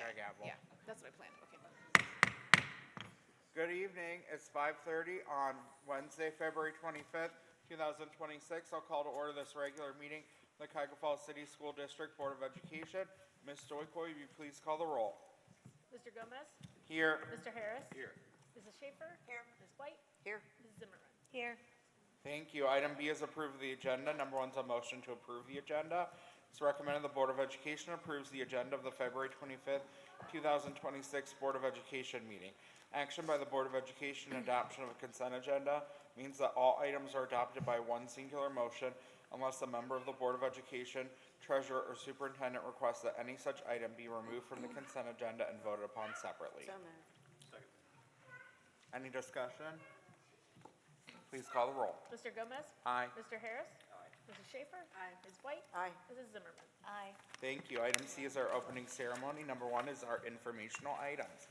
my gavel. Yeah, that's what I planned. Okay. Good evening. It's 5:30 on Wednesday, February 25th, 2026. I'll call to order this regular meeting of the Cuyahoga Falls City School District Board of Education. Ms. Stoyko, will you please call the roll? Mr. Gomez? Here. Mr. Harris? Here. Mrs. Schaefer? Here. Ms. White? Here. Mrs. Zimmerman? Here. Thank you. Item B is approve the agenda. Number one is a motion to approve the agenda. It's recommended the Board of Education approves the agenda of the February 25th, 2026 Board of Education meeting. Action by the Board of Education and adoption of a consent agenda means that all items are adopted by one singular motion unless a member of the Board of Education, treasurer, or superintendent requests that any such item be removed from the consent agenda and voted upon separately. So moved. Any discussion? Please call the roll. Mr. Gomez? Aye. Mr. Harris? Aye. Mrs. Schaefer? Aye. Ms. White? Aye. Mrs. Zimmerman? Aye. Thank you. Item C is our opening ceremony. Number one is our informational items.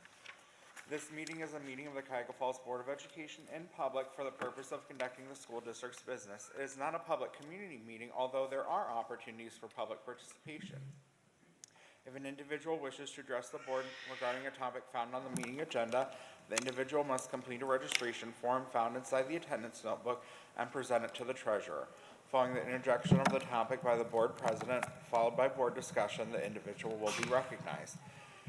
This meeting is a meeting of the Cuyahoga Falls Board of Education in public for the purpose of conducting the school district's business. It is not a public community meeting, although there are opportunities for public participation. If an individual wishes to address the board regarding a topic found on the meeting agenda, the individual must complete a registration form found inside the attendance notebook and present it to the treasurer. Following the interjection of the topic by the board president, followed by board discussion, the individual will be recognized.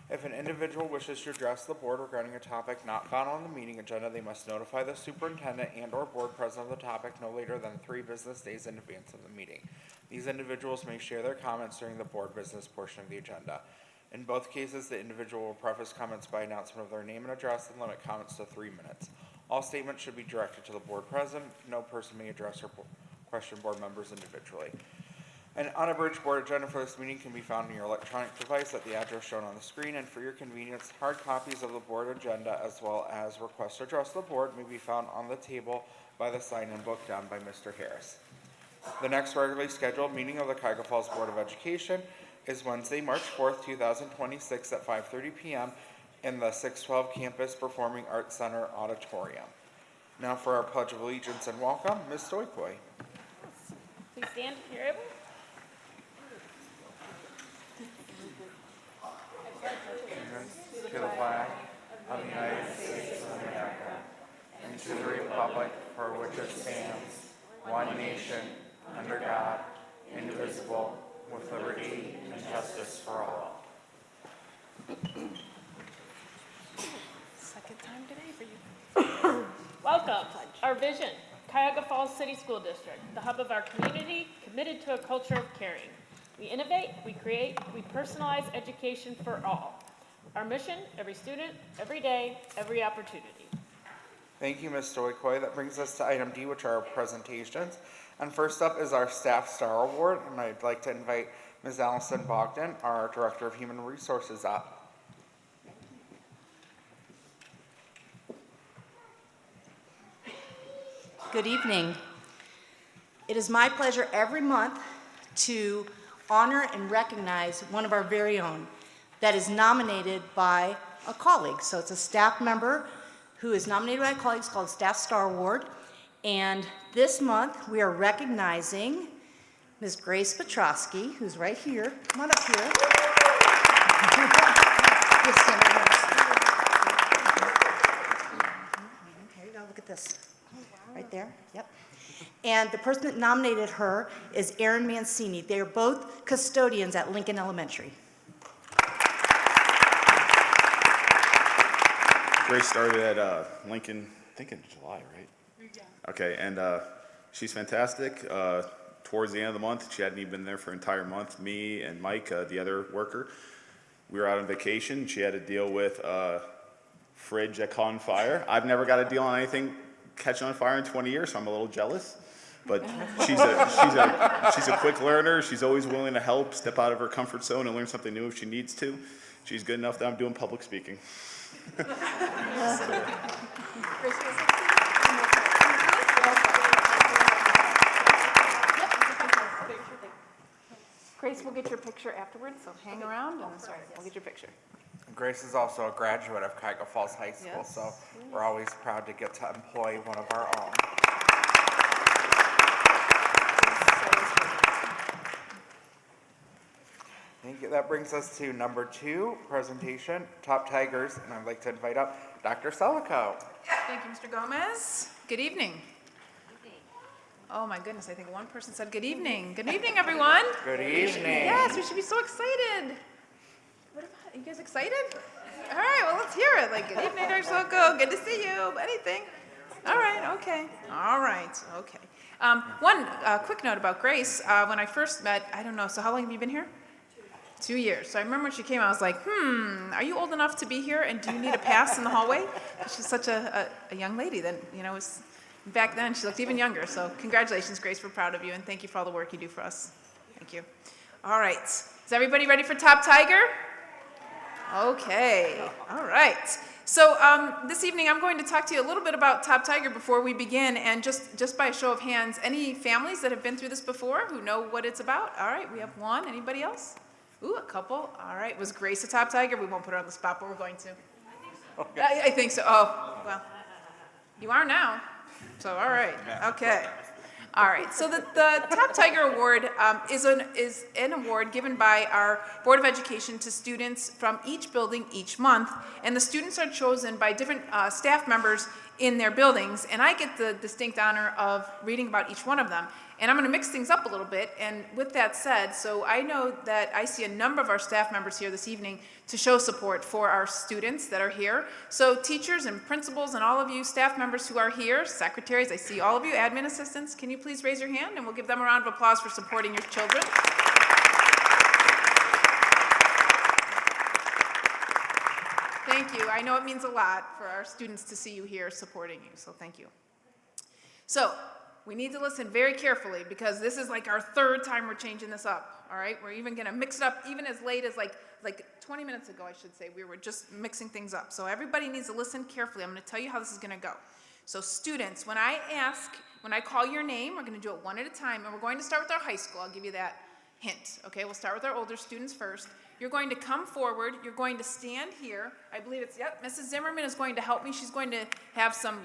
If an individual wishes to address the board regarding a topic not found on the meeting agenda, they must notify the superintendent and/or board president of the topic no later than 3 business days in advance of the meeting. These individuals may share their comments during the board business portion of the agenda. In both cases, the individual will preface comments by announcement of their name and address and limit comments to 3 minutes. All statements should be directed to the board president. No person may address or question board members individually. An unabridged board agenda for this meeting can be found on your electronic device at the address shown on the screen, and for your convenience, hard copies of the board agenda as well as requests to address the board may be found on the table by the sign-in book down by Mr. Harris. The next regularly scheduled meeting of the Cuyahoga Falls Board of Education is Wednesday, March 4th, 2026 at 5:30 p.m. in the 612 Campus Performing Arts Center Auditorium. Now for our Pledge of Allegiance and welcome, Ms. Stoyko. Please stand if you're able. To the flag of the United States of America and to the republic for which it stands, one nation, under God, indivisible, with liberty and justice for all. Second time today for you. Welcome. Our vision, Cuyahoga Falls City School District, the hub of our community, committed to a culture of caring. We innovate, we create, we personalize education for all. Our mission, every student, every day, every opportunity. Thank you, Ms. Stoyko. That brings us to item D, which are our presentations. And first up is our Staff Star Award, and I'd like to invite Ms. Allison Bogdan, our Director of Human Resources, up. Good evening. It is my pleasure every month to honor and recognize one of our very own that is nominated by a colleague. So it's a staff member who is nominated by colleagues called Staff Star Award. And this month we are recognizing Ms. Grace Petrosky, who's right here. Come on up here. Here you go, look at this. Right there, yep. And the person that nominated her is Erin Mancini. They are both custodians at Lincoln Elementary. Grace started at Lincoln, I think in July, right? Yeah. Okay, and she's fantastic. Towards the end of the month, she hadn't even been there for an entire month. Me and Mike, the other worker, we were out on vacation. She had to deal with a fridge that caught on fire. I've never got a deal on anything catching on fire in 20 years, so I'm a little jealous. But she's a quick learner. She's always willing to help, step out of her comfort zone, and learn something new if she needs to. She's good enough that I'm doing public speaking. Grace, we'll get your picture afterwards, so hang around and we'll get your picture. Grace is also a graduate of Cuyahoga Falls High School, Yes. so we're always proud to get to employ one of our own. Thank that brings us to number 2, presentation, Top Tigers, and I'd like to invite up Dr. Selico. Thank you, Mr. Gomez. Good evening. Oh my goodness, I think one person said good evening. Good evening, everyone. Good evening. Yes, we should be so excited. What about, you guys excited? All right, well, let's hear it. Like, good evening, Dr. Soko. Good to see you. Anything? All right, okay. All right, okay. One quick note about Grace. When I first met, I don't know, so how long have you been here? 2 years. So I remember when she came, I was like, are you old enough to be here? And do you need a pass in the hallway? She's such a young lady that, you know, was, back then she looked even younger. So congratulations, Grace. We're proud of you. And thank you for all the work you do for us. Thank you. All right. Is everybody ready for Top Tiger? Okay. All right. So this evening I'm going to talk to you a little bit about Top Tiger before we begin, and just by a show of hands, any families that have been through this before who know what it's about? All right, we have one. Anybody else? Ooh, a couple. All right. Was Grace a Top Tiger? We won't put her on the spot, but we're going to. I think so. Oh, well, you are now. So all right. Okay. All right, so the Top Tiger Award is an award given by our Board of Education to students from each building each month, and the students are chosen by different staff members in their buildings, and I get the distinct honor of reading about each one of them. And I'm going to mix things up a little bit, and with that said, so I know that I see a number of our staff members here this evening to show support for our students that are here. So teachers and principals and all of you staff members who are here, secretaries, I see all of you, admin assistants, can you please raise your hand and we'll give them a round of applause for supporting your children. Thank you. I know it means a lot for our students to see you here supporting you, so thank you. So, we need to listen very carefully because this is like our third time we're changing this up, all right? We're even gonna mix it up even as late as like 20 minutes ago, I should say. We were just mixing things up. So everybody needs to listen carefully. I'm gonna tell you how this is gonna go. So students, when I call your name, we're gonna do it one at a time, and we're going to start with our high school. I'll give you that hint, okay? We'll start with our older students first. You're going to come forward. You're going to stand here. I believe it's, yep, Mrs. Zimmerman is going to help me. She's going to have some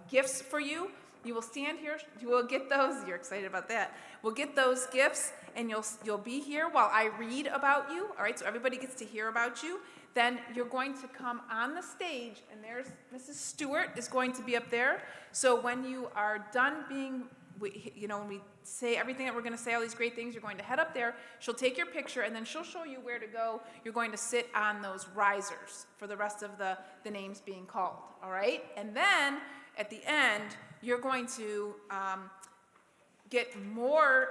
gifts for you. You will stand here. You will get those. You're excited about that. We'll get those gifts, and you'll be here while I read about you. All right, so everybody gets to hear about you. Then you're going to come on the stage, and there's Mrs. Stewart is going to be up there. So when you are done being, when we say everything that we're going to say, all these great things, you're going to head up there. She'll take your picture, and then she'll show you where to go. You're going to sit on those risers for the rest of the names being called. All right, and then at the end, you're going to get more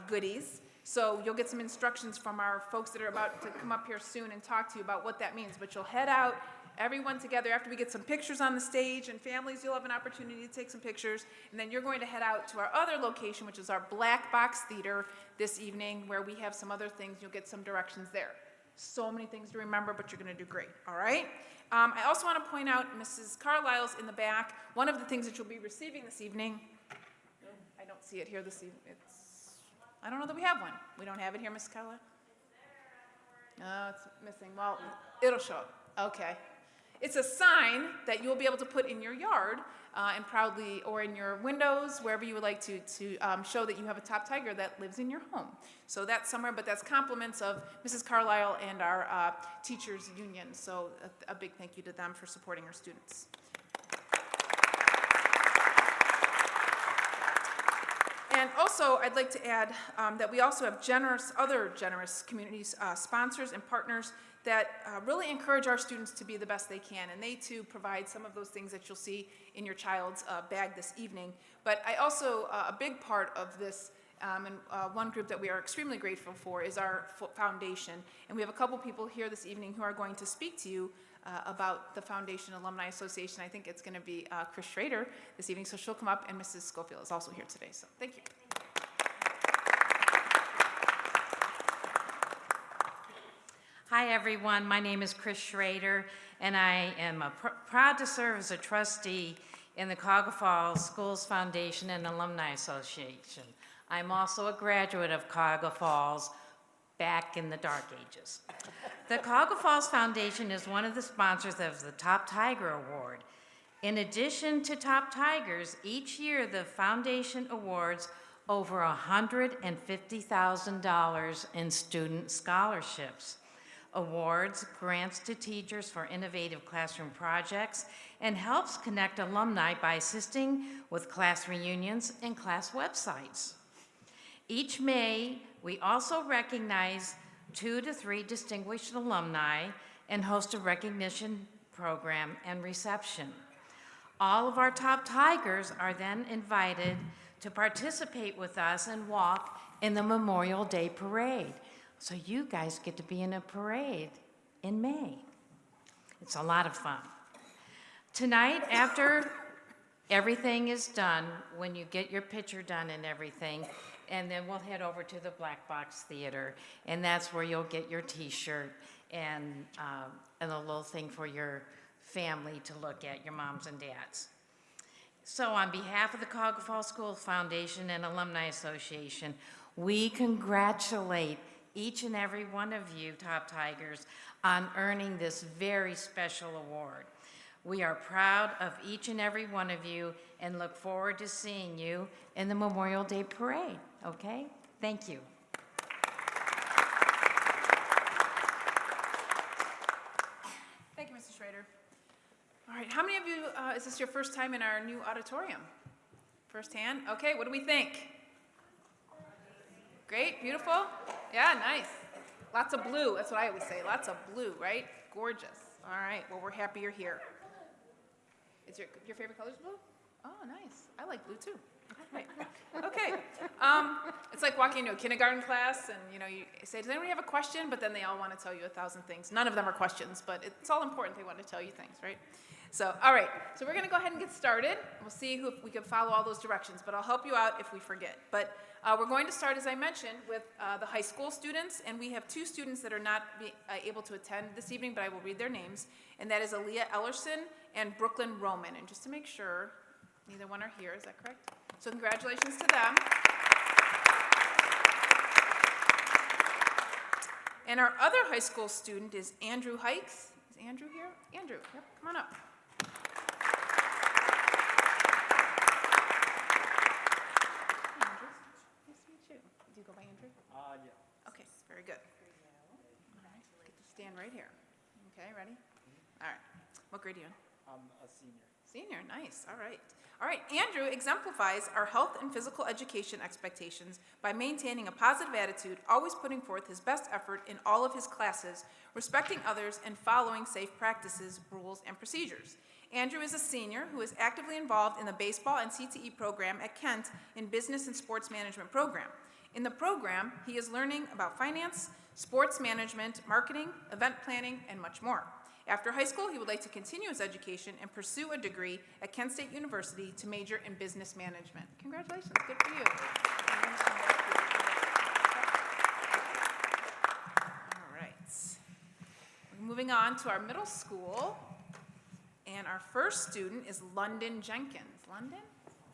goodies. So you'll get some instructions from our folks that are about to come up here soon and talk to you about what that means. But you'll head out, everyone together, after we get some pictures on the stage, and families, you'll have an opportunity to take some pictures. And then you're going to head out to our other location, which is our Black Box Theater this evening, where we have some other things. You'll get some directions there. So many things to remember, but you're going to do great, all right? I also want to point out Mrs. Carlisle's in the back. One of the things that you'll be receiving this evening, I don't see it here this evening. I don't know that we have one. We don't have it here, Mrs. Carlisle? No, it's missing. Well, it'll show up. Okay. It's a sign that you'll be able to put in your yard and proudly, or in your windows, wherever you would like to show that you have a Top Tiger that lives in your home. So that's somewhere, but that's compliments of Mrs. Carlisle and our teachers union. So a big thank you to them for supporting our students. And also, I'd like to add that we also have other generous communities, sponsors and partners that really encourage our students to be the best they can. And they, too, provide some of those things that you'll see in your child's bag this evening. But I also, a big part of this, and one group that we are extremely grateful for is our foundation. And we have a couple people here this evening who are going to speak to you about the Foundation Alumni Association. I think it's going to be Chris Schrader this evening, so she'll come up, and Mrs. Schofield is also here today. So thank you. Hi, everyone. My name is Chris Schrader, and I am proud to serve as a trustee in the Cuyahoga Falls Schools Foundation and Alumni Association. I'm also a graduate of Cuyahoga Falls back in the dark ages. The Cuyahoga Falls Foundation is one of the sponsors of the Top Tiger Award. In addition to Top Tigers, each year the foundation awards over $150,000 in student scholarships, awards, grants to teachers for innovative classroom projects, and helps connect alumni by assisting with class reunions and class websites. Each May, we also recognize 2 to 3 distinguished alumni and host a recognition program and reception. All of our top Tigers are then invited to participate with us and walk in the Memorial Day Parade. So you guys get to be in a parade in May. It's a lot of fun. Tonight, after everything is done, when you get your picture done and everything, and then we'll head over to the Black Box Theater, and that's where you'll get your T-shirt and a little thing for your family to look at, your moms and dads. So on behalf of the Cuyahoga Falls School Foundation and Alumni Association, we congratulate each and every one of you, Top Tigers, on earning this very special award. We are proud of each and every one of you and look forward to seeing you in the Memorial Day Parade, okay? Thank you. Thank you, Mrs. Schrader. All right, how many of you, is this your first time in our new auditorium? First hand? Okay, what do we think? Great, beautiful? Yeah, nice. Lots of blue, that's what I always say, lots of blue, right? Gorgeous. All right, well, we're happy you're here. Is your favorite color is blue? Oh, nice. I like blue too. Right. Okay. It's like walking into a kindergarten class and, you know, you say, does anybody have a question? But then they all want to tell you 1,000 things. None of them are questions, but it's all important. They want to tell you things, right? So, all right. So we're going to go ahead and get started. We'll see if we can follow all those directions, but I'll help you out if we forget. But we're going to start, as I mentioned, with the high school students, and we have 2 students that are not able to attend this evening, but I will read their names, and that is Aaliyah Ellerson and Brooklyn Roman. And just to make sure, neither one are here, is that correct? So congratulations to them. And our other high school student is Andrew Hikes. Is Andrew here? Andrew, yep, come on up. Hey, Andrew. Nice to meet you. Do you go by Andrew? Yeah. Okay, very good. All right, get to stand right here. Okay, ready? All right. What grade are you in? I'm a senior. Senior, nice, all right. All right, Andrew exemplifies our health and physical education expectations by maintaining a positive attitude, always putting forth his best effort in all of his classes, respecting others, and following safe practices, rules, and procedures. Andrew is a senior who is actively involved in the baseball and CTE program at Kent in Business and Sports Management program. In the program, he is learning about finance, sports management, marketing, event planning, and much more. After high school, he would like to continue his education and pursue a degree at Kent State University to major in business management. Congratulations, good for you. All right. We're moving on to our middle school, and our first student is London Jenkins. London?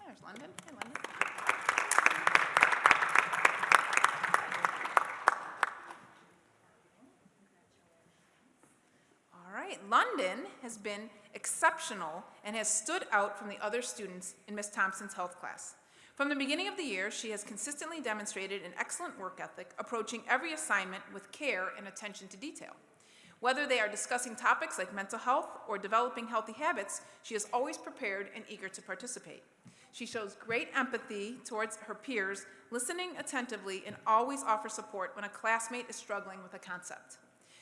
There's London. Hi, London. London has been exceptional and has stood out from the other students in Ms. Thompson's health class. From the beginning of the year, she has consistently demonstrated an excellent work ethic, approaching every assignment with care and attention to detail. Whether they are discussing topics like mental health or developing healthy habits, she is always prepared and eager to participate. She shows great empathy towards her peers, listening attentively, and always offers support when a classmate is struggling with a concept.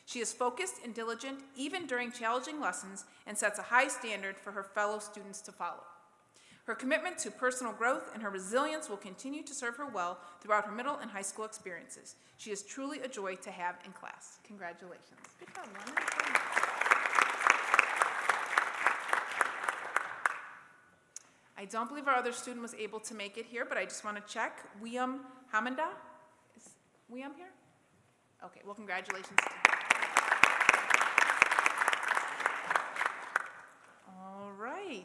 She is focused and diligent even during challenging lessons and sets a high standard for her fellow students to follow. Her commitment to personal growth and her resilience will continue to serve her well throughout her middle and high school experiences. She is truly a joy to have in class. Congratulations. Good job, Lana. I don't believe our other student was able to make it here, but I just want to check. Wiam Hamanda? Is Wiam here? Okay, well, congratulations to him. All right,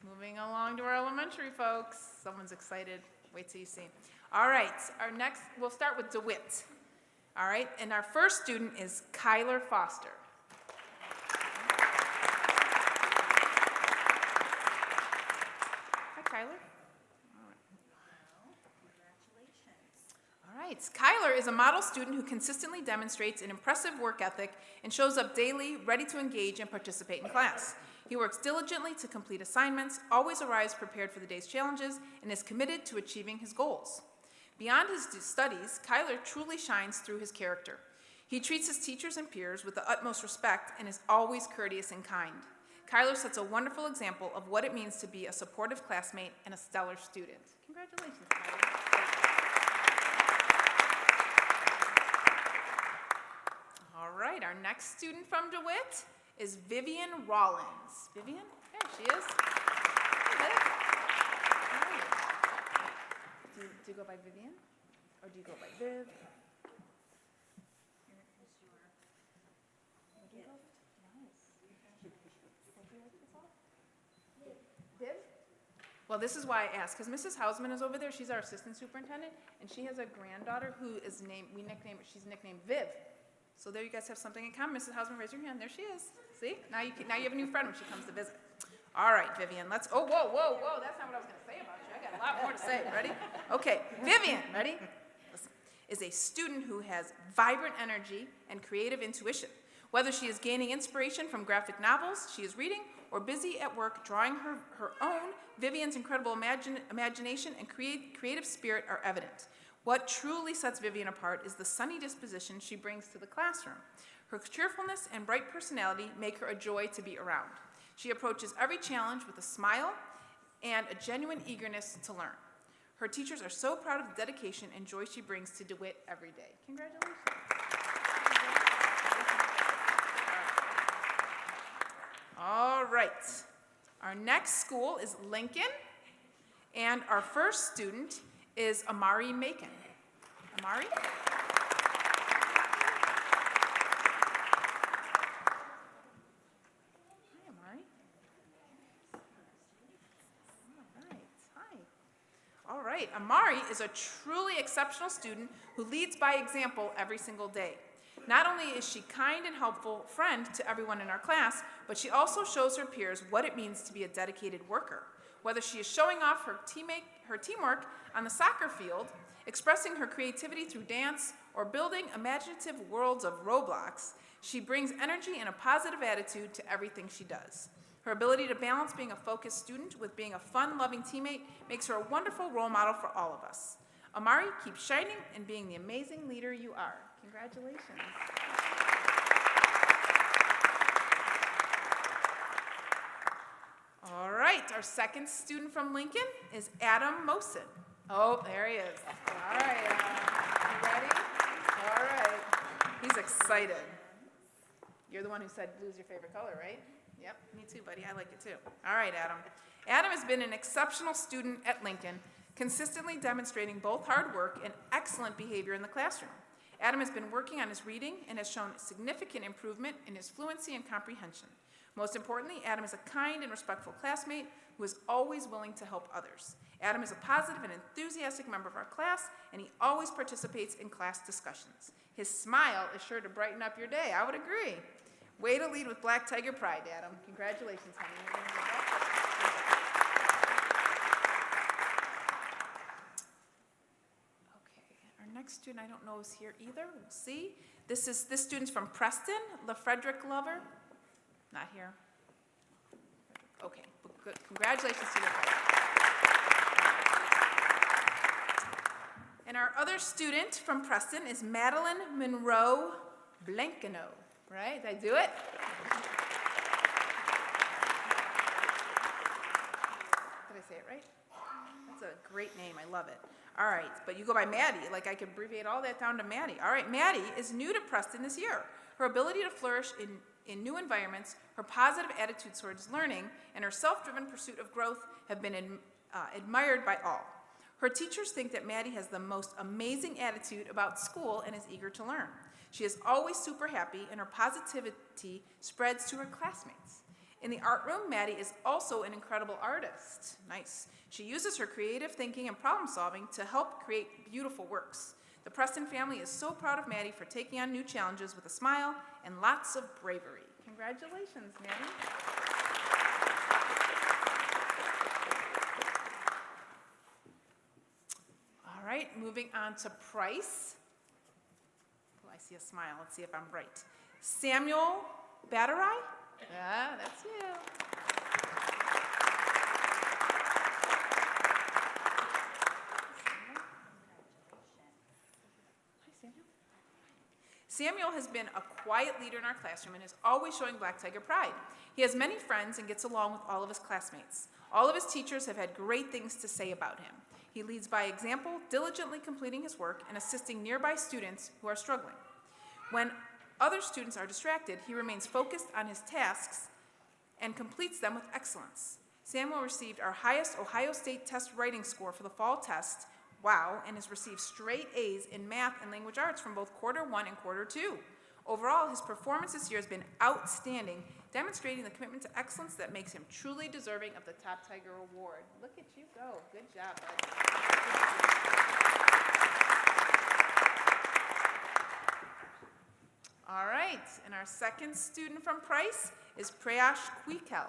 moving along to our elementary folks. Someone's excited. Wait till you see. All right, we'll start with DeWitt. All right, and our first student is Kyler Foster. Hi, Kyler. All right. writes, Kyler is a model student who consistently demonstrates an impressive work ethic and shows up daily ready to engage and participate in class. He works diligently to complete assignments, always arrives prepared for the day's challenges, and is committed to achieving his goals. Beyond his studies, Kyler truly shines through his character. He treats his teachers and peers with the utmost respect and is always courteous and kind. Kyler sets a wonderful example of what it means to be a supportive classmate and a stellar student. Congratulations, Kyler. All right, our next student from DeWitt is Vivian Rollins. Vivian, there she is. Hi, Viv. How are you? Do you go by Vivian? Or do you go by Viv? Viv? Well, this is why I asked, because Mrs. Hausman is over there. She's our assistant superintendent, and she has a granddaughter who is named, she's nicknamed Viv. So there you guys have something in common. Mrs. Hausman, raise your hand. There she is. See? Now you have a new friend when she comes to visit. All right, Vivian, let's, oh, whoa. That's not what I was going to say about you. I got a lot more to say. Ready? Okay, Vivian, ready? Listen, is a student who has vibrant energy and creative intuition. Whether she is gaining inspiration from graphic novels she is reading or busy at work drawing her own, Vivian's incredible imagination and creative spirit are evident. What truly sets Vivian apart is the sunny disposition she brings to the classroom. Her cheerfulness and bright personality make her a joy to be around. She approaches every challenge with a smile and a genuine eagerness to learn. Her teachers are so proud of the dedication and joy she brings to DeWitt every day. Congratulations. All right. Our next school is Lincoln, and our first student is Amari Macon. Amari? Hi, Amari. All right, Amari is a truly exceptional student who leads by example every single day. Not only is she kind and helpful friend to everyone in our class, but she also shows her peers what it means to be a dedicated worker. Whether she is showing off her teamwork on the soccer field, expressing her creativity through dance, or building imaginative worlds of Roblox, she brings energy and a positive attitude to everything she does. Her ability to balance being a focused student with being a fun-loving teammate makes her a wonderful role model for all of us. Amari, keep shining and being the amazing leader you are. Congratulations. All right, our second student from Lincoln is Adam Mosin. Oh, there he is. All right, Adam. You ready? All right. He's excited. You're the one who said blue's your favorite color, right? Yep, me too, buddy. I like it too. All right, Adam. Adam has been an exceptional student at Lincoln, consistently demonstrating both hard work and excellent behavior in the classroom. Adam has been working on his reading and has shown significant improvement in his fluency and comprehension. Most importantly, Adam is a kind and respectful classmate who is always willing to help others. Adam is a positive and enthusiastic member of our class, and he always participates in class discussions. His smile is sure to brighten up your day. I would agree. Way to lead with Black Tiger pride, Adam. Congratulations, honey. Next student I don't know is here either. We'll see. This student's from Preston, LaFrederick Lover. Not here. Okay, well, good. Congratulations to you. And our other student from Preston is Madeline Monroe Blankano. Right? Did I do it? Did I say it right? That's a great name. I love it. All right, but you go by Maddie. Like, I could abbreviate all that down to Maddie. All right, Maddie is new to Preston this year. Her ability to flourish in new environments, her positive attitude towards learning, and her self-driven pursuit of growth have been admired by all. Her teachers think that Maddie has the most amazing attitude about school and is eager to learn. She is always super happy, and her positivity spreads to her classmates. In the art room, Maddie is also an incredible artist. Nice. She uses her creative thinking and problem solving to help create beautiful works. The Preston family is so proud of Maddie for taking on new challenges with a smile and lots of bravery. Congratulations, Maddie. All right, moving on to Price. Oh, I see a smile. Let's see if I'm right. Samuel Batterai? Yeah, that's you. Samuel has been a quiet leader in our classroom and is always showing Black Tiger pride. He has many friends and gets along with all of his classmates. All of his teachers have had great things to say about him. He leads by example, diligently completing his work and assisting nearby students who are struggling. When other students are distracted, he remains focused on his tasks and completes them with excellence. Samuel received our highest Ohio State test writing score for the fall test, wow, and has received straight A's in math and language arts from both quarter 1 and quarter 2. Overall, his performance this year has been outstanding, demonstrating the commitment to excellence that makes him truly deserving of the Top Tiger Award. Look at you go. Good job, bud. All right, and our second student from Price is Prayash Kuikel.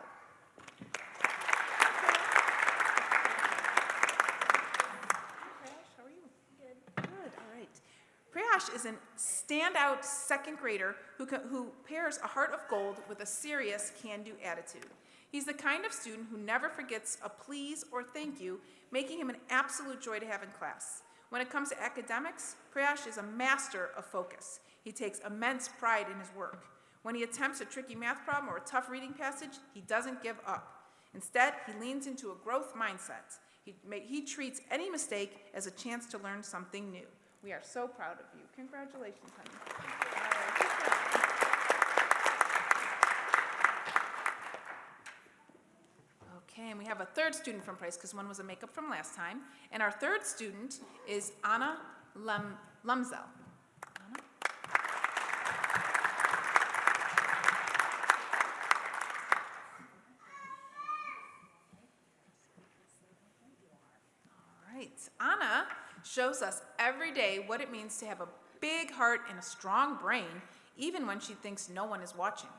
How are you? Good. Good, all right. Prayash is a standout second grader who pairs a heart of gold with a serious can-do attitude. He's the kind of student who never forgets a please or thank you, making him an absolute joy to have in class. When it comes to academics, Prayash is a master of focus. He takes immense pride in his work. When he attempts a tricky math problem or a tough reading passage, he doesn't give up. Instead, he leans into a growth mindset. He treats any mistake as a chance to learn something new. We are so proud of you. Congratulations, honey. All right, good job. Okay, and we have a third student from Price because one was a makeup from last time. And our third student is Anna Lumzel. Anna shows us every day what it means to have a big heart and a strong brain, even when she thinks no one is watching.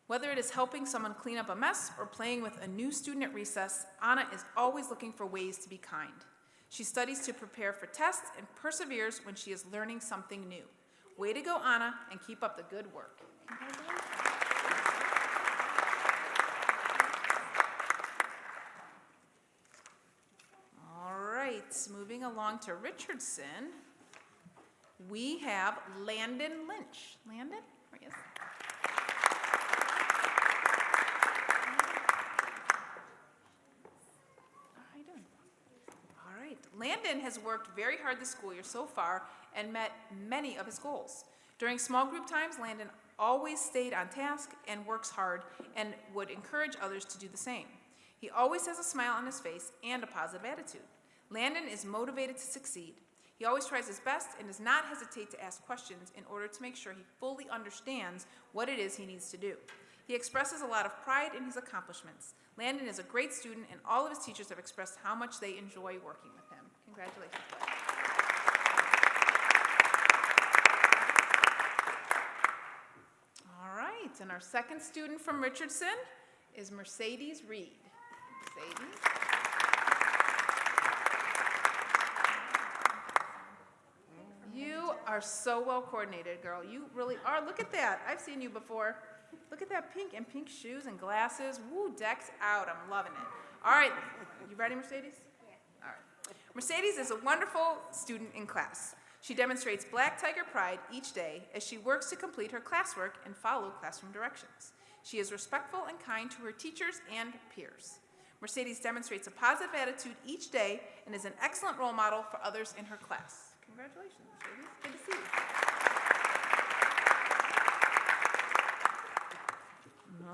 Whether it is helping someone clean up a mess or playing with a new student at recess, Anna is always looking for ways to be kind. She studies to prepare for tests and perseveres when she is learning something new. Way to go, Anna, and keep up the good work. Moving along to Richardson, we have Landon Lynch. Landon, where is he? How are you doing? All right. Landon has worked very hard this school year so far and met many of his goals. During small group times, Landon always stayed on task and works hard and would encourage others to do the same. He always has a smile on his face and a positive attitude. Landon is motivated to succeed. He always tries his best and does not hesitate to ask questions in order to make sure he fully understands what it is he needs to do. He expresses a lot of pride in his accomplishments. Landon is a great student, and all of his teachers have expressed how much they enjoy working with him. Congratulations, bud. All right, and our second student from Richardson is Mercedes Reed. Mercedes. You are so well coordinated, girl. You really are. Look at that. I've seen you before. Look at that pink shoes and glasses. Woo, decked out. I'm loving it. All right. You ready, Mercedes? Yeah. All right. Mercedes is a wonderful student in class. She demonstrates Black Tiger pride each day as she works to complete her classwork and follow classroom directions. She is respectful and kind to her teachers and peers. Mercedes demonstrates a positive attitude each day and is an excellent role model for others in her class. Congratulations, Mercedes. Good to see you.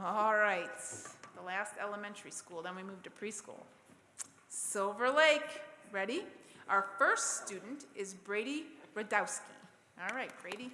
All right, the last elementary school, then we move to preschool. Silver Lake, ready? Our first student is Brady Radowski. All right, Brady.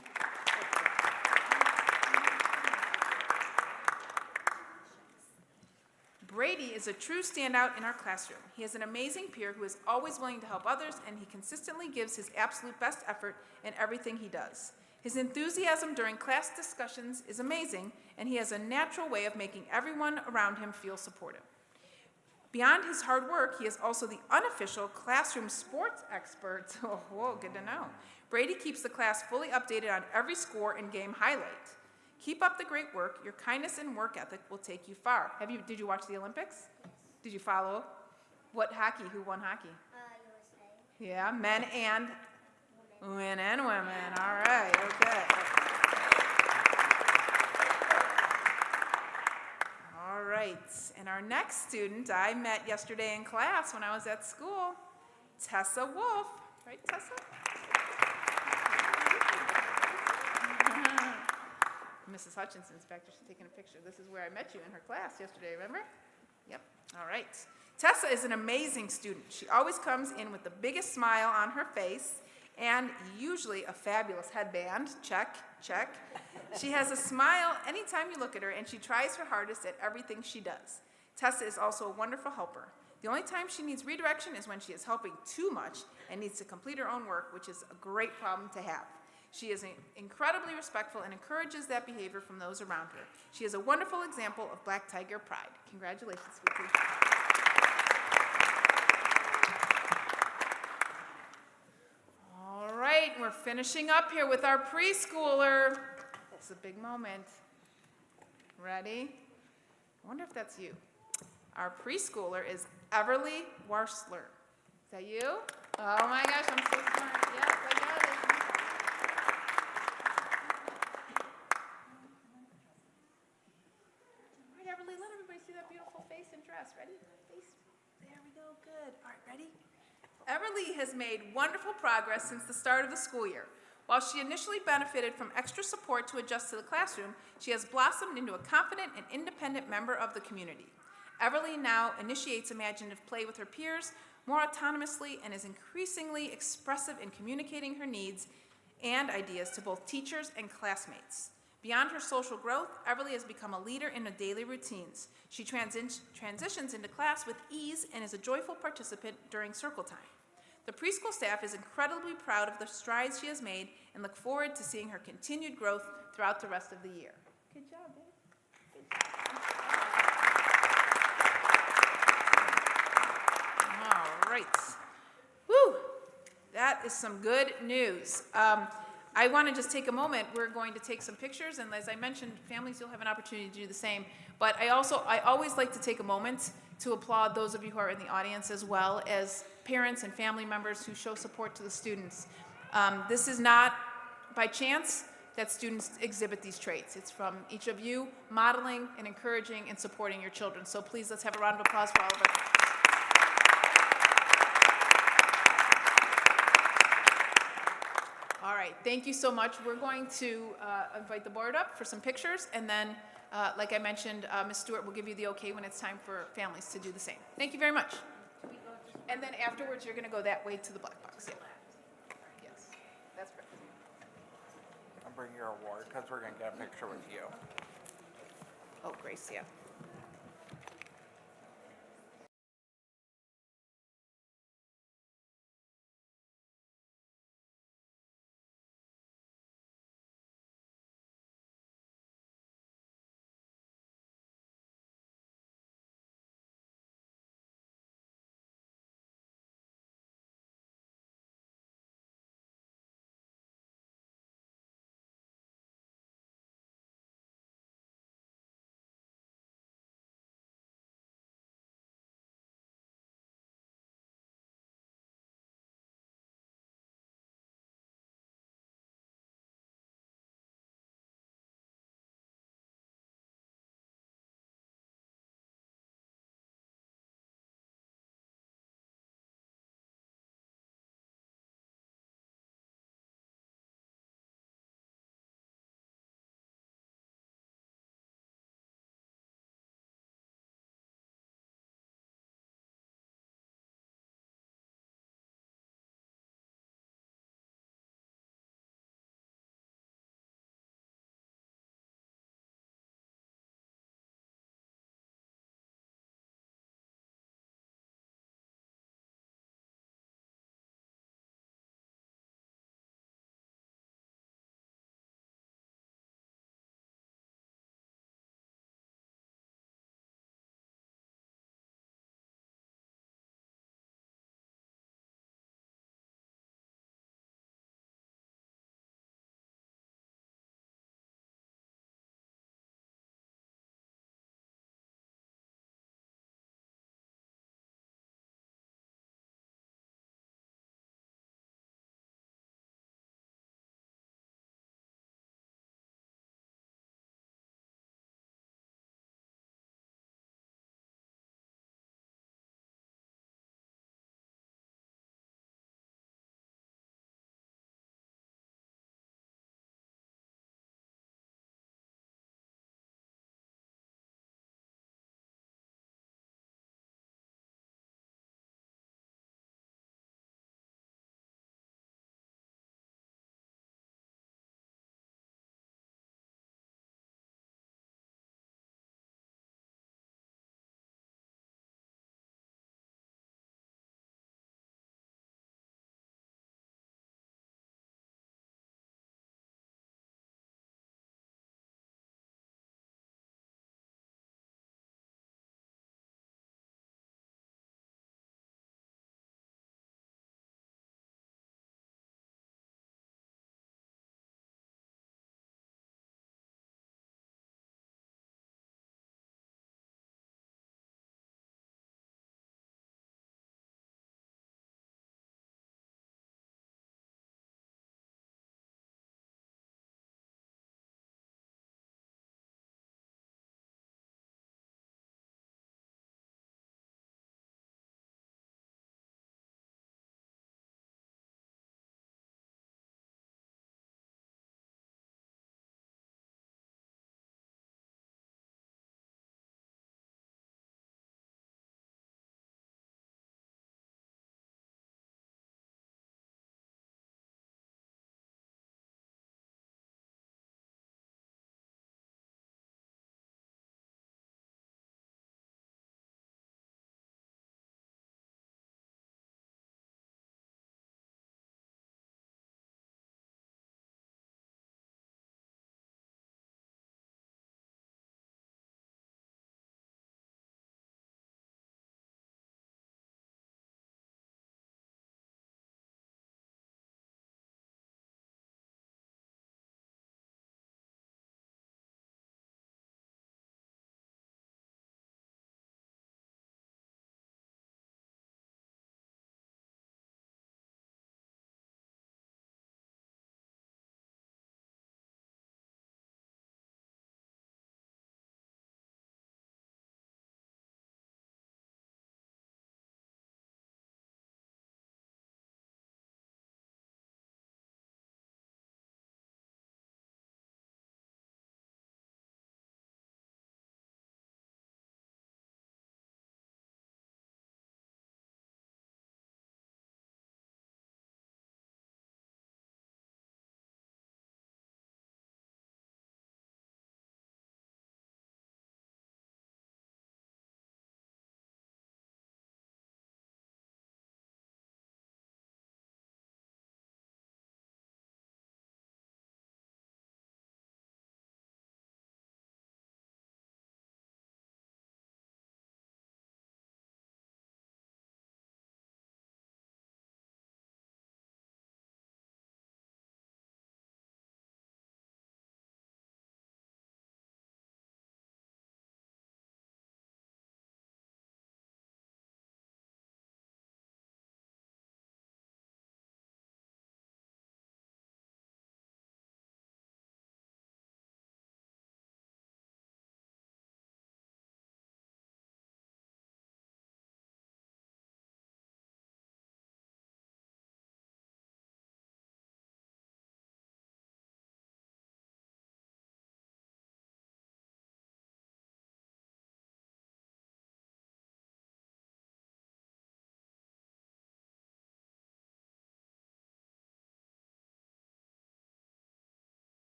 Brady is a true standout in our classroom. He is an amazing peer who is always willing to help others, and he consistently gives his absolute best effort in everything he does. His enthusiasm during class discussions is amazing, and he has a natural way of making everyone around him feel supportive. Beyond his hard work, he is also the unofficial classroom sports expert. Oh, whoa, good to know. Brady keeps the class fully updated on every score and game highlight. Keep up the great work. Your kindness and work ethic will take you far. Did you watch the Olympics? Did you follow? What hockey? Who won hockey? USA. Yeah, men and women. All right, okay. All right, and our next student I met yesterday in class when I was at school, Tessa Wolf. Right, Tessa? Mrs. Hutchinson's back there, she's taking a picture. This is where I met you in her class yesterday, remember? Yep, all right. Tessa is an amazing student. She always comes in with the biggest smile on her face and usually a fabulous headband. Check, check. She has a smile anytime you look at her, and she tries her hardest at everything she does. Tessa is also a wonderful helper. The only time she needs redirection is when she is helping too much and needs to complete her own work, which is a great problem to have. She is incredibly respectful and encourages that behavior from those around her. She is a wonderful example of Black Tiger pride. Congratulations, sweetie. All right, we're finishing up here with our preschooler. It's a big moment. Ready? I wonder if that's you. Our preschooler is Everly Warsler. Is that you? Oh my gosh, I'm so smart. Yes, I got it. All right, Everly, let everybody see that beautiful face and dress. Ready? Face. There we go. Good. All right, ready? Everly has made wonderful progress since the start of the school year. While she initially benefited from extra support to adjust to the classroom, she has blossomed into a confident and independent member of the community. Everly now initiates imaginative play with her peers more autonomously and is increasingly expressive in communicating her needs and ideas to both teachers and classmates. Beyond her social growth, Everly has become a leader in her daily routines. She transitions into class with ease and is a joyful participant during circle time. The preschool staff is incredibly proud of the strides she has made and look forward to seeing her continued growth throughout the rest of the year. Good job, babe. Good job. All right. Woo! That is some good news. I want to just take a moment. We're going to take some pictures, and as I mentioned, families, you'll have an opportunity to do the same. But I always like to take a moment to applaud those of you who are in the audience, as well as parents and family members who show support to the students. This is not by chance that students exhibit these traits. It's from each of you modeling and encouraging and supporting your children. So please, let's have a round of applause for all of us. All right, thank you so much. We're going to invite the board up for some pictures, and then, like I mentioned, Ms. Stewart will give you the okay when it's time for families to do the same. Thank you very much. And then afterwards, you're going to go that way to the black box. Yeah. Yes, that's perfect. I'll bring your award because we're going to get a picture with you. Oh, Grace, yeah.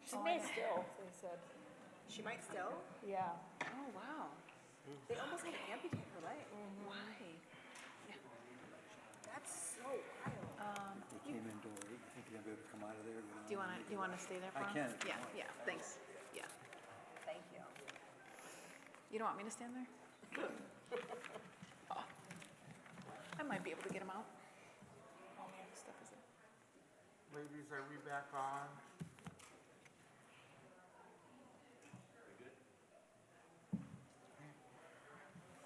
She may still, they said. She might still? Yeah. Oh, wow. They almost had to amputate her leg. Why? That's so wild. They came indoors. You think you're gonna be able to come out of there? Do you wanna stay there for I him? can if you Yeah, want. yeah, thanks, yeah. Thank you. You don't want me to stand there? Oh. I might be able to get him out. Oh, man, this stuff is in. Ladies, are we back on?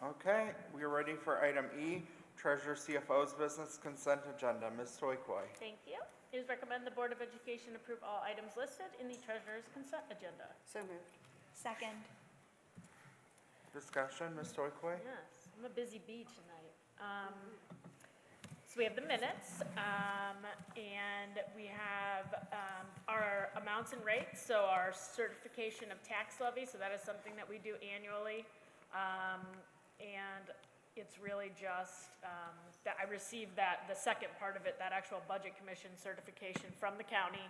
Okay, we are ready for item E, Treasurer CFO's Business Consent Agenda. Ms. Soikoi. Thank you. It is recommended the Board of Education approve all items listed in the treasurer's consent agenda. So moved. Second. Discussion, Ms. Soikoi? Yes, I'm a busy bee tonight. So we have the minutes, and we have our amounts and rates, so our certification of tax levy, so that is something that we do annually. And it's really just, that I received that, the second part of it, that actual Budget Commission certification from the county.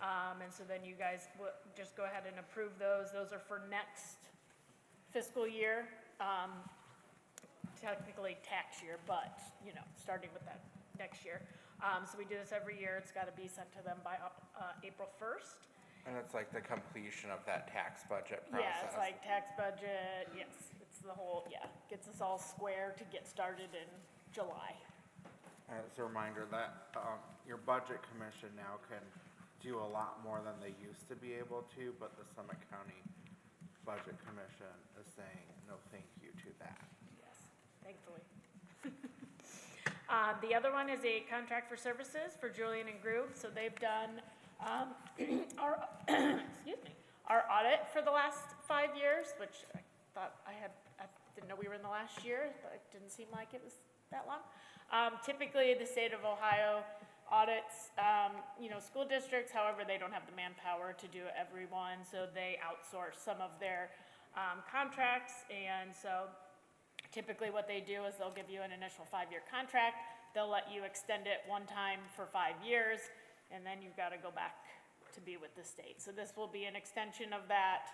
And so then you guys just go ahead and approve those. Those are for next fiscal year, technically tax year, but, you know, starting with that next year. So we do this every year. It's got to be sent to them by April 1st. And it's like the completion of that tax budget process. Yeah, it's like tax budget, yes, it's the whole, yeah, gets us all square to get started in July. And it's a reminder that your budget commission now can do a lot more than they used to be able to, but the Summit County Budget Commission is saying no thank you to that. Yes, thankfully. The other one is a contract for services for Julian and Groove, so they've done our, excuse me, our audit for the last 5 years, which I thought I didn't know we were in the last year, but it didn't seem like it was that long. Typically, the state of Ohio audits, you know, school districts, however, they don't have the manpower to do everyone, so they outsource some of their contracts, and so typically what they do is they'll give you an initial 5-year contract, they'll let you extend it one time for 5 years, and then you've got to go back to be with the state. So this will be an extension of that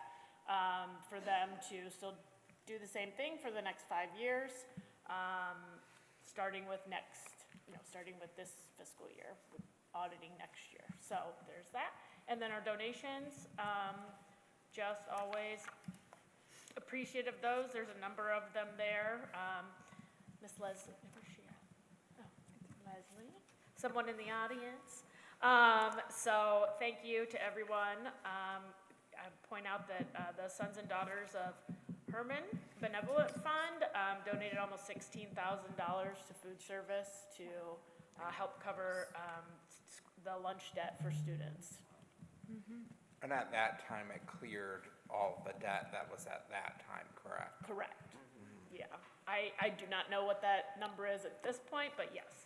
for them to still do the same thing for the next 5 years, starting with starting with this fiscal year, with auditing next year. So there's that. And then our donations, just always appreciative of those. There's a number of them there. Miss Leslie, where's she at? Oh, Leslie, someone in the audience. So thank you to everyone. I point out that the Sons and Daughters of Herman Benevolent Fund donated almost $16,000 to food service to help cover the lunch debt for students. And at that time, it cleared all the debt that was at that time, correct? Correct. Yeah. I do not know what that number is at this point, but yes.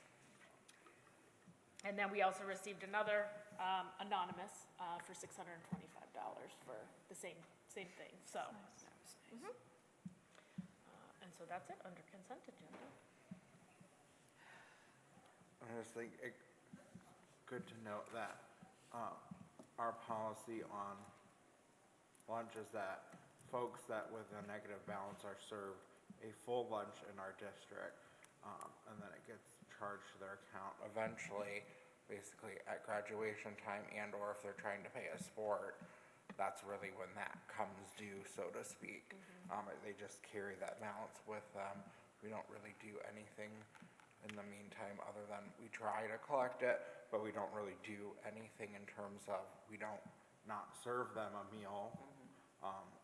And then we also received another anonymous for $625 for the same thing, so. And so that's it under consent agenda. I just think it good to note that our policy on lunch is that folks that with a negative balance are served a full lunch in our district, and then it gets charged to their account eventually, basically at graduation time, and or if they're trying to pay a sport, that's really when that comes due, so to speak. They just carry that balance with them. We don't really do anything in the meantime other than we try to collect it, but we don't really do anything in terms of, we don't not serve them a meal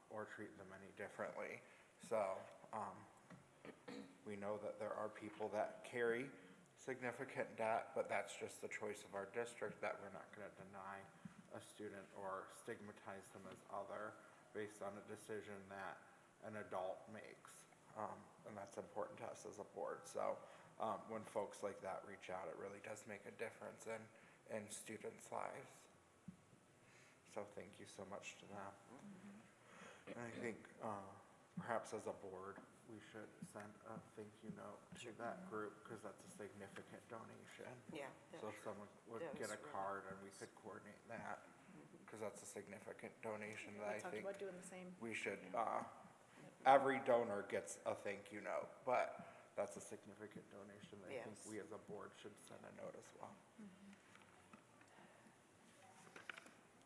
or treat them any differently. So we know that there are people that carry significant debt, but that's just the choice of our district, that we're not going to deny a student or stigmatize them as other based on a decision that an adult makes. And that's important to us as a board. So when folks like that reach out, it really does make a difference in students' lives. So thank you so much to them. And I think perhaps as a board, we should send a thank you note to that group, because that's a significant donation. Yeah. So if someone would that get was a really card and we could coordinate that, cause that's a significant donation that I We talked think about doing the same. we should, every donor gets a thank you note, but that's a significant donation that I think Yes. we as a board should send a note as well.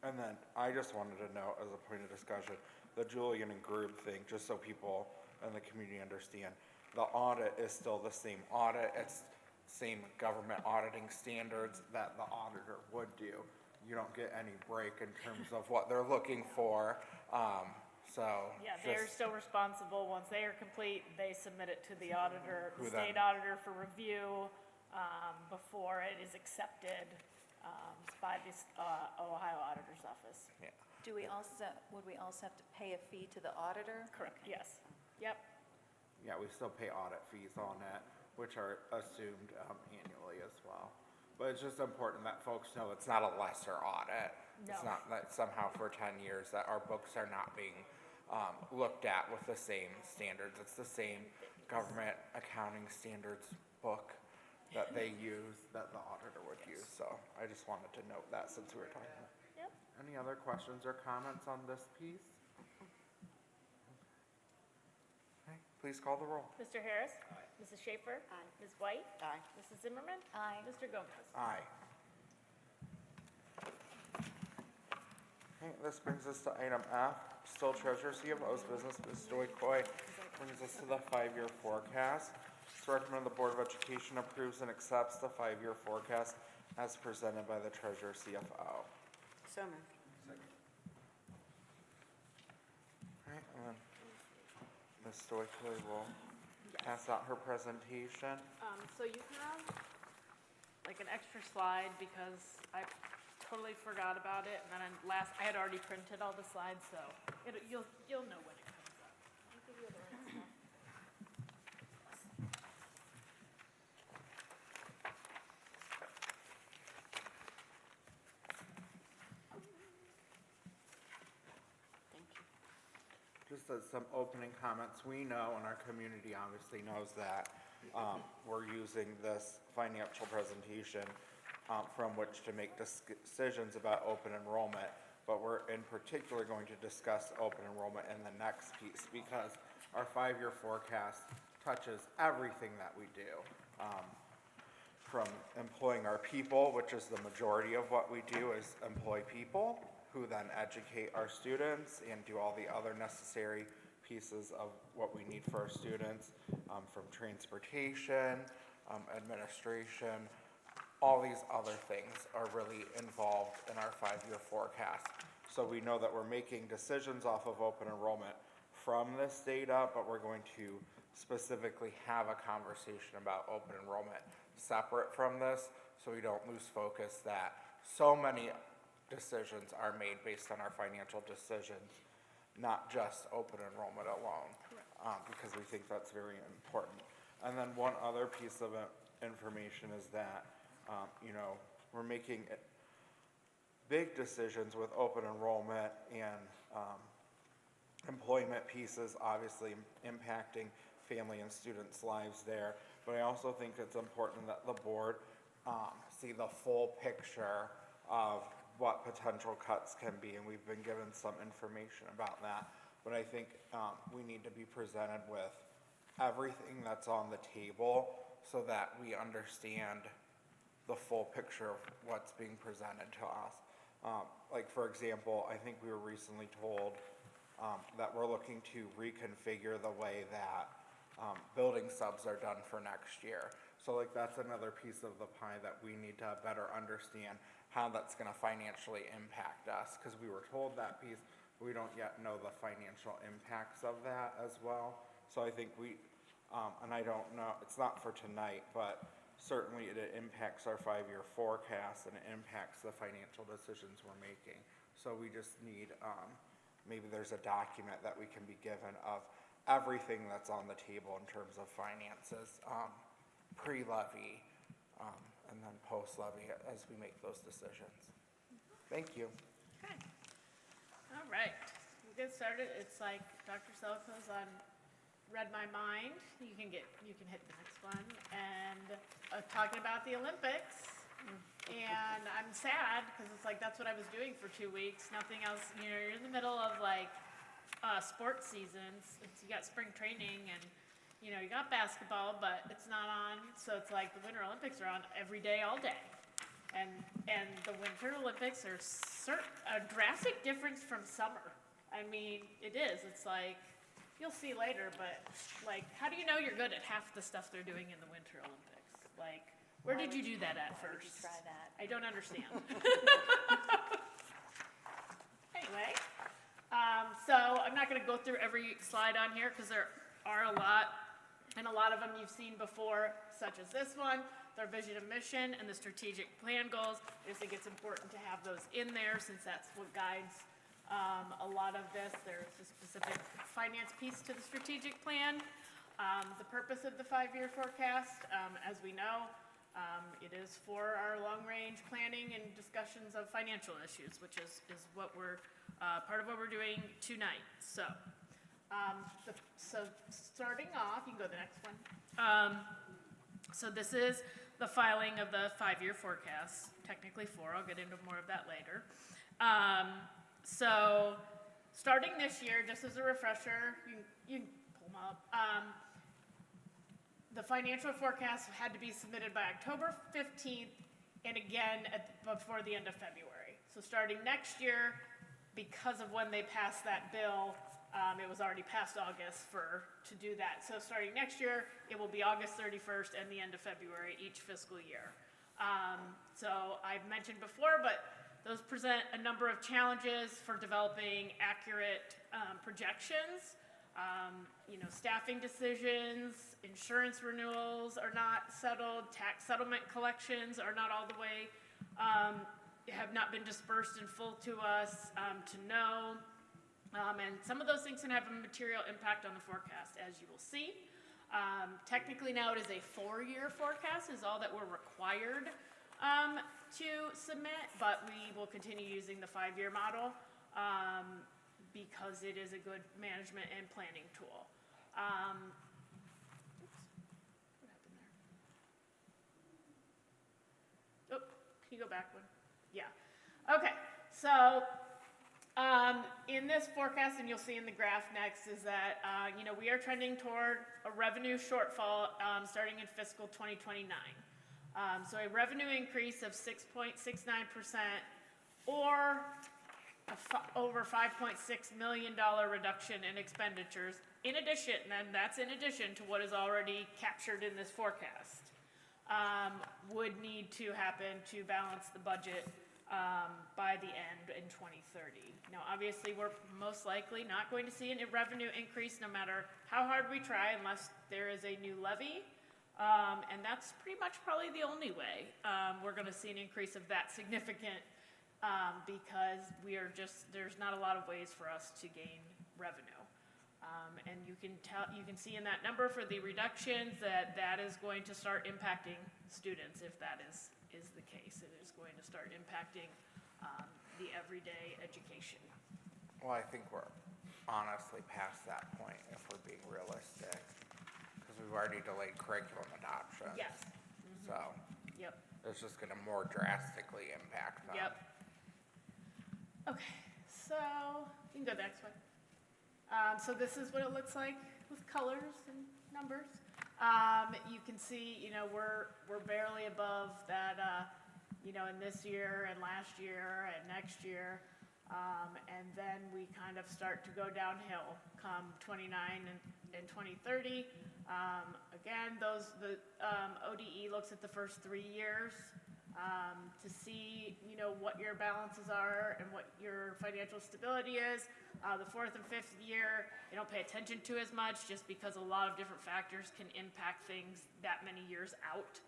And then I just wanted to note as a point of discussion, the Julian and Grube thing, just so people in the community understand. The audit is still the same audit, it's same government auditing standards that the auditor would do. You don't get any break in terms of what they're looking for, so. Yeah, they are just- still responsible. Once they are complete, they submit it to the auditor, Who the then- state auditor for review, before it is accepted, by the, Ohio Auditor's Office. Yeah, Do we also, would we also have to pay a fee to the auditor? Correct, yes. Yep. yeah, we still pay audit fees on it, which are assumed, annually as well. But it's just important that folks know it's not a lesser audit. It's No. not that somehow for 10 years that our books are not being, looked at with the same standards. It's the same government accounting standards book that they use, that the auditor would use. So I just wanted to note that since we were talking about. Yep. Any other questions or comments on this piece? Okay, please call the roll. Mr. Harris? Mrs. Schaefer? Aye. Ms. White? Aye. Mrs. Zimmerman? Aye. Mr. Gomez? Aye. Okay, this brings us to item F, still Treasurer CFO's business, Ms. Stoikoi brings us to the 5-year forecast. It's recommended the Board of Education approves and accepts the 5-year forecast as presented by the Treasurer CFO. So moved. Alright, and then Ms. Stoikoi will pass out her presentation. So you have like an extra slide because I totally forgot about it, and then I had already printed all the slides, so you'll know when it comes up. I'll give you the right stuff. Thank you. Just as some opening comments, we know, and our community obviously knows that, we're using this financial presentation, from which to make decisions about open enrollment, but we're in particular going to discuss open enrollment in the next piece, because our 5-year forecast touches everything that we do. From employing our people, which is the majority of what we do, is employ people, who then educate our students and do all the other necessary pieces of what we need for our students, from transportation, administration, all these other things are really involved in our 5-year forecast. So we know that we're making decisions off of open enrollment from this data, but we're going to specifically have a conversation about open enrollment separate from this, so we don't lose focus that so many decisions are made based on our financial decisions, not just open enrollment alone, because we think that's very important. And then one other piece of information is that, we're making big decisions with open enrollment and employment pieces, obviously impacting family and students' lives there. But I also think it's important that the board see the full picture of what potential cuts can be, and we've been given some information about that. But I think we need to be presented with everything that's on the table so that we understand the full picture of what's being presented to us. Like, for example, I think we were recently told that we're looking to reconfigure the way that building subs are done for next year. So like, that's another piece of the pie that we need to better understand how that's gonna financially impact us, because we were told that piece, but we don't yet know the financial impacts of that as well. So I think we, and I don't know, it's not for tonight, but certainly it impacts our 5-year forecast and it impacts the financial decisions we're making. So we just need, maybe there's a document that we can be given of everything that's on the table in terms of finances, pre-levy, and then post-levy as we make those decisions. Thank you. Okay. All right, we'll get started. It's like Dr. Selko's on Read My Mind. You can hit the next one. And talking about the Olympics, And I'm sad, because it's like, that's what I was doing for 2 weeks, nothing else, you know, you're in the middle of like, sports seasons, you got spring training and, you know, you got basketball, but it's not on, so it's like the Winter Olympics are on every day, all day. And the Winter Olympics are a drastic difference from summer. I mean, it is, it's like, you'll see later, but like, how do you know you're good at half the stuff they're doing in the Winter Olympics? Like, where did you do that at Why would you first? try that? I don't understand. Anyway, so I'm not gonna go through every slide on here, because there are a lot, and a lot of them you've seen before, such as this one, their vision and mission, and the strategic plan goals. I just think it's important to have those in there, since that's what guides a lot of this. There's a specific finance piece to the strategic plan. The purpose of the 5-year forecast, as we know, it is for our long-range planning and discussions of financial issues, which is what we're, part of what we're doing tonight. So, starting off, you can go to the next one. So this is the filing of the 5-year forecast, technically 4, I'll get into more of that later. So, starting this year, just as a refresher, you can pull them up. The financial forecast had to be submitted by October 15th and again before the end of February. So starting next year, because of when they passed that bill, it was already past August to do that. So starting next year, it will be August 31st and the end of February each fiscal year. So I've mentioned before, but those present a number of challenges for developing accurate projections. You know, staffing decisions, insurance renewals are not settled, tax settlement collections are not all the way, have not been dispersed in full to us to know. And some of those things can have a material impact on the forecast, as you will see. Technically now it is a 4-year forecast is all that we're required to submit, but we will continue using the 5-year model because it is a good management and planning tool. What happened there? Oh, can you go back one? Yeah. Okay, so in this forecast, and you'll see in the graph next, is that you know, we are trending toward a revenue shortfall starting in fiscal 2029. So a revenue increase of 6.69% or over $5.6 million reduction in expenditures, in addition, and that's in addition to what is already captured in this forecast, would need to happen to balance the budget by the end in 2030. Now, obviously, we're most likely not going to see a revenue increase no matter how hard we try unless there is a new levy. And that's pretty much probably the only way we're going to see an increase of that significant because there's not a lot of ways for us to gain revenue. And you can see in that number for the reductions that is going to start impacting students if that is the case. It is going to start impacting the everyday education. Well, I think we're honestly past that point if we're being realistic, because we've already delayed curriculum adoption. Yes. So Yep. it's just gonna more drastically impact them. Yep. Okay, so you can go to the next one. So this is what it looks like with colors and numbers. You can see, you know, we're barely above that, you know, in this year and last year and next year. And then we kind of start to go downhill come 29 and 2030. Again, the ODE looks at the first 3 years to see, you know, what your balances are and what your financial stability is. The 4th and 5th year, you don't pay attention to as much just because a lot of different factors can impact things that many years out.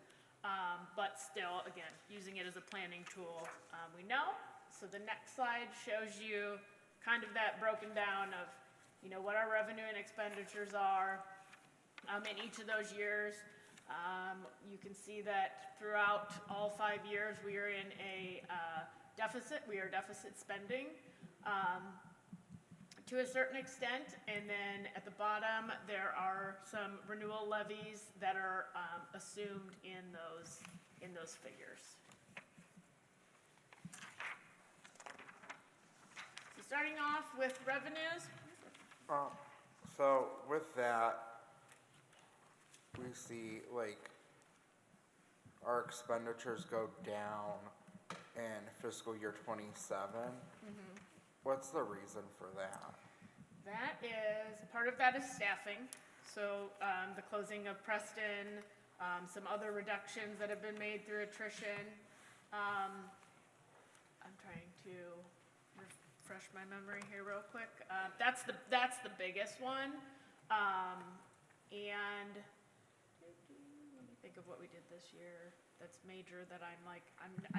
But still, again, using it as a planning tool, we know. So the next slide shows you kind of that broken down of, you know, what our revenue and expenditures are in each of those years. You can see that throughout all 5 years, we are in a deficit. We are deficit spending to a certain extent. And then at the bottom, there are some renewal levies that are assumed in those figures. starting off with revenues, So with that, we see like our expenditures go down in fiscal year 27. What's the reason for that? that is, part of that is staffing. So the closing of Preston, some other reductions that have been made through attrition. I'm trying to refresh my memory here real quick. That's the biggest one. And let me think of what we did this year that's major that I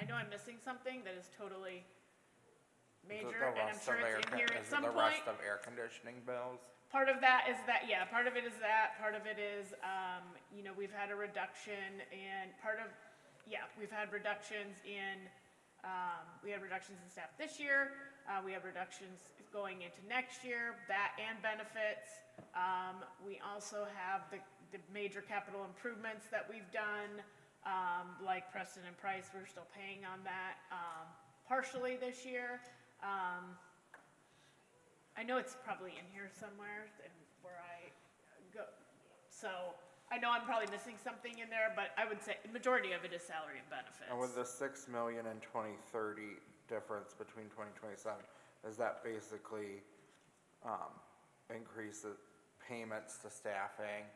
know I'm missing something that is totally major, and I'm sure it's in here at some The point. rest of air conditioning bills? Part of that is that, yeah, part of it is that, part of it is, we've had a reduction in, we've had reductions in, we had reductions in staff this year, we have reductions going into next year, that and benefits. We also have the major capital improvements that we've done, like Preston and Price, we're still paying on that, partially this year. I know it's probably in here somewhere and where I go. So I know I'm probably missing something in there, but I would say the majority of it is salary and benefits. And with the 6 million and 2030 difference between 2027, is that basically increases payments to staffing?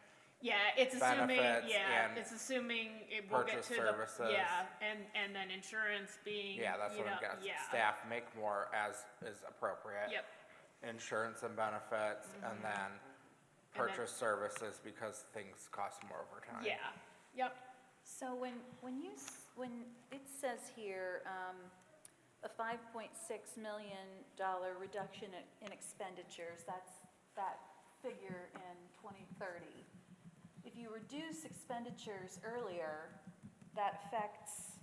Yeah, it's assuming, benefits and it's assuming it will get purchase to the, services. and then insurance being, Yeah, that's what I'm guessing. yeah. Staff make more as is appropriate. Yep, Insurance and benefits, and then purchase services because things cost more over time. yeah, yep. So when it says here, a $5.6 million reduction in expenditures, that's that figure in 2030. If you reduce expenditures earlier, that affects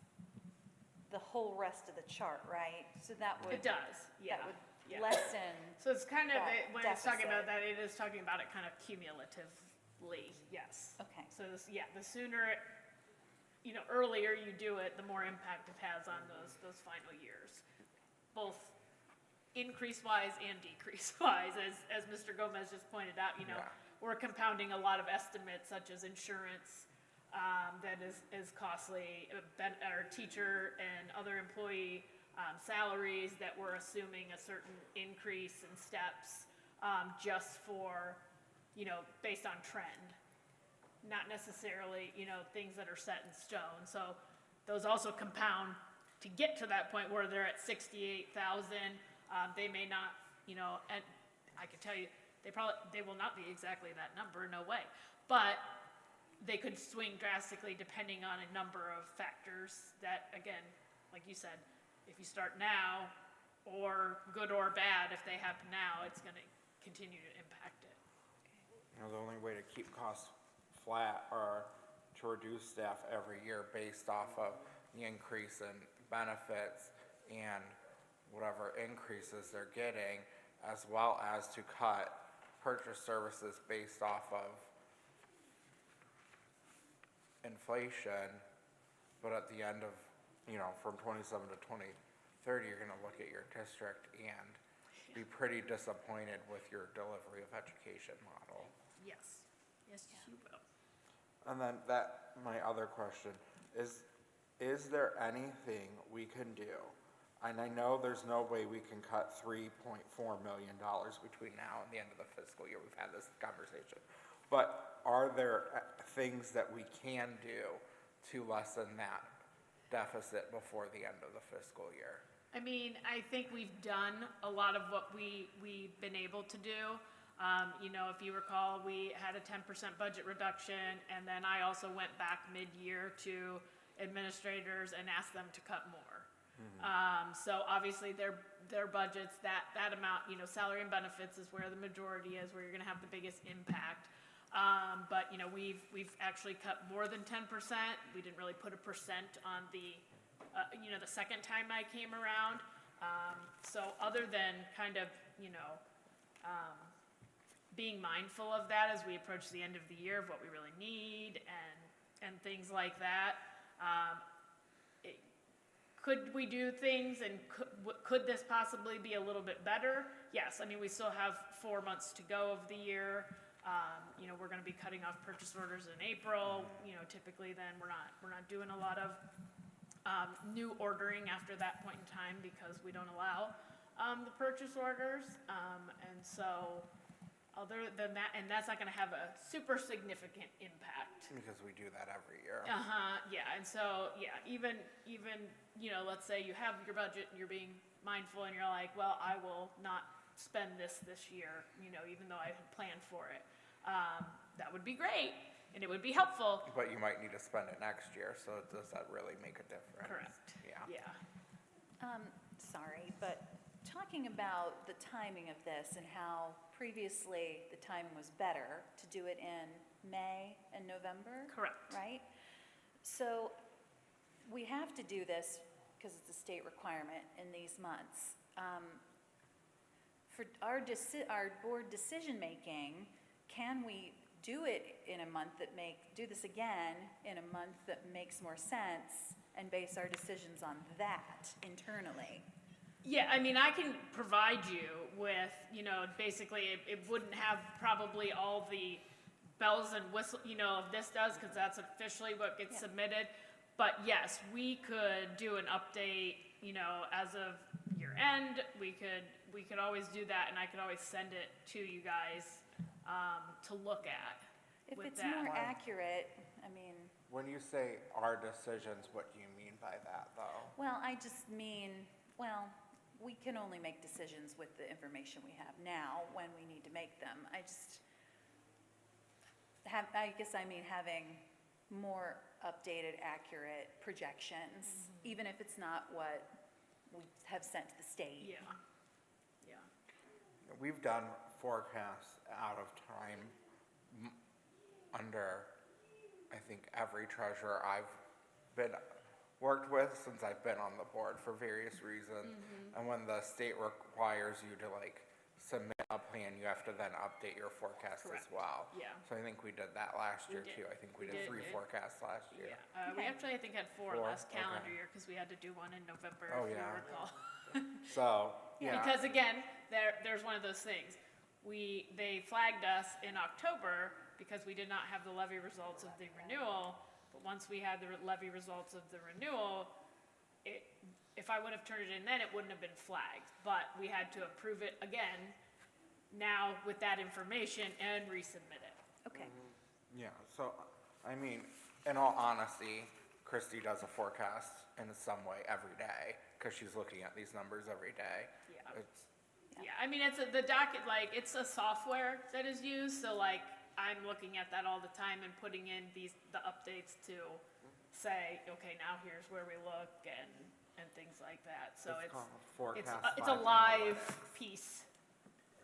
the whole rest of the chart, right? So that would. It does, yeah. That would yeah. lessen. So it's kind of, that when it's talking about deficit. that, it is talking about it kind of cumulatively, yes. Okay. So this, the sooner, earlier you do it, the more impact it has on those final years. Both increase-wise and decrease-wise, as Mr. Gomez just pointed out, Yeah. we're compounding a lot of estimates such as insurance, that is costly, our teacher and other employee salaries that we're assuming a certain increase in steps, just for, based on trend. Not necessarily, things that are set in stone. So those also compound to get to that point where they're at 68,000. They may not, and I can tell you, they will not be exactly that number, no way. But they could swing drastically depending on a number of factors that, again, like you said, if you start now, or good or bad, if they happen now, it's gonna continue to impact it. The only way to keep costs flat are to reduce staff every year based off of the increase in benefits and whatever increases they're getting, as well as to cut purchase services based off of inflation. But at the end of, from 27 to 2030, you're gonna look at your district and be pretty disappointed with your delivery of education model. Yes, yes, you will. And then my other question is there anything we can do? And I know there's no way we can cut $3.4 million between now and the end of the fiscal year. We've had this conversation. But are there things that we can do to lessen that deficit before the end of the fiscal year? I mean, I think we've done a lot of what we've been able to do. If you recall, we had a 10% budget reduction, and then I also went back mid-year to administrators and asked them to cut more. So obviously their budgets, that amount, salary and benefits is where the majority is, where you're gonna have the biggest impact. But we've actually cut more than 10%. We didn't really put a percent on the second time I came around. So other than kind of, being mindful of that as we approach the end of the year of what we really need and things like that, could we do things and could this possibly be a little bit better? Yes, I mean, we still have 4 months to go of the year. You know, we're gonna be cutting off purchase orders in April. You know, typically then we're not doing a lot of new ordering after that point in time because we don't allow the purchase orders. And so, other than that, and that's not gonna have a super significant impact. Because we do that every year. Yeah, and so, yeah, even, you know, let's say you have your budget and you're being mindful and you're like, well, I will not spend this year, you know, even though I had planned for it. That would be great, and it would be helpful. But you might need to spend it next year, so does that really make a difference? Correct. Yeah. Yeah. Sorry, but talking about the timing of this and how previously the timing was better to do it in May and November? Correct. Right? So we have to do this because it's a state requirement in these months. For our board decision-making, can we do it in a month do this again in a month that makes more sense and base our decisions on that internally? Yeah, I mean, I can provide you with, you know, basically, it wouldn't have probably all the bells and whistles, you know, this does, because that's officially what gets Yeah. submitted. But yes, we could do an update, you know, as of year end. We could always do that, and I could always send it to you guys to look at. If with it's that. more accurate, I mean, When you say our decisions, what do you mean by that, though? well, I just mean, well, we can only make decisions with the information we have now when we need to make them. I guess I mean having more updated, accurate projections, even if it's not what we have sent to the state. Yeah, yeah. We've done forecasts out of time under, I think, every treasurer I've worked with since I've been on the board for various reasons. And when the state requires you to like submit a plan, you have to then update your forecast as Correct. well. Yeah. So I think we did that last We year did. too. I think we We did did. 3 forecasts last year. Yeah, we Okay. actually, I think, had four Four? last calendar Okay. year, because we had to do one in November, Oh, if you yeah. recall. So, yeah. Because again, there's one of those things. They flagged us in October because we did not have the levy results of the renewal, but once we had the levy results of the renewal, if I would have turned it in then, it wouldn't have been flagged, but we had to approve it again now with that information and resubmit it. Okay. Yeah, so, I mean, in all honesty, Christy does a forecast in some way every day, because she's looking at these numbers every day. Yeah. It's, Yeah, I mean, the docket, like, it's a software that is used, so like, I'm looking at that all the time and putting in the updates to say, okay, now here's where we look and things like that, so It's it's, called Forecast it's a 5 live Analytics. piece.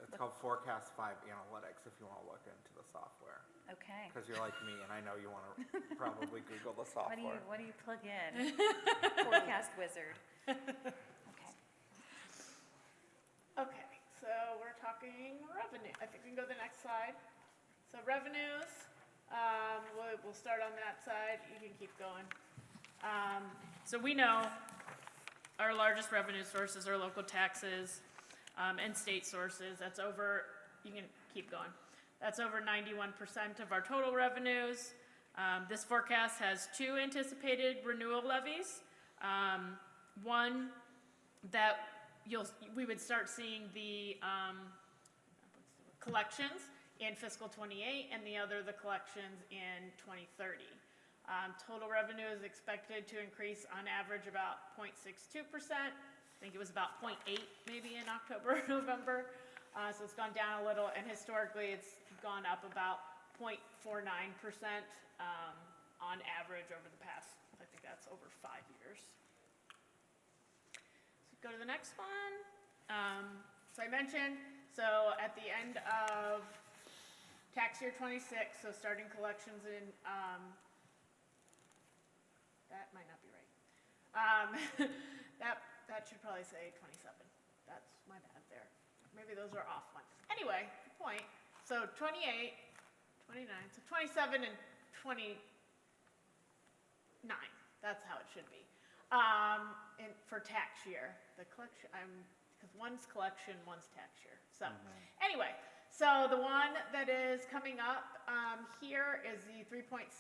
It's called Forecast 5 Analytics, if you want to look into the software. Okay. Because you're like me, and I know you want to probably Google the software. What do you plug in? Forecast wizard. Okay. Okay, so we're talking revenue. I think we can go to the next slide. So revenues, we'll start on that side. You can keep going. So we know our largest revenue sources are local taxes and state sources. That's over, you can keep going. That's over 91% of our total revenues. This forecast has 2 anticipated renewal levies. One that we would start seeing the collections in fiscal '28, and the other the collections in 2030. Total revenue is expected to increase on average about 0.62%. I think it was about 0.8 maybe in October, November. So it's gone down a little, and historically it's gone up about 0.49% on average over the past, I think that's over 5 years. So go to the next one. So I mentioned, so at the end of tax year 26, so starting collections in, that might not be right. That should probably say 27. That's my bad there. Maybe those are off ones. Anyway, the point, so 28, 29, so 27 and 29. That's how it should be. For tax year, the collection, because one's collection, one's tax year. So, anyway, so the one that is coming up, here is the $3.7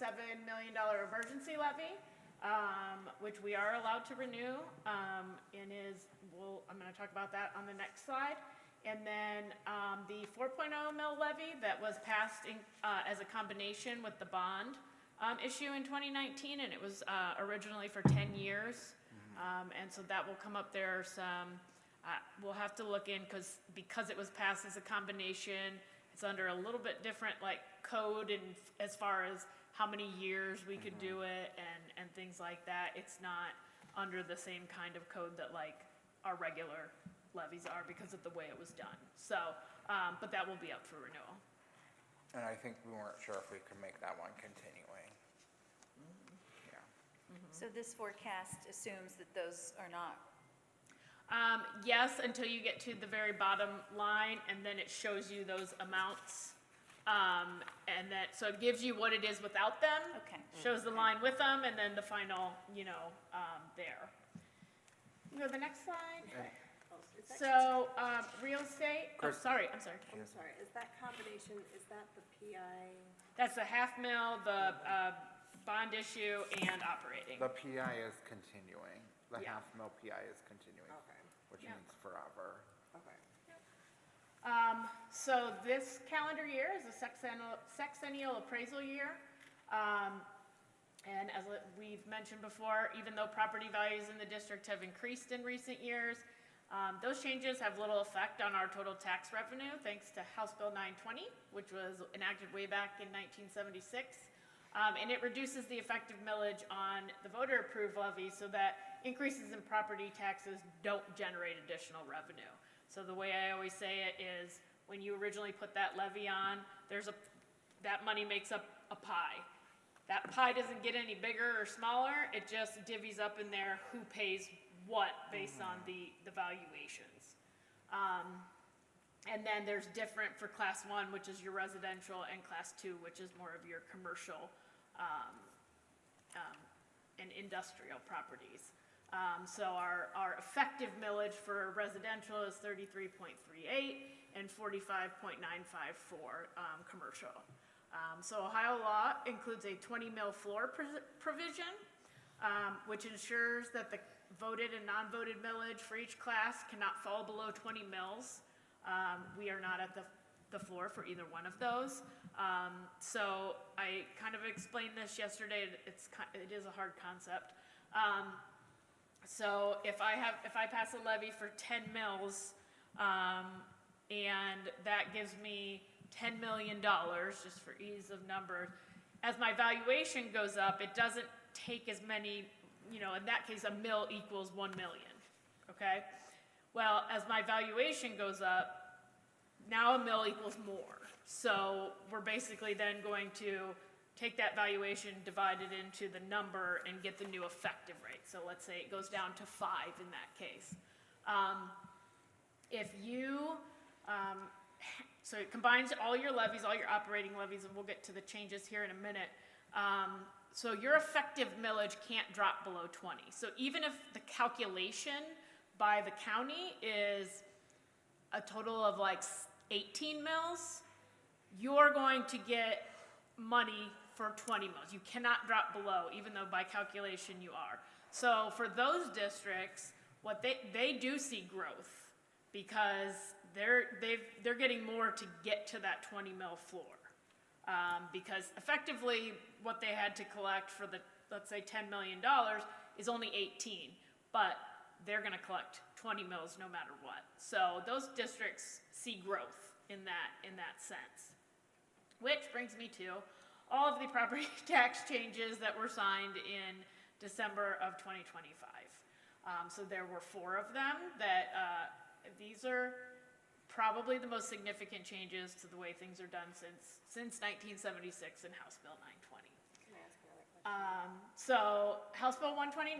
million emergency levy, which we are allowed to renew, I'm gonna talk about that on the next slide. And then, the 4.0 mill levy that was passed as a combination with the bond, issue in 2019, and it was, originally for 10 years. And so that will come up there some, we'll have to look in, because it was passed as a combination, it's under a little bit different like code and as far as how many years we could do it and things like that. It's not under the same kind of code that like our regular levies are because of the way it was done. So, but that will be up for renewal. And I think we weren't sure if we could make that one continuing. Yeah. So this forecast assumes that those are not, Yes, until you get to the very bottom line, and then it shows you those amounts. And that, so it gives you what it is without them. okay. Shows the line with them, and then the final, there. You go to the next slide. So, real estate, Chris- I'm sorry. I'm sorry, is that combination, is that the PI? That's the half mil, the, bond issue, and operating. The PI is continuing. The Yeah. half mil PI is continuing, Okay, which Yeah. means forever. okay. So this calendar year is a sexennial appraisal year. And as we've mentioned before, even though property values in the district have increased in recent years, those changes have little effect on our total tax revenue, thanks to House Bill 920, which was enacted way back in 1976. And it reduces the effective millage on the voter-approved levy so that increases in property taxes don't generate additional revenue. So the way I always say it is, when you originally put that levy on, that money makes up a pie. That pie doesn't get any bigger or smaller, it just divvies up in there who pays what based on the valuations. And then there's different for class 1, which is your residential, and class 2, which is more of your commercial and industrial properties. So our effective millage for residential is 33.38 and 45.95 for commercial. So Ohio law includes a 20 mil floor provision, which ensures that the voted and non-voted millage for each class cannot fall below 20 mils. We are not at the floor for either one of those. So I kind of explained this yesterday. It is a hard concept. So if I pass a levy for 10 mils, and that gives me $10 million, just for ease of numbers, as my valuation goes up, it doesn't take as many, in that case, a mil equals 1 million, okay? Well, as my valuation goes up, now a mil equals more. So we're basically then going to take that valuation, divide it into the number, and get the new effective rate. So let's say it goes down to 5 in that case. So it combines all your levies, all your operating levies, and we'll get to the changes here in a minute. So your effective millage can't drop below 20. So even if the calculation by the county is a total of like 18 mils, you're going to get money for 20 mils. You cannot drop below, even though by calculation you are. So for those districts, what they do see growth, because they're getting more to get to that 20 mil floor. Because effectively, what they had to collect for the, let's say, $10 million is only 18, but they're gonna collect 20 mils no matter what. So those districts see growth in that sense. Which brings me to all of the property tax changes that were signed in December of 2025. So there were 4 of them that, these are probably the most significant changes to the way things are done since 1976 in House Bill 920. Can I ask another question? So House Bill 129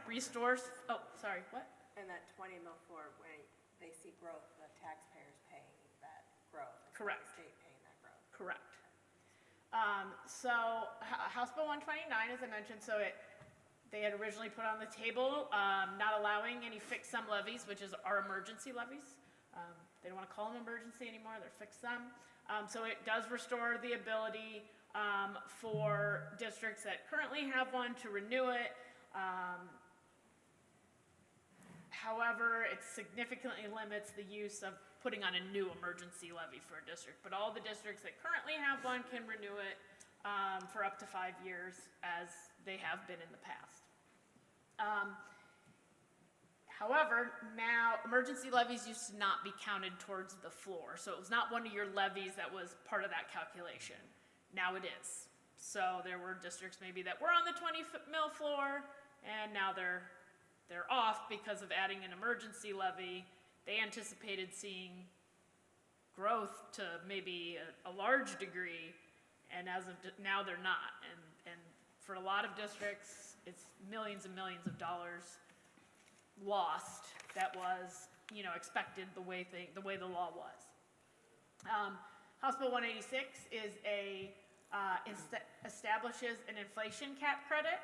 restores, sorry, what? And that 20 mil floor, when they see growth, the taxpayers paying that growth. It's not Correct. the state paying that growth. Correct. So House Bill 129, as I mentioned, so they had originally put on the table, not allowing any fixed sum levies, which is our emergency levies. They don't want to call them emergency anymore, they're fixed sum. So it does restore the ability for districts that currently have one to renew it. However, it significantly limits the use of putting on a new emergency levy for a district. But all the districts that currently have one can renew it for up to 5 years, as they have been in the past. However, now emergency levies used to not be counted towards the floor. So it was not one of your levies that was part of that calculation. Now it is. So there were districts maybe that were on the 20 mil floor, and now they're off because of adding an emergency levy. They anticipated seeing growth to maybe a large degree, and as of now they're not. And for a lot of districts, it's millions and millions of dollars lost that was, expected the way the law was. House Bill 186 establishes an inflation cap credit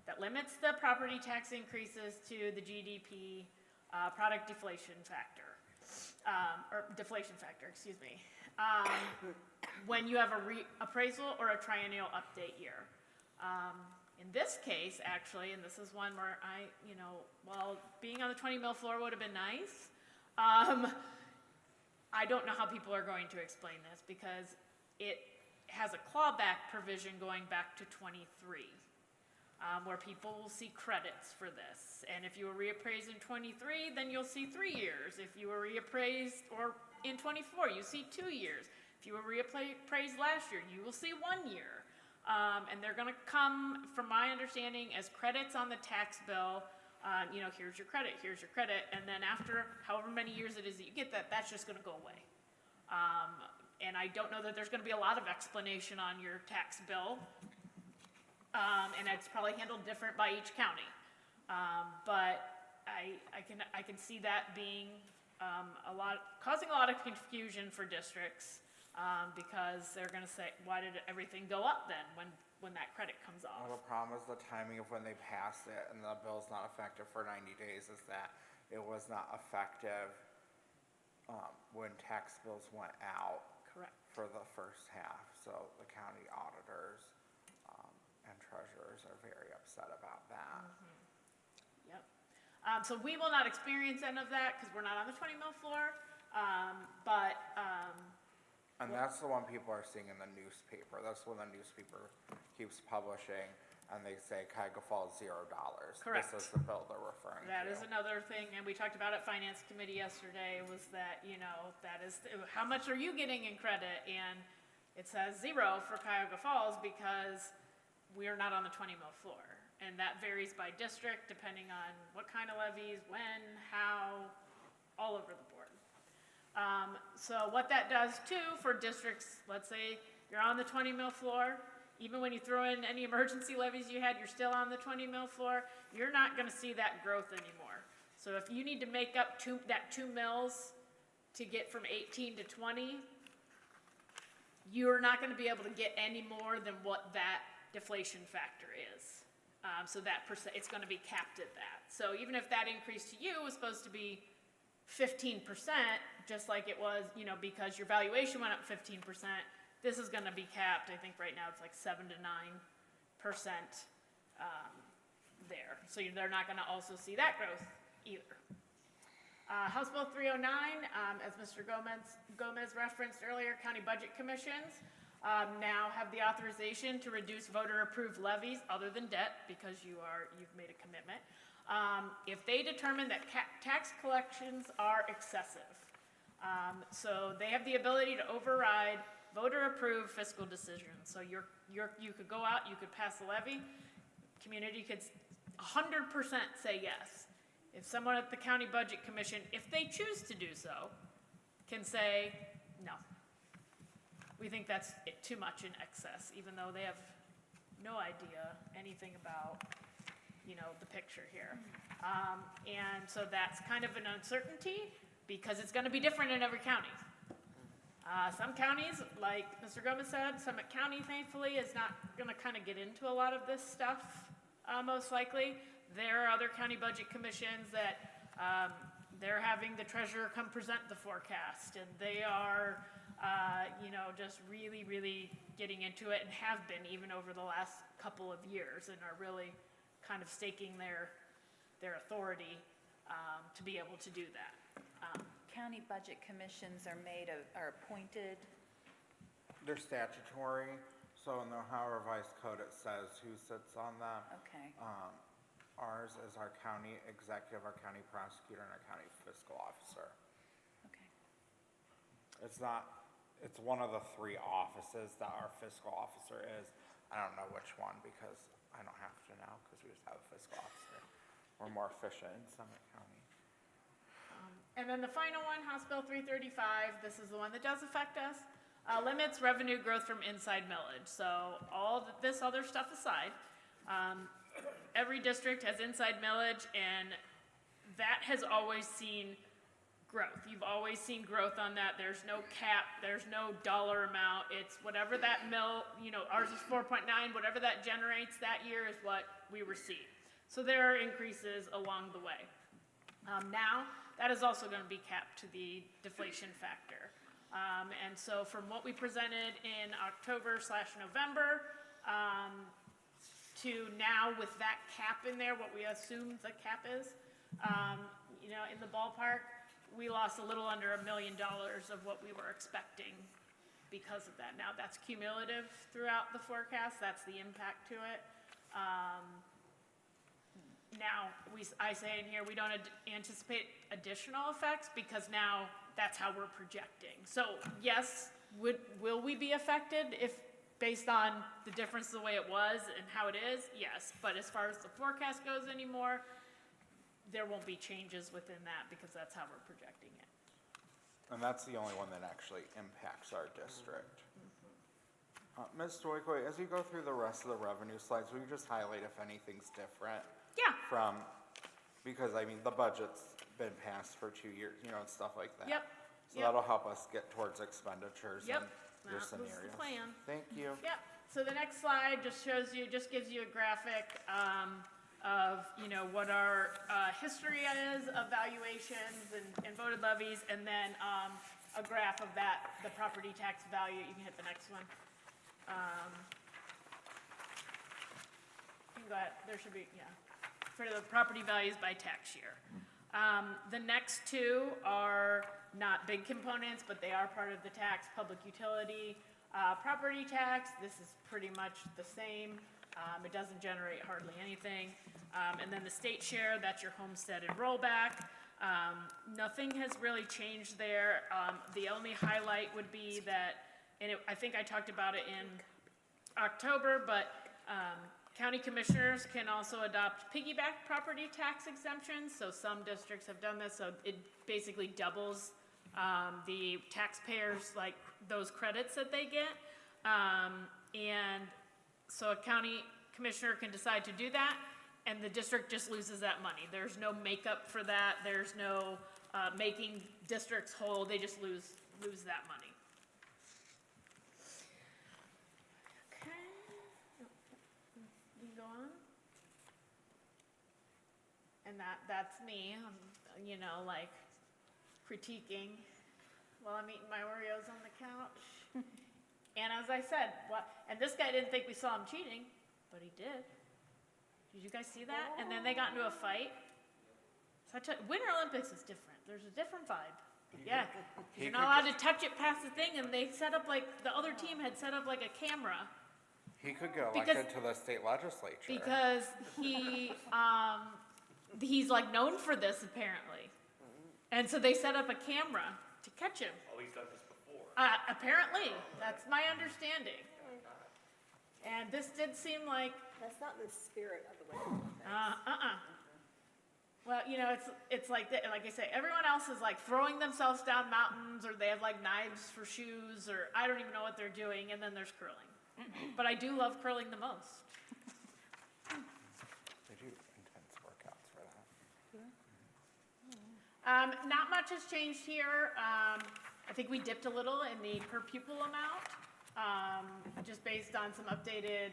that limits the property tax increases to the GDP product deflation factor, or deflation factor, excuse me, when you have a reappraisal or a triennial update year. In this case, actually, and this is one where while being on the 20 mil floor would have been nice, I don't know how people are going to explain this because it has a clawback provision going back to 23, where people will see credits for this. And if you were reappraised in 23, then you'll see 3 years. If you were reappraised or in 24, you see 2 years. If you were reappraised last year, you will see 1 year. And they're going to come, from my understanding, as credits on the tax bill. Here's your credit, and then after however many years it is that you get that, that's just going to go away. And I don't know that there's going to be a lot of explanation on your tax bill, and it's probably handled different by each county. But I can see that being causing a lot of confusion for districts. Because they're going to say, why did everything go up then when that credit comes off? Well, the problem is the timing of when they passed it and the bill's not effective for 90 days is that it was not effective when tax bills went out. Correct. For the first half. So the county auditors and treasurers are very upset about that. Yep. So we will not experience any of that because we're not on the 20 mil floor. And that's the one people are seeing in the newspaper. That's when the newspaper keeps publishing, and they say Cuyahoga Falls $0. Correct. This is the bill they're referring to. That is another thing, and we talked about at Finance Committee yesterday, was that, that is, how much are you getting in credit? And it says 0 for Cuyahoga Falls because we are not on the 20 mil floor. And that varies by district, depending on what kind of levies, when, how, all over the board. So what that does too for districts, let's say you're on the 20 mil floor, even when you throw in any emergency levies you had, you're still on the 20 mil floor, you're not going to see that growth anymore. So if you need to make up 2 mils to get from 18 to 20, you're not going to be able to get any more than what that deflation factor is. So that it's going to be capped at that. So even if that increase to you was supposed to be 15%, just like it was, because your valuation went up 15%, this is going to be capped. I think right now it's like 7 to 9% there. So they're not going to also see that growth either. House Bill 309, as Mr. Gomez referenced earlier, county budget commissions now have the authorization to reduce voter-approved levies other than debt because you've made a commitment. If they determine that tax collections are excessive. So they have the ability to override voter-approved fiscal decisions. So you could go out, you could pass a levy, community could 100% say yes. If someone at the county budget commission, if they choose to do so, can say, no, we think that's too much in excess, even though they have no idea anything about the picture here. And so that's kind of an uncertainty because it's going to be different in every county. Some counties, like Mr. Gomez said, Summit County, thankfully, is not going to kind of get into a lot of this stuff. most likely. There are other county budget commissions that, they're having the treasurer come present the forecast, and they are, just really, really getting into it and have been even over the last couple of years, and are really kind of staking their authority to be able to do that. County budget commissions are appointed. They're statutory, so in the Ohio Revised Code, it says who sits on them. Okay. Ours is our county executive, our county prosecutor, and our county fiscal officer. Okay. It's one of the three offices that our fiscal officer is. I don't know which one because I don't have to now because we just have a fiscal officer. We're more efficient in Summit County. And then the final one, House Bill 335, this is the one that does affect us, limits revenue growth from inside millage. So this other stuff aside, every district has inside millage, and that has always seen growth. You've always seen growth on that. There's no cap, there's no dollar amount. It's whatever that ours is 4.9, whatever that generates that year is what we receive. So there are increases along the way. Now, that is also going to be capped to the deflation factor. And so from what we presented in October/November to now with that cap in there, what we assume the cap is, in the ballpark, we lost a little under $1 million of what we were expecting because of that. Now, that's cumulative throughout the forecast. That's the impact to it. Now, I say in here, we don't anticipate additional effects because now that's how we're projecting. So yes, will we be affected if based on the difference the way it was and how it is? Yes, but as far as the forecast goes anymore, there won't be changes within that because that's how we're projecting it. And that's the only one that actually impacts our district. Ms. Stoykoy, as you go through the rest of the revenue slides, will you just highlight if anything's different? Yeah. Because the budget's been passed for 2 years, and stuff like that. Yep. So that'll help us get towards expenditures Yep. and your That was scenarios. the plan. Thank you. Yep, so the next slide just gives you a graphic of, what our history is of valuations and voted levies, and then a graph of the property tax value. You can hit the next one. You can go ahead, there should be, for the property values by tax year. The next two are not big components, but they are part of the tax, public utility, property tax. This is pretty much the same. It doesn't generate hardly anything. And then the state share, that's your homestead and rollback. Nothing has really changed there. The only highlight would be that, I think I talked about it in October, but county commissioners can also adopt piggyback property tax exemptions. So some districts have done this, so it basically doubles the taxpayers, like those credits that they get. And so a county commissioner can decide to do that, and the district just loses that money. There's no makeup for that. There's no making districts whole. They just lose that money. Okay. You can go on. And that's me, critiquing while I'm eating my Oreos on the couch. And as I said, and this guy didn't think we saw him cheating, but he did. Did you guys see that? And then they got into a fight. So Winter Olympics is different. There's a different vibe. Yeah, you're not allowed to touch it past the thing, and they set up the other team had set up a camera. He could get elected to the state legislature. Because he's known for this apparently. And so they set up a camera to catch him. Oh, he's done this before. Apparently, that's my understanding. And this did seem like, That's not in the spirit of the Winter Olympics. well, it's like I say, everyone else is throwing themselves down mountains, or they have knives for shoes, or I don't even know what they're doing, and then there's curling. But I do love curling the most. They do intense workouts for that. Not much has changed here. I think we dipped a little in the per pupil amount, just based on some updated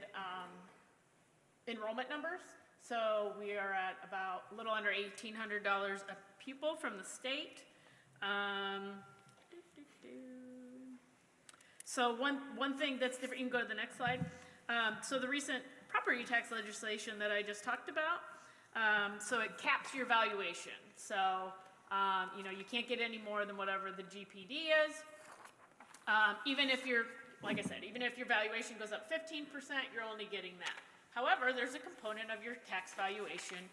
enrollment numbers. So we are at about a little under $1,800 a pupil from the state. So one thing that's different, you can go to the next slide. So the recent property tax legislation that I just talked about, so it caps your valuation. So, you can't get any more than whatever the GPD is. Even if like I said, even if your valuation goes up 15%, you're only getting that. However, there's a component of your tax valuation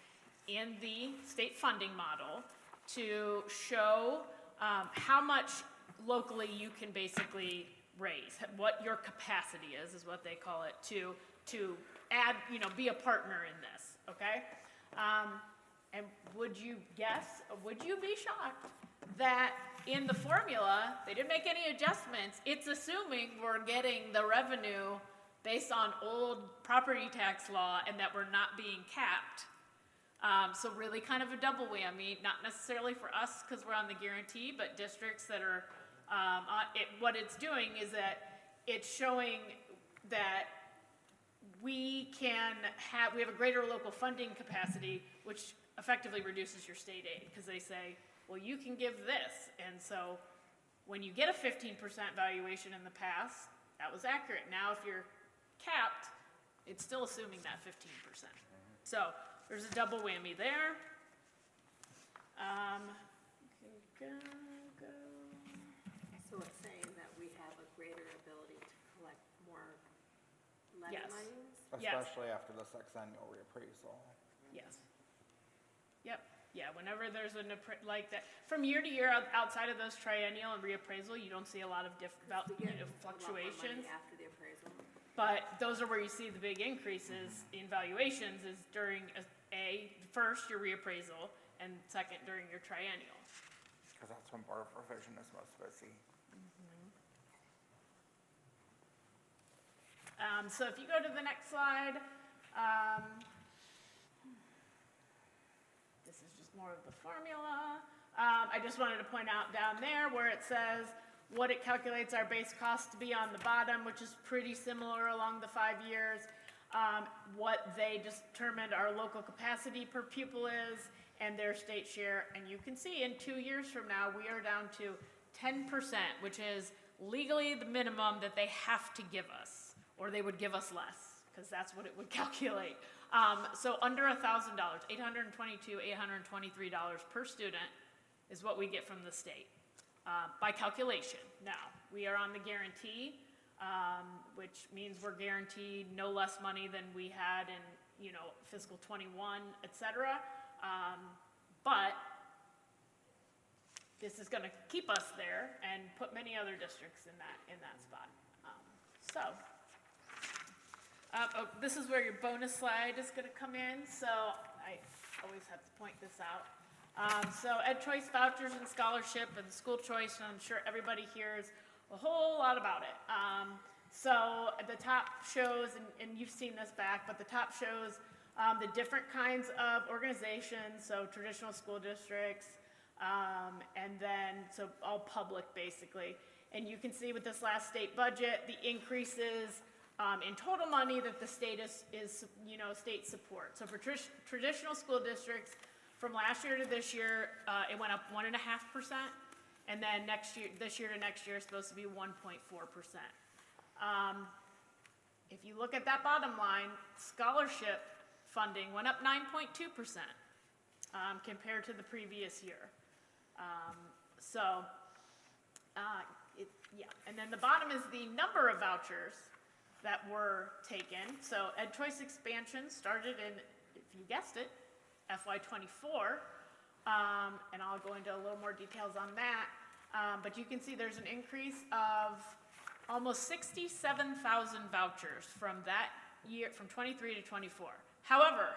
in the state funding model to show how much locally you can basically raise, what your capacity is what they call it, to add, be a partner in this, okay? And would you be shocked that in the formula, they didn't make any adjustments, it's assuming we're getting the revenue based on old property tax law and that we're not being capped. So really kind of a double whammy, not necessarily for us because we're on the guarantee, but districts that are, what it's doing is that it's showing that we have a greater local funding capacity, which effectively reduces your state aid, because they say, well, you can give this. And so when you get a 15% valuation in the past, that was accurate. Now, if you're capped, it's still assuming that 15%. So there's a double whammy there. So it's saying that we have a greater ability to collect more levy Yes. monies? Yes. Especially after the sexennial reappraisal. Yes. Yep. Yeah, whenever there's like that, from year to year, outside of those triennial and reappraisal, you don't see a lot of We get a lot more fluctuations. money after the appraisal. But those are where you see the big increases in valuations is during first your reappraisal and second during your triennial. Because that's when Board of Revision is most busy. So if you go to the next slide, this is just more of the formula. I just wanted to point out down there where it says what it calculates our base cost to be on the bottom, which is pretty similar along the 5 years. What they determined our local capacity per pupil is and their state share. And you can see in 2 years from now, we are down to 10%, which is legally the minimum that they have to give us, or they would give us less, because that's what it would calculate. So under $1,000, $822, $823 per student is what we get from the state by calculation. Now, we are on the guarantee, which means we're guaranteed no less money than we had in fiscal 21, et cetera. But this is going to keep us there and put many other districts in that spot. This is where your bonus slide is going to come in. So I always have to point this out. So Ed Choice vouchers and scholarship and school choice, and I'm sure everybody hears a whole lot about it. So the top shows, and you've seen this back, but the top shows the different kinds of organizations, so traditional school districts, and then, so all public basically. And you can see with this last state budget, the increases in total money that the state is state support. So for traditional school districts, from last year to this year, it went up 1.5%, and then this year to next year is supposed to be 1.4%. If you look at that bottom line, scholarship funding went up 9.2% compared to the previous year. And then the bottom is the number of vouchers that were taken. So Ed Choice expansion started in, if you guessed it, FY24, and I'll go into a little more details on that. But you can see there's an increase of almost 67,000 vouchers from that year, from 23 to 24. However,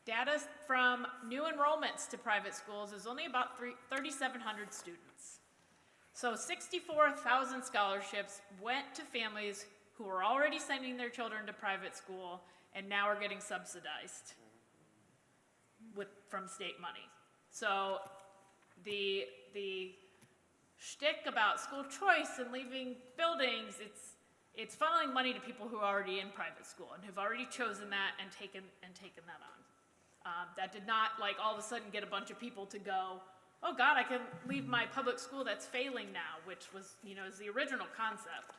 data from new enrollments to private schools is only about 3,700 students. So 64,000 scholarships went to families who were already sending their children to private school and now are getting subsidized from state money. So the shtick about school choice and leaving buildings, it's funneling money to people who are already in private school and who've already chosen that and taken that on. That did not like all of a sudden get a bunch of people to go, oh God, I can leave my public school that's failing now, which was, is the original concept.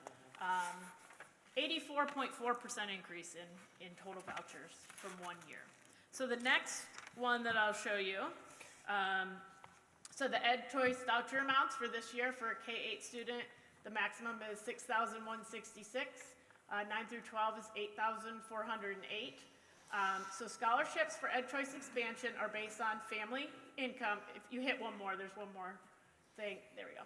84.4% increase in total vouchers from 1 year. So the next one that I'll show you, so the Ed Choice voucher amounts for this year for a K-8 student, the maximum is $6,166. 9 through 12 is $8,408. So scholarships for Ed Choice expansion are based on family income. If you hit one more, there's one more thing. There we go.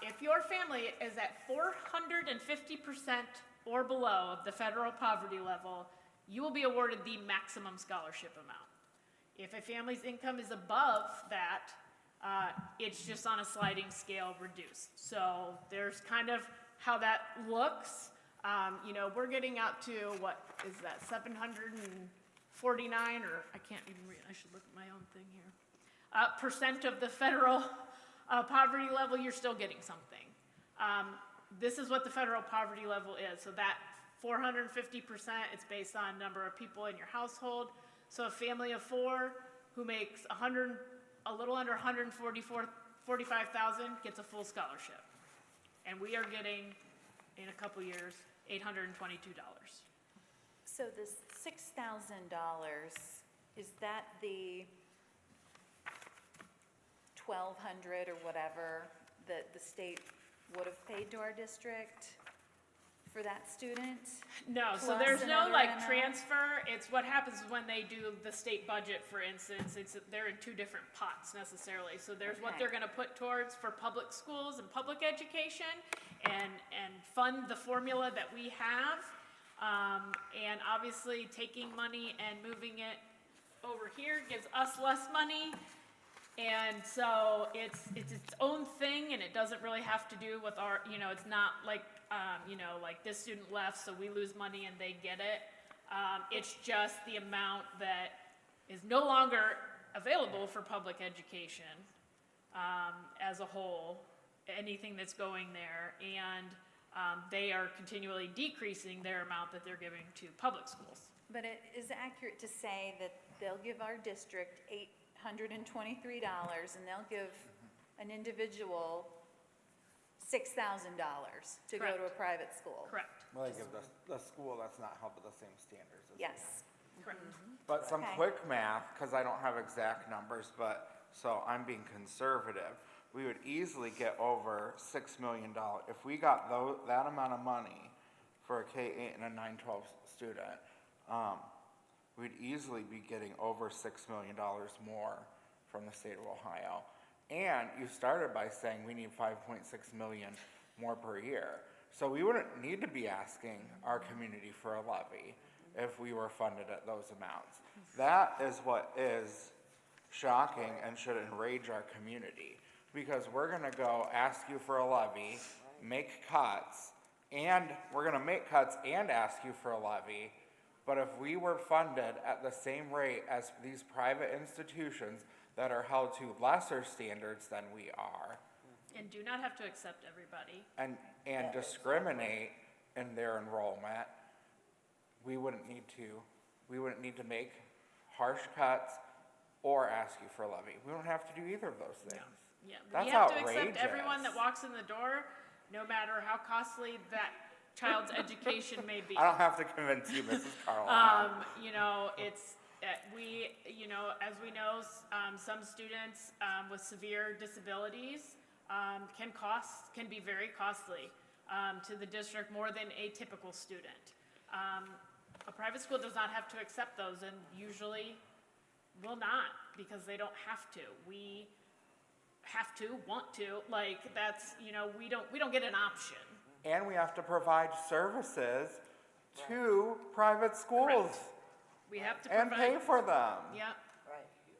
If your family is at 450% or below of the federal poverty level, you will be awarded the maximum scholarship amount. If a family's income is above that, it's just on a sliding scale reduced. So there's kind of how that looks. We're getting out to, what is that, 749, or I can't even read, I should look at my own thing here. Percent of the federal poverty level, you're still getting something. This is what the federal poverty level is. So that 450%, it's based on number of people in your household. So a family of 4 who makes a little under 45,000 gets a full scholarship. And we are getting, in a couple years, $822. So this $6,000, is that the 1,200 or whatever that the state would have paid to our district for that student? No, so Plus there's no another amount? transfer. It's what happens when they do the state budget, for instance. They're in 2 different pots necessarily. So there's what Okay. they're gonna put towards for public schools and public education and fund the formula that we have. And obviously taking money and moving it over here gives us less money. And so it's its own thing, and it doesn't really have to do with our, it's not like, like this student left, so we lose money and they get it. It's just the amount that is no longer available for public education as a whole, anything that's going there. And they are continually decreasing their amount that they're giving to public schools. But it is accurate to say that they'll give our district $823 and they'll give an individual $6,000 to go to a Correct. private school. Correct, Well, they give the school that's not held to the same standards as we Yes. correct. But some Okay. quick math, because I don't have exact numbers, so I'm being conservative. We would easily get over $6 million. If we got that amount of money for a K-8 and a 9-12 student, we'd easily be getting over $6 million more from the state of Ohio. And you started by saying we need 5.6 million more per year. So we wouldn't need to be asking our community for a levy if we were funded at those amounts. That is what is shocking and should enrage our community, because we're gonna go ask you for a levy, make cuts, and we're gonna make cuts and ask you for a levy. But if we were funded at the same rate as these private institutions that are held to lesser standards than we are, And do not have to accept everybody. and discriminate in their enrollment, we wouldn't need to make harsh cuts or ask you for a levy. We don't have to do either of those things. Yeah, That's we have to accept everyone outrageous. that walks in the door, no matter how costly that child's education may be. I don't have to convince you, Mrs. Carlisle. It's, as we know, some students with severe disabilities can be very costly to the district, more than a typical student. A private school does not have to accept those, and usually will not, because they don't have to. We have to, want to, we don't get an option. And we have to provide services to private schools Correct. We have to and provide. pay for them. Yeah,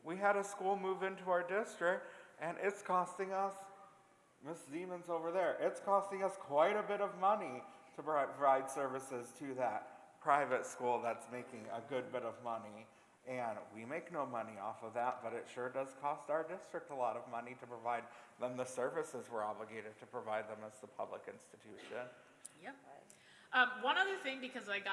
We had a school move into our district, and it's costing us, Miss Siemens over there, it's costing us quite a bit of money to provide services to that private school that's making a good bit of money. And we make no money off of that, but it sure does cost our district a lot of money to provide them the services we're obligated to provide them as the public institution. yep. One other thing, because I've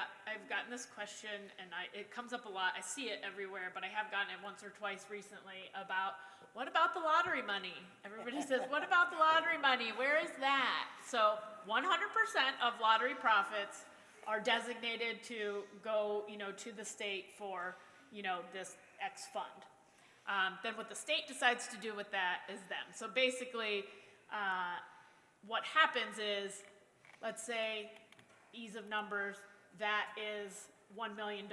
gotten this question, and it comes up a lot, I see it everywhere, but I have gotten it once or twice recently about, what about the lottery money? Everybody says, what about the lottery money? Where is that? So 100% of lottery profits are designated to go, to the state for, this X fund. Then what the state decides to do with that is them. So basically, what happens is, let's say, ease of numbers, that is $1 million,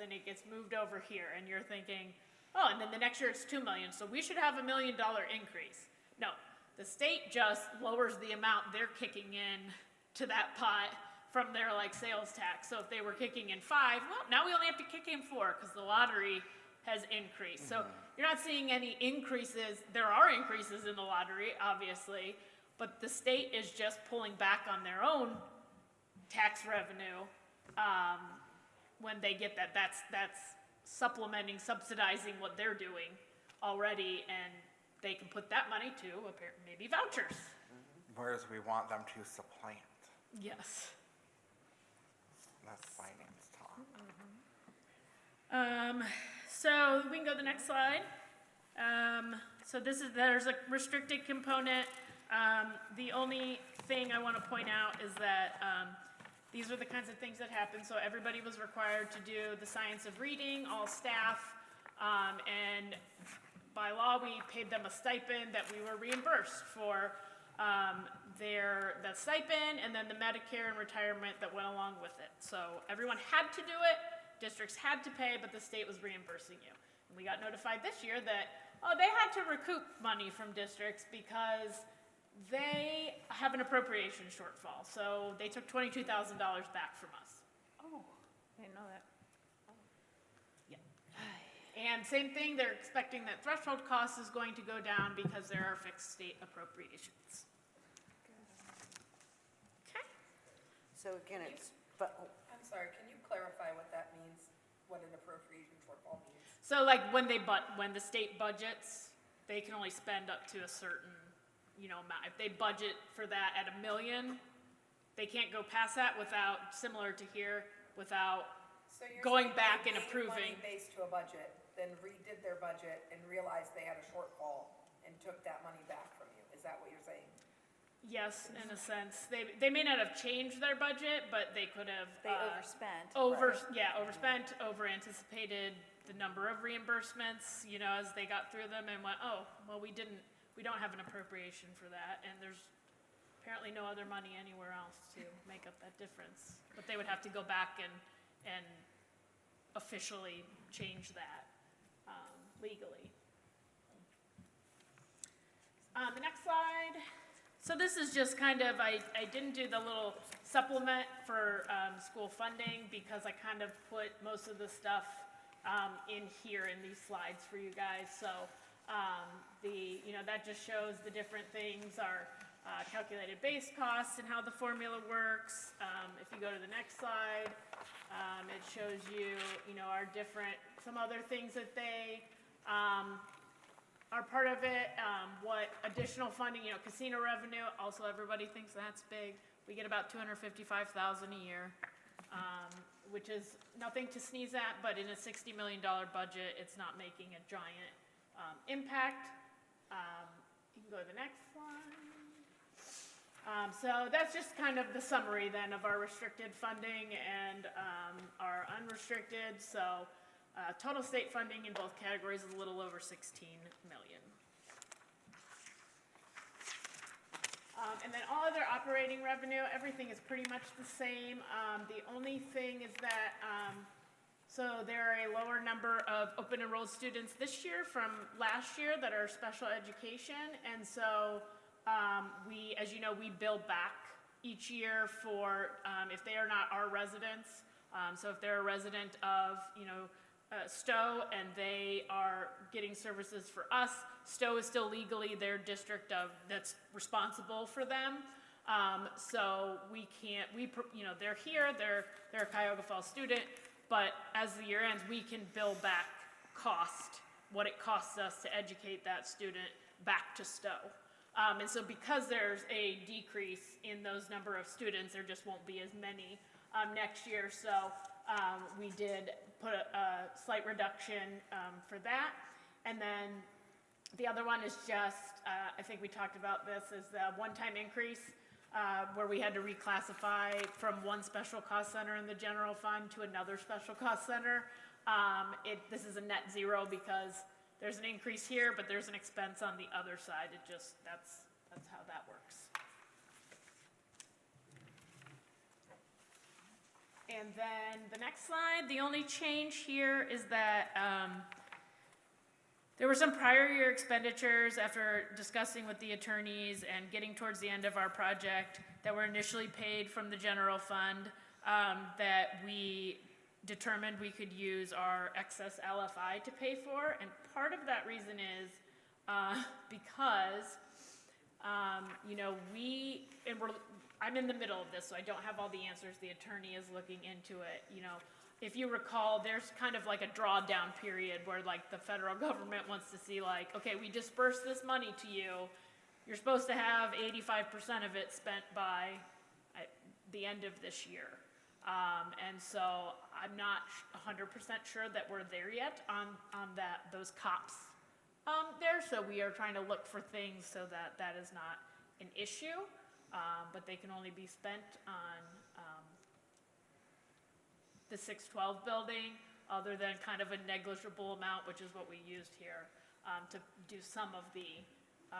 and it gets moved over here, and you're thinking, oh, and then the next year it's $2 million, so we should have $1 million increase. No, the state just lowers the amount they're kicking in to that pot from their sales tax. So if they were kicking in 5, well, now we only have to kick in 4 because the lottery has increased. So you're not seeing any increases. There are increases in the lottery, obviously, but the state is just pulling back on their own tax revenue when they get that. That's supplementing, subsidizing what they're doing already, and they can put that money to maybe vouchers. Whereas we want them to supplant. Yes. That's finance talk. So we can go to the next slide. So there's a restricted component. The only thing I want to point out is that these are the kinds of things that happen. So everybody was required to do the science of reading, all staff, and by law we paid them a stipend that we were reimbursed for the stipend and then the Medicare and retirement that went along with it. So everyone had to do it, districts had to pay, but the state was reimbursing you. And we got notified this year that, they had to recoup money from districts because they have an appropriation shortfall. So they took $22,000 back from us. Oh, I didn't know that. Yeah. And same thing, they're expecting that threshold cost is going to go down because there are fixed state appropriations. Okay. So again, I'm sorry, can you clarify what that means, what an appropriation shortfall means? So when the state budgets, they can only spend up to a certain, amount. If they budget for that at $1 million, they can't go past that without, similar to here, without So you're going saying back they and gave approving. money based to a budget, then redid their budget and realized they had a shortfall and took that money back from you. Is that what you're saying? Yes, in a sense. They may not have changed their budget, but they could have. They overspent. Overspent, over-anticipated the number of reimbursements, as they got through them and went, oh, well, we don't have an appropriation for that, and there's apparently no other money anywhere else to make up that difference. But they would have to go back and officially change that legally. The next slide. So this is just kind of, I didn't do the little supplement for school funding because I kind of put most of the stuff in here in these slides for you guys. So that just shows the different things, our calculated base costs and how the formula works. If you go to the next slide, it shows you, our some other things that they are part of it, what additional funding, casino revenue, also everybody thinks that's big. We get about $255,000 a year, which is nothing to sneeze at, but in a $60 million budget, it's not making a giant impact. You can go to the next slide. So that's just kind of the summary then of our restricted funding and our unrestricted. So total state funding in both categories is a little over $16 million. And then all other operating revenue, everything is pretty much the same. The only thing is that, so there are a lower number of open enrolled students this year from last year that are special education. And so as you know, we bill back each year for if they are not our residents. So if they're a resident of, Stowe and they are getting services for us, Stowe is still legally their district that's responsible for them. So we can't, they're here, they're a Cuyahoga Falls student, but as the year ends, we can bill back what it costs us to educate that student back to Stowe. And so because there's a decrease in those number of students, there just won't be as many next year. So we did put a slight reduction for that. And then the other one is just, I think we talked about this, is the one-time increase where we had to reclassify from one special cost center in the general fund to another special cost center. This is a net zero because there's an increase here, but there's an expense on the other side. That's how that works. And then the next slide, the only change here is that there were some prior year expenditures after discussing with the attorneys and getting towards the end of our project that were initially paid from the general fund that we determined we could use our excess LFI to pay for. And part of that reason is because, I'm in the middle of this, so I don't have all the answers. The attorney is looking into it. If you recall, there's kind of like a drawdown period where like the federal government wants to see like, okay, we disperse this money to you. You're supposed to have 85% of it spent by the end of this year. And so I'm not 100% sure that we're there yet on those COPS there. So we are trying to look for things so that is not an issue, but they can only be spent on the 612 building, other than kind of a negligible amount, which is what we used here, to do some of the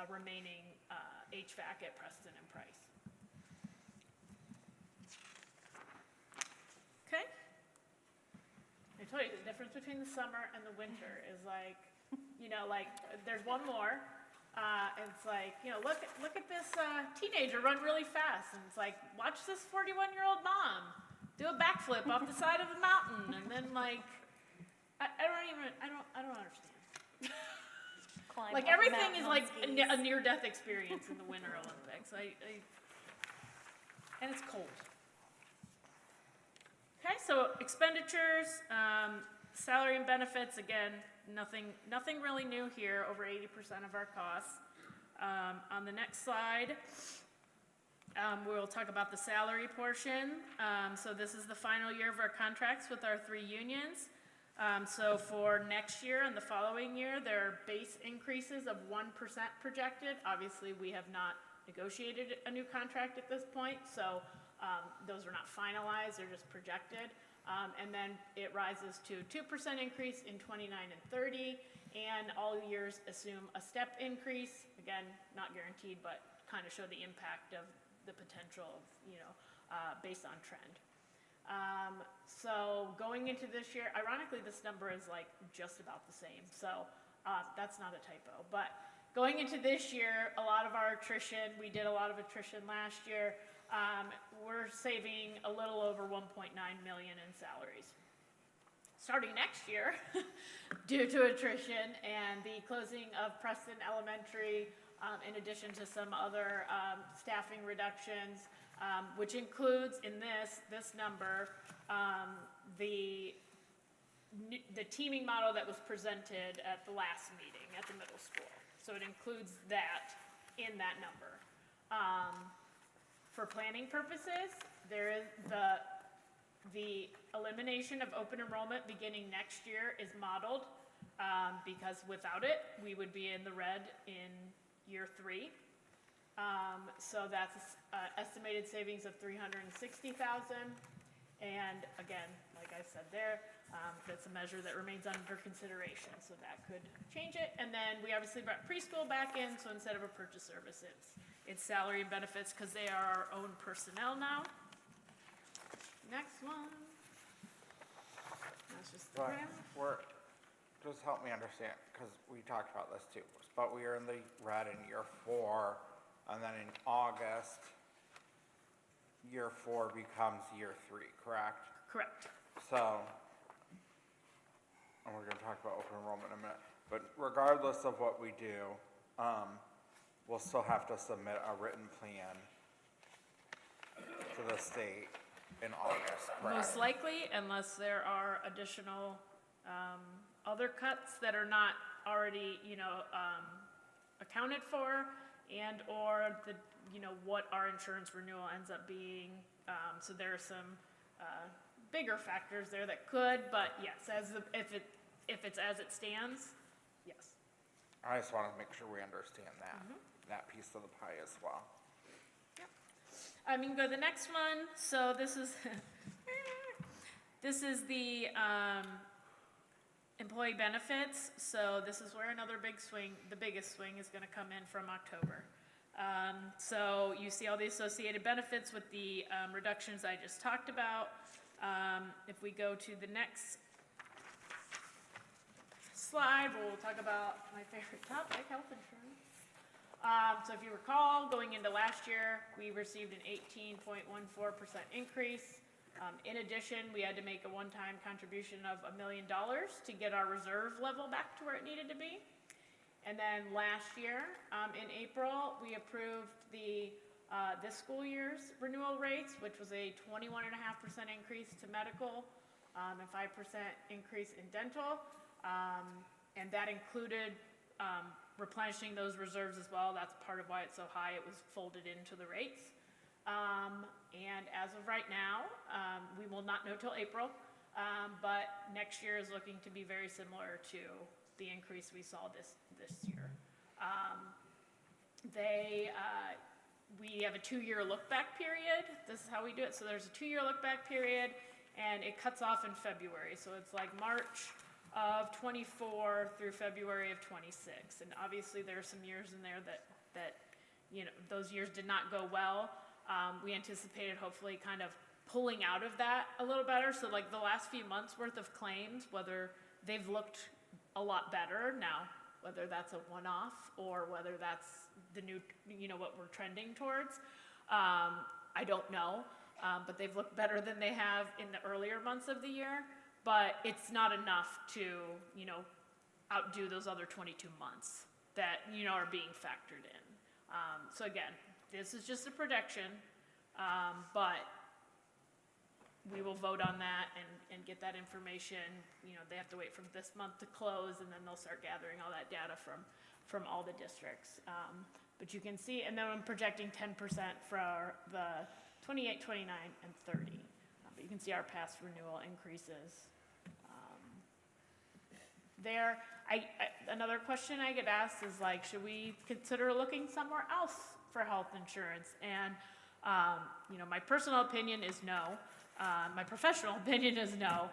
remaining HVAC at Preston and Price. Okay? I told you, the difference between the summer and the winter is like, there's one more, and it's like, look at this teenager run really fast, and it's like, watch this 41-year-old mom do a backflip off the side of a mountain, and then like, I don't understand. Climb Like up a everything is mountain on like skis. a near-death experience in the Winter Olympics. And it's cold. Okay, so expenditures, salary and benefits, again, nothing really new here, over 80% of our costs. On the next slide, we'll talk about the salary portion. So this is the final year of our contracts with our 3 unions. So for next year and the following year, there are base increases of 1% projected. Obviously, we have not negotiated a new contract at this point, so those are not finalized, they're just projected. And then it rises to 2% increase in 29 and 30, and all years assume a step increase. Again, not guaranteed, but kind of show the impact of the potential of, based on trend. So going into this year, ironically, this number is like just about the same. So that's not a typo. But going into this year, a lot of our attrition, we did a lot of attrition last year. We're saving a little over 1.9 million in salaries. Starting next year, due to attrition and the closing of Preston Elementary, in addition to some other staffing reductions, which includes in this number, the teaming model that was presented at the last meeting at the middle school. So it includes that in that number. For planning purposes, there is the elimination of open enrollment beginning next year is modeled, because without it, we would be in the red in year 3. So that's estimated savings of $360,000. And again, like I said there, that's a measure that remains under consideration, so that could change it. And then we obviously brought preschool back in, so instead of a purchase service, it's salary and benefits because they are our own personnel now. Next one. That's just the graph. Just help me understand, because we talked about this too, but we are in the red in year 4, and then in August, year 4 becomes year 3, correct? Correct. So, and we're gonna talk about open enrollment in a minute, but regardless of what we do, we'll still have to submit a written plan to the state in August, correct? Most likely, unless there are additional other cuts that are not already, accounted for, and or what our insurance renewal ends up being. So there are some bigger factors there that could, but yes, if it's as it stands, yes. I just wanna make sure we understand that piece of the pie as well. I mean, go to the next one. So this is, this is the employee benefits. So this is where another big swing, the biggest swing is gonna come in from October. So you see all the associated benefits with the reductions I just talked about. If we go to the next slide, we'll talk about my favorite topic, health insurance. So if you recall, going into last year, we received an 18.14% increase. In addition, we had to make a one-time contribution of $1 million to get our reserve level back to where it needed to be. And then last year, in April, we approved the this school year's renewal rates, which was a 21.5% increase to medical, and 5% increase in dental. And that included replenishing those reserves as well. That's part of why it's so high. It was folded into the rates. And as of right now, we will not know till April, but next year is looking to be very similar to the increase we saw this year. We have a 2-year look-back period. This is how we do it. So there's a 2-year look-back period, and it cuts off in February. So it's like March of 24 through February of 26. And obviously there are some years in there that you know, those years did not go well. We anticipated hopefully kind of pulling out of that a little better. So like the last few months worth of claims, whether they've looked a lot better now, whether that's a one-off or whether that's the new, you know, what we're trending towards, I don't know. But they've looked better than they have in the earlier months of the year. But it's not enough to, you know, outdo those other 22 months that, you know, are being factored in. So again, this is just a projection, but we will vote on that and get that information. You know, they have to wait for this month to close, and then they'll start gathering all that data from all the districts. But you can see, and then I'm projecting 10% for the 28, 29, and 30. But you can see our past renewal increases. There, another question I get asked is like, should we consider looking somewhere else for health insurance? And, you know, my personal opinion is no. My professional opinion is no,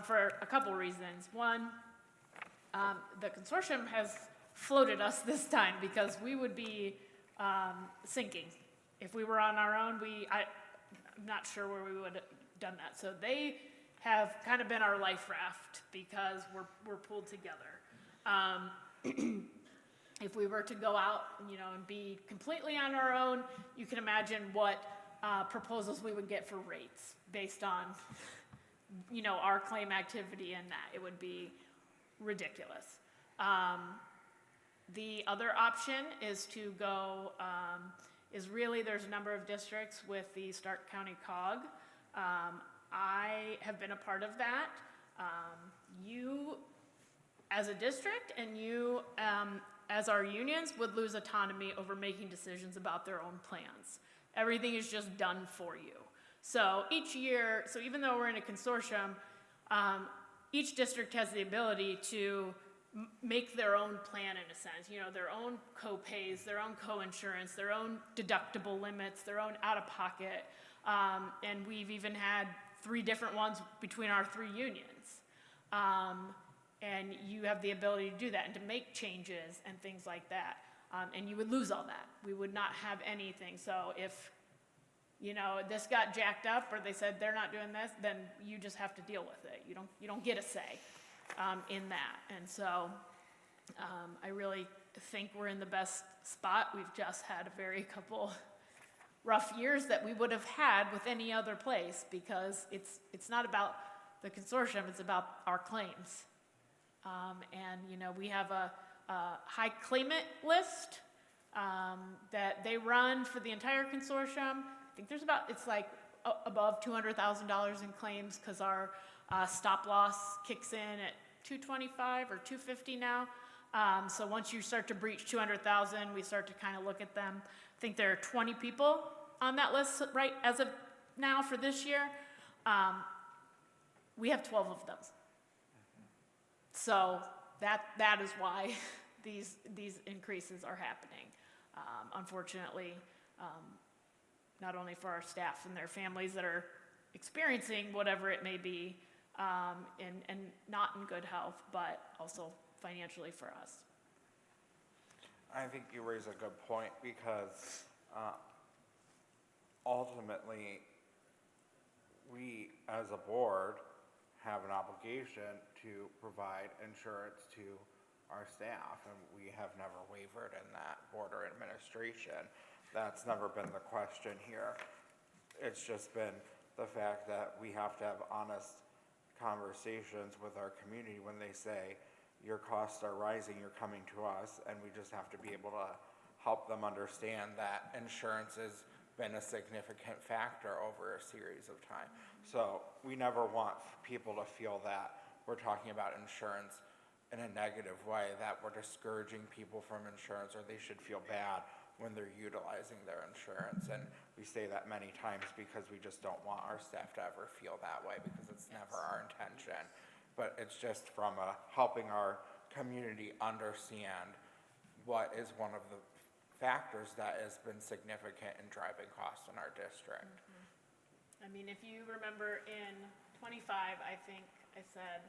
for a couple reasons. One, the consortium has floated us this time because we would be sinking. If we were on our own, I'm not sure where we would have done that. So they have kind of been our life raft because we're pulled together. If we were to go out, you know, and be completely on our own, you can imagine what proposals we would get for rates based on, you know, our claim activity and that. It would be ridiculous. The other option is to go, there's a number of districts with the Stark County COG. I have been a part of that. You, as a district, and you, as our unions, would lose autonomy over making decisions about their own plans. Everything is just done for you. So each year, so even though we're in a consortium, each district has the ability to make their own plan in a sense, you know, their own co-pays, their own co-insurance, their own deductible limits, their own out-of-pocket, and we've even had 3 different ones between our 3 unions. And you have the ability to do that and to make changes and things like that. And you would lose all that. We would not have anything. So if, you know, this got jacked up or they said they're not doing this, then you just have to deal with it. You don't get a say in that. And so I really think we're in the best spot. We've just had a couple rough years that we would have had with any other place because it's not about the consortium, it's about our claims. And, you know, we have a high claimant list that they run for the entire consortium. I think it's like above $200,000 in claims because our stop loss kicks in at $225 or $250 now. So once you start to breach 200,000, we start to kind of look at them. I think there are 20 people on that list right as of now for this year. We have 12 of them. So that is why these increases are happening. Unfortunately, not only for our staff and their families that are experiencing whatever it may be, and not in good health, but also financially for us. I think you raise a good point because ultimately, we as a board have an obligation to provide insurance to our staff, and we have never wavered in that board or administration. That's never been the question here. It's just been the fact that we have to have honest conversations with our community when they say, your costs are rising, you're coming to us, and we just have to be able to help them understand that insurance has been a significant factor over a series of time. So we never want people to feel that we're talking about insurance in a negative way, that we're discouraging people from insurance, or they should feel bad when they're utilizing their insurance. And we say that many times because we just don't want our staff to ever feel that way, because it's never our intention. But it's just from helping our community understand what is one of the factors that has been significant in driving costs in our district. I mean, if you remember in 25, I think I said,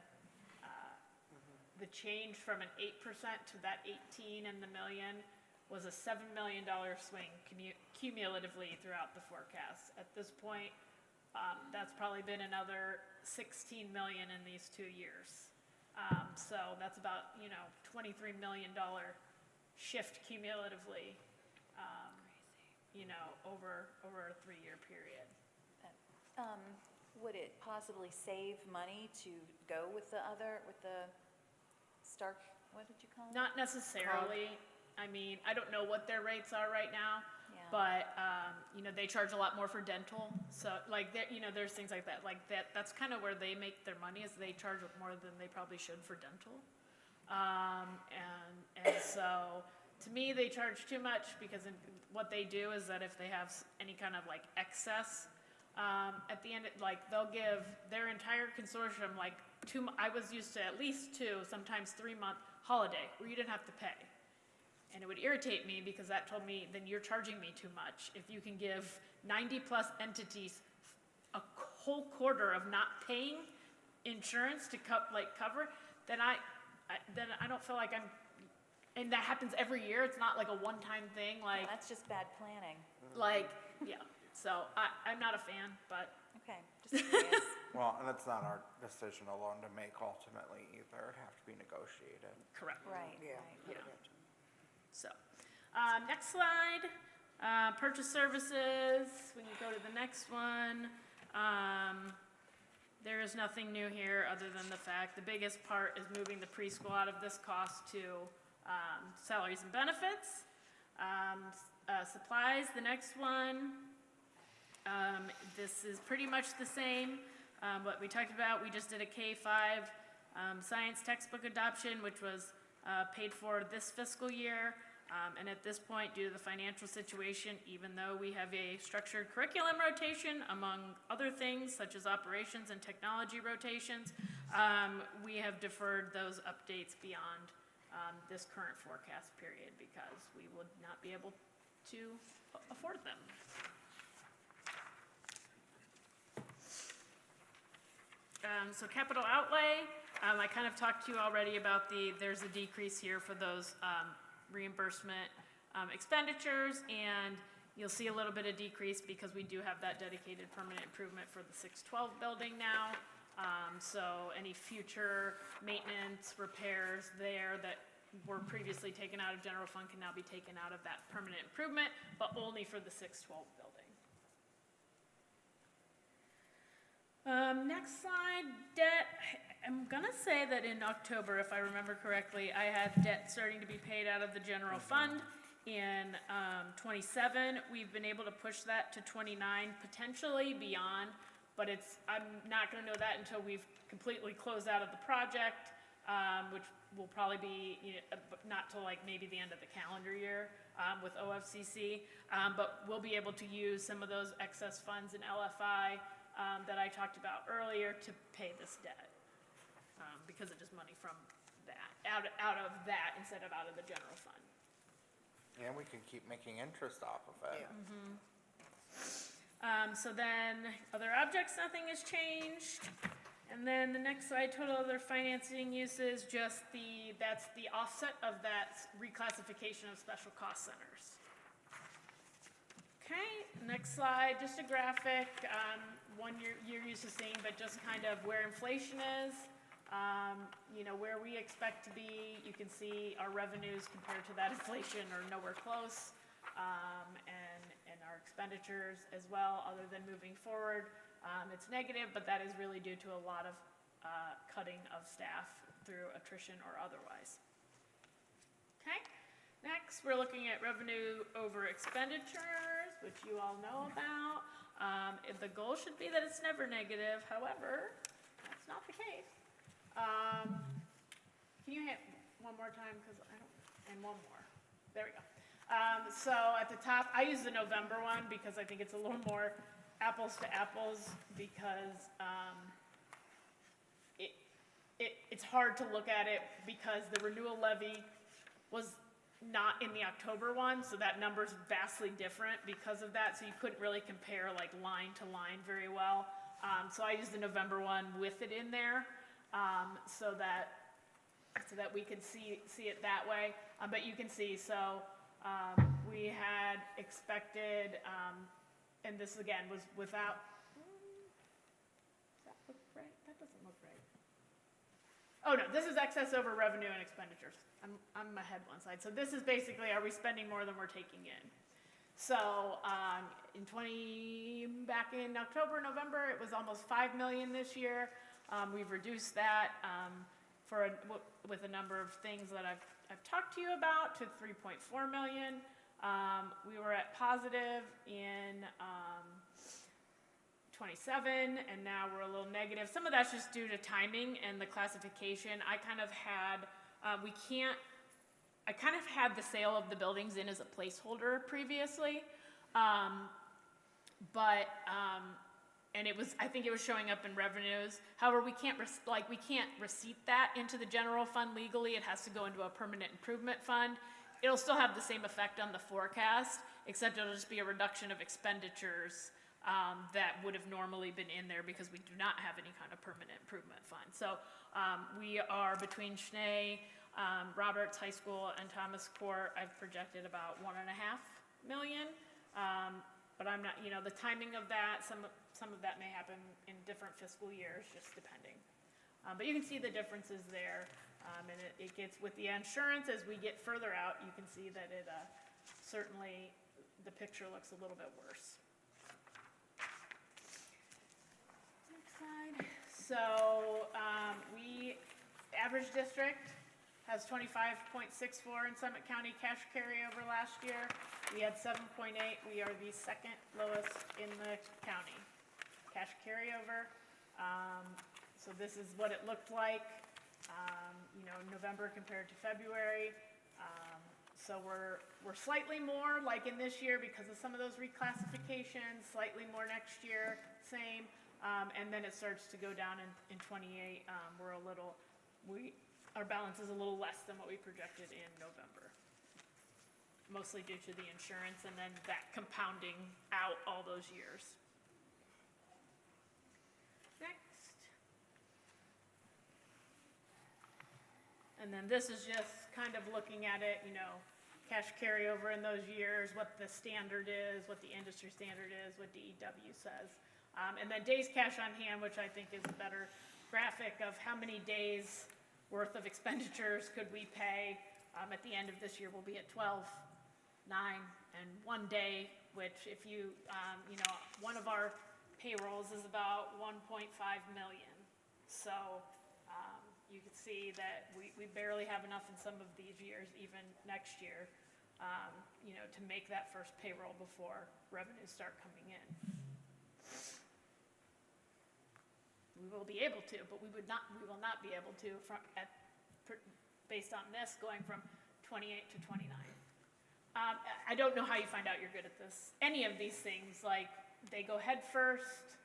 the change from an 8% to that 18 and the million was a $7 million swing cumulatively throughout the forecast. At this point, that's probably been another 16 million in these 2 years. So that's about, $23 million shift cumulatively, over a 3-year period. Would it possibly save money to go with the Stark, what did you call it? Not necessarily. I mean, I don't know what their rates are right now, Yeah. but, they charge a lot more for dental. So there's things like that. Like that's kind of where they make their money, is they charge more than they probably should for dental. And so to me, they charge too much, because what they do is that if they have any kind of like excess, at the end, they'll give their entire consortium I was used to at least 2, sometimes 3-month holiday where you didn't have to pay. And it would irritate me, because that told me, then you're charging me too much. If you can give 90+ entities a whole quarter of not paying insurance to cover, then I don't feel like and that happens every year. It's not like a one-time thing. Well, that's just bad planning. Yeah. So I'm not a fan, but. Okay, just curious. Well, and it's not our decision alone to make ultimately either. It'd have to be negotiated. Correct. Right, Yeah. right. Yeah. So, next slide, purchase services. We can go to the next one. There is nothing new here other than the fact the biggest part is moving the preschool out of this cost to salaries and benefits. Supplies, the next one. This is pretty much the same. What we talked about, we just did a K-5 science textbook adoption, which was paid for this fiscal year. And at this point, due to the financial situation, even though we have a structured curriculum rotation, among other things, such as operations and technology rotations, we have deferred those updates beyond this current forecast period, because we would not be able to afford them. So capital outlay, I kind of talked to you already about there's a decrease here for those reimbursement expenditures, and you'll see a little bit of decrease because we do have that dedicated permanent improvement for the 612 building now. So any future maintenance, repairs there that were previously taken out of general fund can now be taken out of that permanent improvement, but only for the 612 building. Next slide, debt. I'm gonna say that in October, if I remember correctly, I had debt starting to be paid out of the general fund. In 27, we've been able to push that to 29, potentially beyond, but I'm not gonna know that until we've completely closed out of the project, which will probably be, not till maybe the end of the calendar year with OFCC, but we'll be able to use some of those excess funds in LFI that I talked about earlier to pay this debt. Because it is money from that, out of that instead of out of the general fund. And we can keep making interest off of it. So then, other objects, nothing has changed. And then the next slide, total other financing uses, just that's the offset of that reclassification of special cost centers. Okay, next slide, just a graphic, one you're used to seeing, but just kind of where inflation is. You know, where we expect to be, you can see our revenues compared to that inflation are nowhere close. And our expenditures as well, other than moving forward, it's negative, but that is really due to a lot of cutting of staff through attrition or otherwise. Okay, next we're looking at revenue over expenditures, which you all know about. The goal should be that it's never negative, however, that's not the case. Can you hit one more time, because I don't, and one more, there we go. So at the top, I use the November one because I think it's a little more apples to apples, because it's hard to look at it because the renewal levy was not in the October one, so that number's vastly different because of that, so you couldn't really compare like line to line very well. So I use the November one with it in there, so that we can see it that way. But you can see, so we had expected, and this again was without, does that look right? That doesn't look right. Oh no, this is excess over revenue and expenditures. I'm ahead one slide. So this is basically, are we spending more than we're taking in? So back in October, November, it was almost 5 million this year. We've reduced that with a number of things that I've talked to you about to 3.4 million. We were at positive in 27, and now we're a little negative. Some of that's just due to timing and the classification. I kind of had the sale of the buildings in as a placeholder previously, and I think it was showing up in revenues. However, we can't receipt that into the general fund legally. It has to go into a permanent improvement fund. It'll still have the same effect on the forecast, except it'll just be a reduction of expenditures that would have normally been in there because we do not have any kind of permanent improvement fund. So we are between Schnee, Roberts High School, and Thomas Court. I've projected about 1.5 million. But I'm not, the timing of that, some of that may happen in different fiscal years, just depending. But you can see the differences there, and it gets, with the insurance, as we get further out, you can see that it certainly, the picture looks a little bit worse. Next slide. So average district has 25.64 in Summit County cash carryover last year. We had 7.8. We are the second lowest in the county cash carryover. So this is what it looked like, November compared to February. So we're slightly more like in this year because of some of those reclassifications, slightly more next year, same. And then it starts to go down in 28. Our balance is a little less than what we projected in November, mostly due to the insurance and then that compounding out all those years. Next. And then this is just kind of looking at it, cash carryover in those years, what the standard is, what the industry standard is, what DEW says. And then days cash on hand, which I think is a better graphic of how many days worth of expenditures could we pay. At the end of this year, we'll be at 12, 9, and 1 day, which if you, one of our payrolls is about 1.5 million. So you can see that we barely have enough in some of these years, even next year, to make that first payroll before revenues start coming in. We will be able to, but we will not be able to based on this going from 28 to 29. I don't know how you find out you're good at this. Any of these things, like they go head first,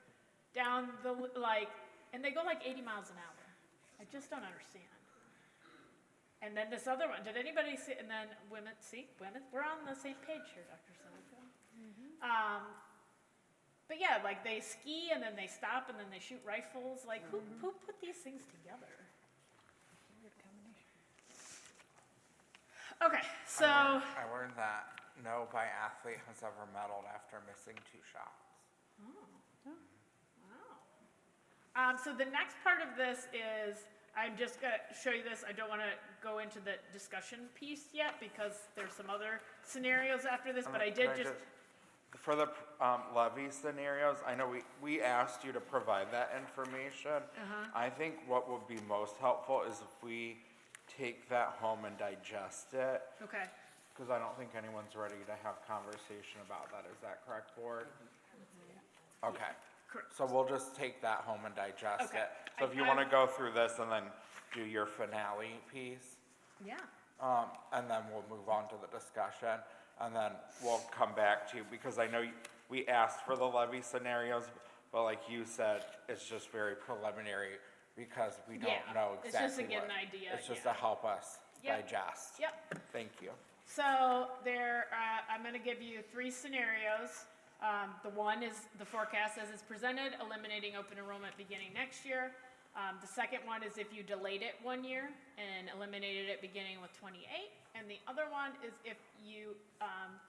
down the, like, and they go like 80 miles an hour. I just don't understand. And then this other one, did anybody see, and then women, we're on the same page here, Dr. Sennett. But yeah, like they ski and then they stop and then they shoot rifles. Like who put these things together? Weird combination. Okay, so I learned that no biathlete has ever medaled after missing 2 shots. wow. So the next part of this is I'm just gonna show you this. I don't want to go into the discussion piece yet because there's some other scenarios after this. But I did Can just. For the levy scenarios, I know we asked you to provide that information. I think what would be most helpful is if we take that home and digest it, Okay. because I don't think anyone's ready to have conversation about that. Is that correct, board? Okay. Correct. So we'll just take that home and digest Okay. it. So if you want to go through this and then do your finale piece, Yeah. and then we'll move on to the discussion, and then we'll come back to you, because I know we asked for the levy scenarios, but like you said, it's just very preliminary, because we don't Yeah, know it's exactly just to get what- an idea, It's just yeah. to help us Yep. digest. Yep. Thank you. So there, I'm going to give you 3 scenarios. The one is the forecast as it's presented, eliminating open enrollment beginning next year. The second one is if you delayed it 1 year and eliminated it beginning with 28. And the other one is if you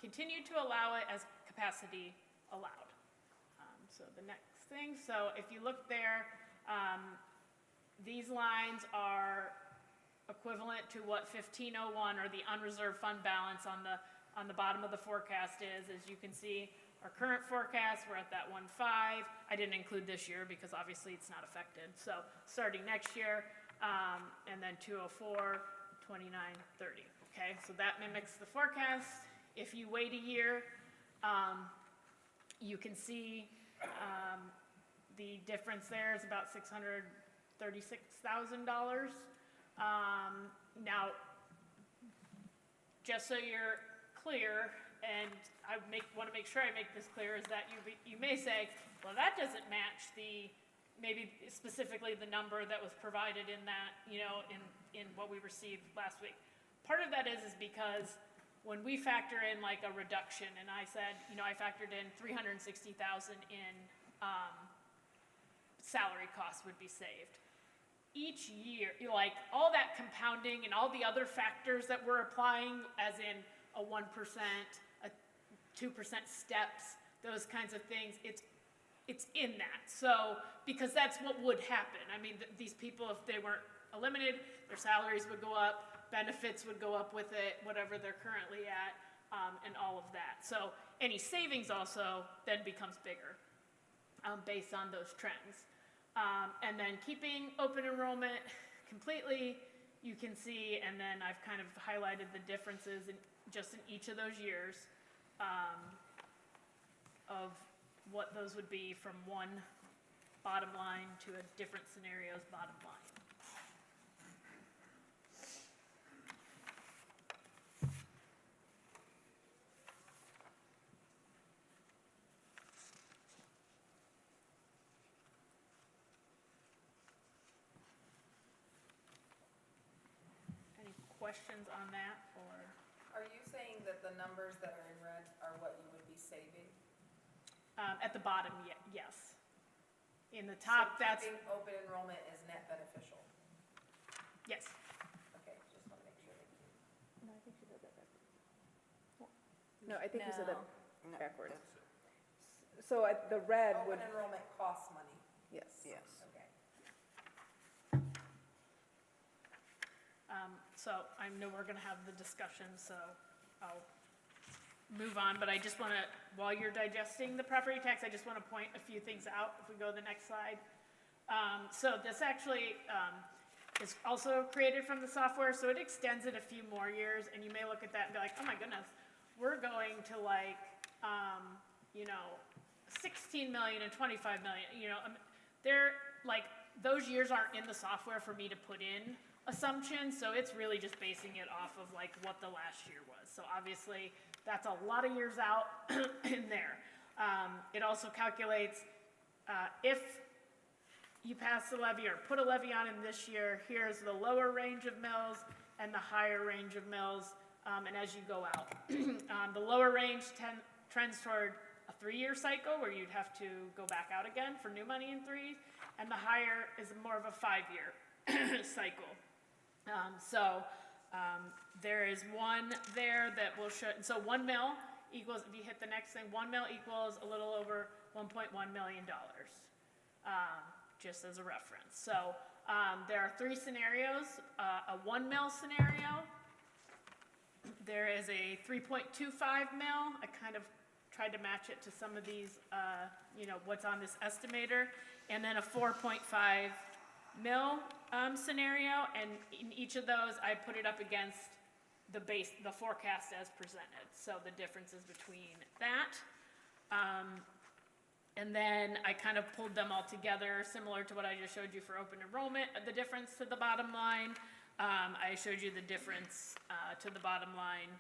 continue to allow it as capacity allowed. So the next thing, so if you look there, these lines are equivalent to what 1501 or the unreserved fund balance on the bottom of the forecast is. As you can see, our current forecast, we're at that 1.5. I didn't include this year because obviously it's not affected. So starting next year, and then 204, 29, 30. Okay, so that mimics the forecast. If you wait a year, you can see the difference there is about $636,000. Now, just so you're clear, and I want to make sure I make this clear, is that you may say, well, that doesn't match maybe specifically the number that was provided in that, in what we received last week. Part of that is because when we factor in like a reduction, and I said, I factored in $360,000 in salary costs would be saved. Each year, like all that compounding and all the other factors that we're applying, as in a 1%, a 2% steps, those kinds of things, it's in that. So, because that's what would happen. I mean, these people, if they weren't eliminated, their salaries would go up, benefits would go up with it, whatever they're currently at, and all of that. So any savings also then becomes bigger based on those trends. And then keeping open enrollment completely, you can see, and then I've kind of highlighted the differences in each of those years of what those would be from one bottom line to a different scenario's bottom line. Any questions on that, or? Are you saying that the numbers that are in red are what you would be saving? At the bottom, yes. In the top, So that's, keeping open enrollment is net beneficial? yes. Okay, just want to make sure. No, I think you said that backwards. So the red would, Open enrollment costs money. yes. Okay. So I know we're gonna have the discussion, so I'll move on, but I just wanna, while you're digesting the property tax, I just wanna point a few things out, if we go to the next slide. So this actually, is also created from the software, so it extends it a few more years, and you may look at that and be like, oh my goodness, we're going to like, 16 million and 25 million, they're like, those years aren't in the software for me to put in assumptions, so it's really just basing it off of like what the last year was. So obviously, that's a lot of years out in there. It also calculates if you pass the levy or put a levy on in this year, here's the lower range of mills and the higher range of mills, and as you go out. The lower range trends toward a 3-year cycle where you'd have to go back out again for new money in 3, and the higher is more of a 5-year cycle. There is one there that will show, so 1 mil equals, if you hit the next thing, 1 mil equals a little over $1.1 million, just as a reference. So there are 3 scenarios, a 1 mil scenario, there is a 3.25 mil, I kind of tried to match it to some of these, what's on this estimator, and then a 4.5 mil scenario, and in each of those, I put it up against the forecast as presented, so the differences between that. And then I kind of pulled them all together, similar to what I just showed you for open enrollment, the difference to the bottom line. I showed you the difference to the bottom line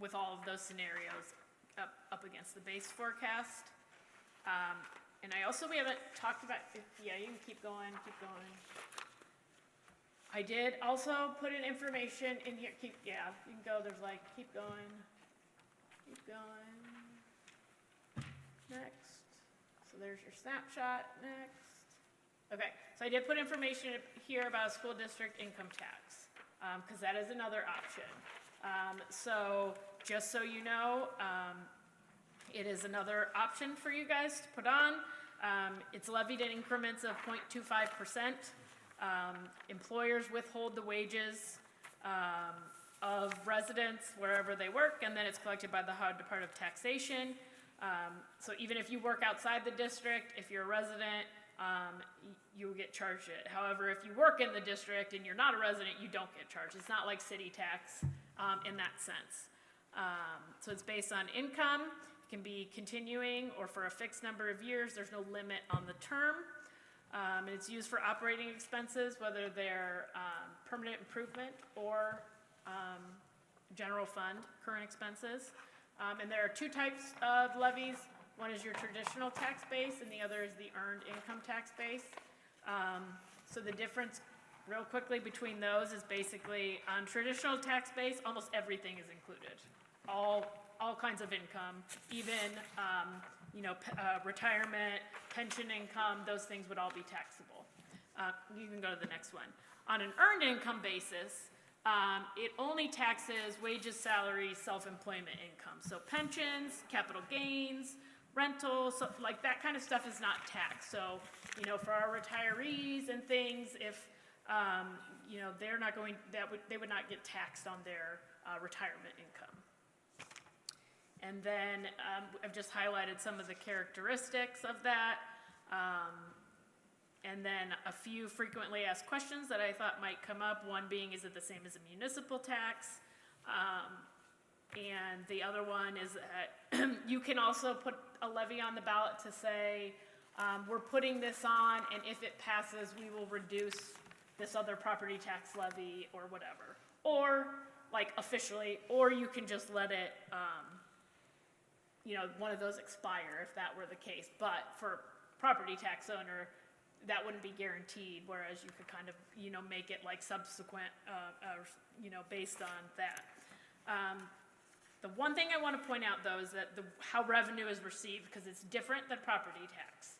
with all of those scenarios up against the base forecast. And we haven't talked about, yeah, you can keep going. I did also put in information in here, you can go, there's like, keep going. Next. So there's your snapshot, next. Okay, so I did put information here about school district income tax, because that is another option. So just so you know, it is another option for you guys to put on. It's levied in increments of 0.25%. Employers withhold the wages of residents wherever they work, and then it's collected by the Ohio Department of Taxation. So even if you work outside the district, if you're a resident, you will get charged it. However, if you work in the district and you're not a resident, you don't get charged. It's not like city tax in that sense. So it's based on income. It can be continuing or for a fixed number of years. There's no limit on the term. And it's used for operating expenses, whether they're permanent improvement or general fund current expenses. And there are 2 types of levies. One is your traditional tax base, and the other is the earned income tax base. So the difference, real quickly, between those is basically on traditional tax base, almost everything is included. All kinds of income, even retirement, pension income, those things would all be taxable. You can go to the next one. On an earned income basis, it only taxes wages, salaries, self-employment income. So pensions, capital gains, rentals, so like that kind of stuff is not taxed. So, for our retirees and things, if, they're not going, they would not get taxed on their retirement income. And then I've just highlighted some of the characteristics of that. And then a few frequently asked questions that I thought might come up. One being, is it the same as a municipal tax? And the other one is that you can also put a levy on the ballot to say, we're putting this on, and if it passes, we will reduce this other property tax levy or whatever. Or, like, officially, or you can just let it, one of those expire if that were the case. But for property tax owner, that wouldn't be guaranteed, whereas you could kind of, make it like subsequent, based on that. The one thing I want to point out, though, is that how revenue is received, because it's different than property tax.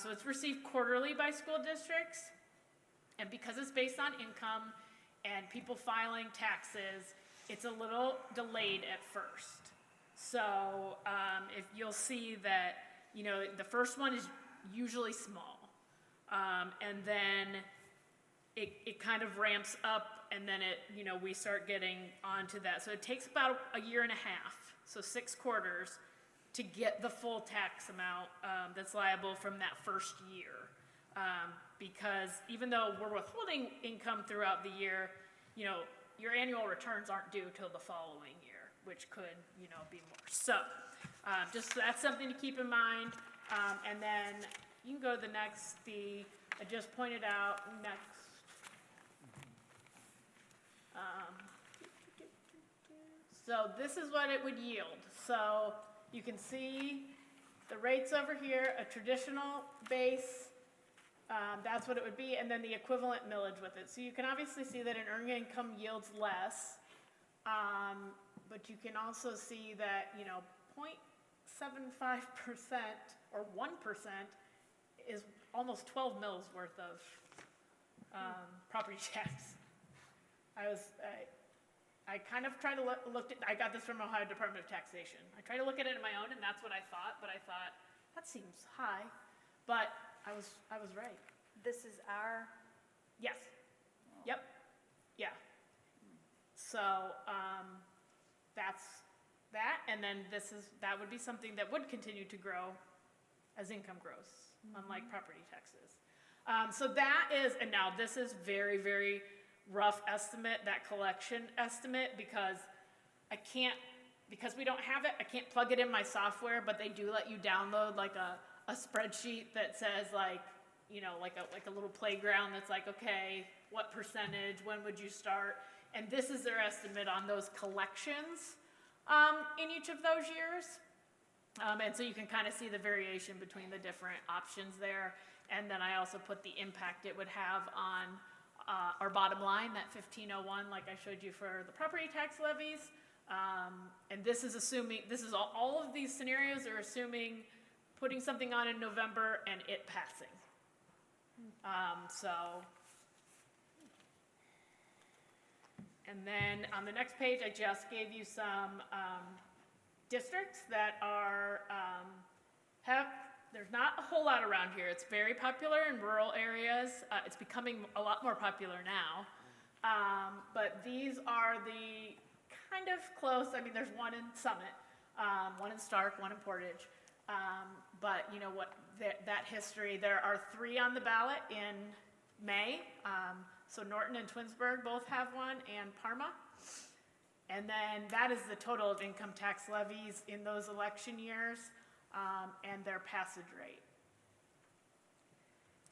So it's received quarterly by school districts, and because it's based on income and people filing taxes, it's a little delayed at first. So if you'll see that, the first one is usually small. And then it kind of ramps up, and then we start getting onto that. So it takes about a year and a half, so 6 quarters, to get the full tax amount that's liable from that first year. Because even though we're withholding income throughout the year, your annual returns aren't due till the following year, which could, be more. So just that's something to keep in mind. And then you can go to the next, I just pointed out next. So this is what it would yield. So you can see the rates over here, a traditional base, that's what it would be, and then the equivalent millage with it. So you can obviously see that an earned income yields less, but you can also see that, 0.75% or 1% is almost 12 mils worth of property tax. I kind of tried to look at, I got this from Ohio Department of Taxation. I tried to look at it on my own, and that's what I thought, but I thought, that seems high. But I was right. This is our, Yes. Yep. Yeah. So, that's that, and then that would be something that would continue to grow as income grows, unlike property taxes. So that is, and now this is very, very rough estimate, that collection estimate, because because we don't have it, I can't plug it in my software, but they do let you download like a spreadsheet that says like a little playground that's like, okay, what percentage, when would you start? And this is their estimate on those collections in each of those years. And so you can kind of see the variation between the different options there. And then I also put the impact it would have on our bottom line, that 1501, like I showed you for the property tax levies. And this is assuming, all of these scenarios are assuming putting something on in November and it passing. And then on the next page, I just gave you some districts that are, there's not a whole lot around here. It's very popular in rural areas. It's becoming a lot more popular now. But these are the kind of close, I mean, there's one in Summit, one in Stark, one in Portage. But you know what, that history, there are 3 on the ballot in May. So Norton and Twinsburg both have one, and Parma. And then that is the total of income tax levies in those election years, and their passage rate.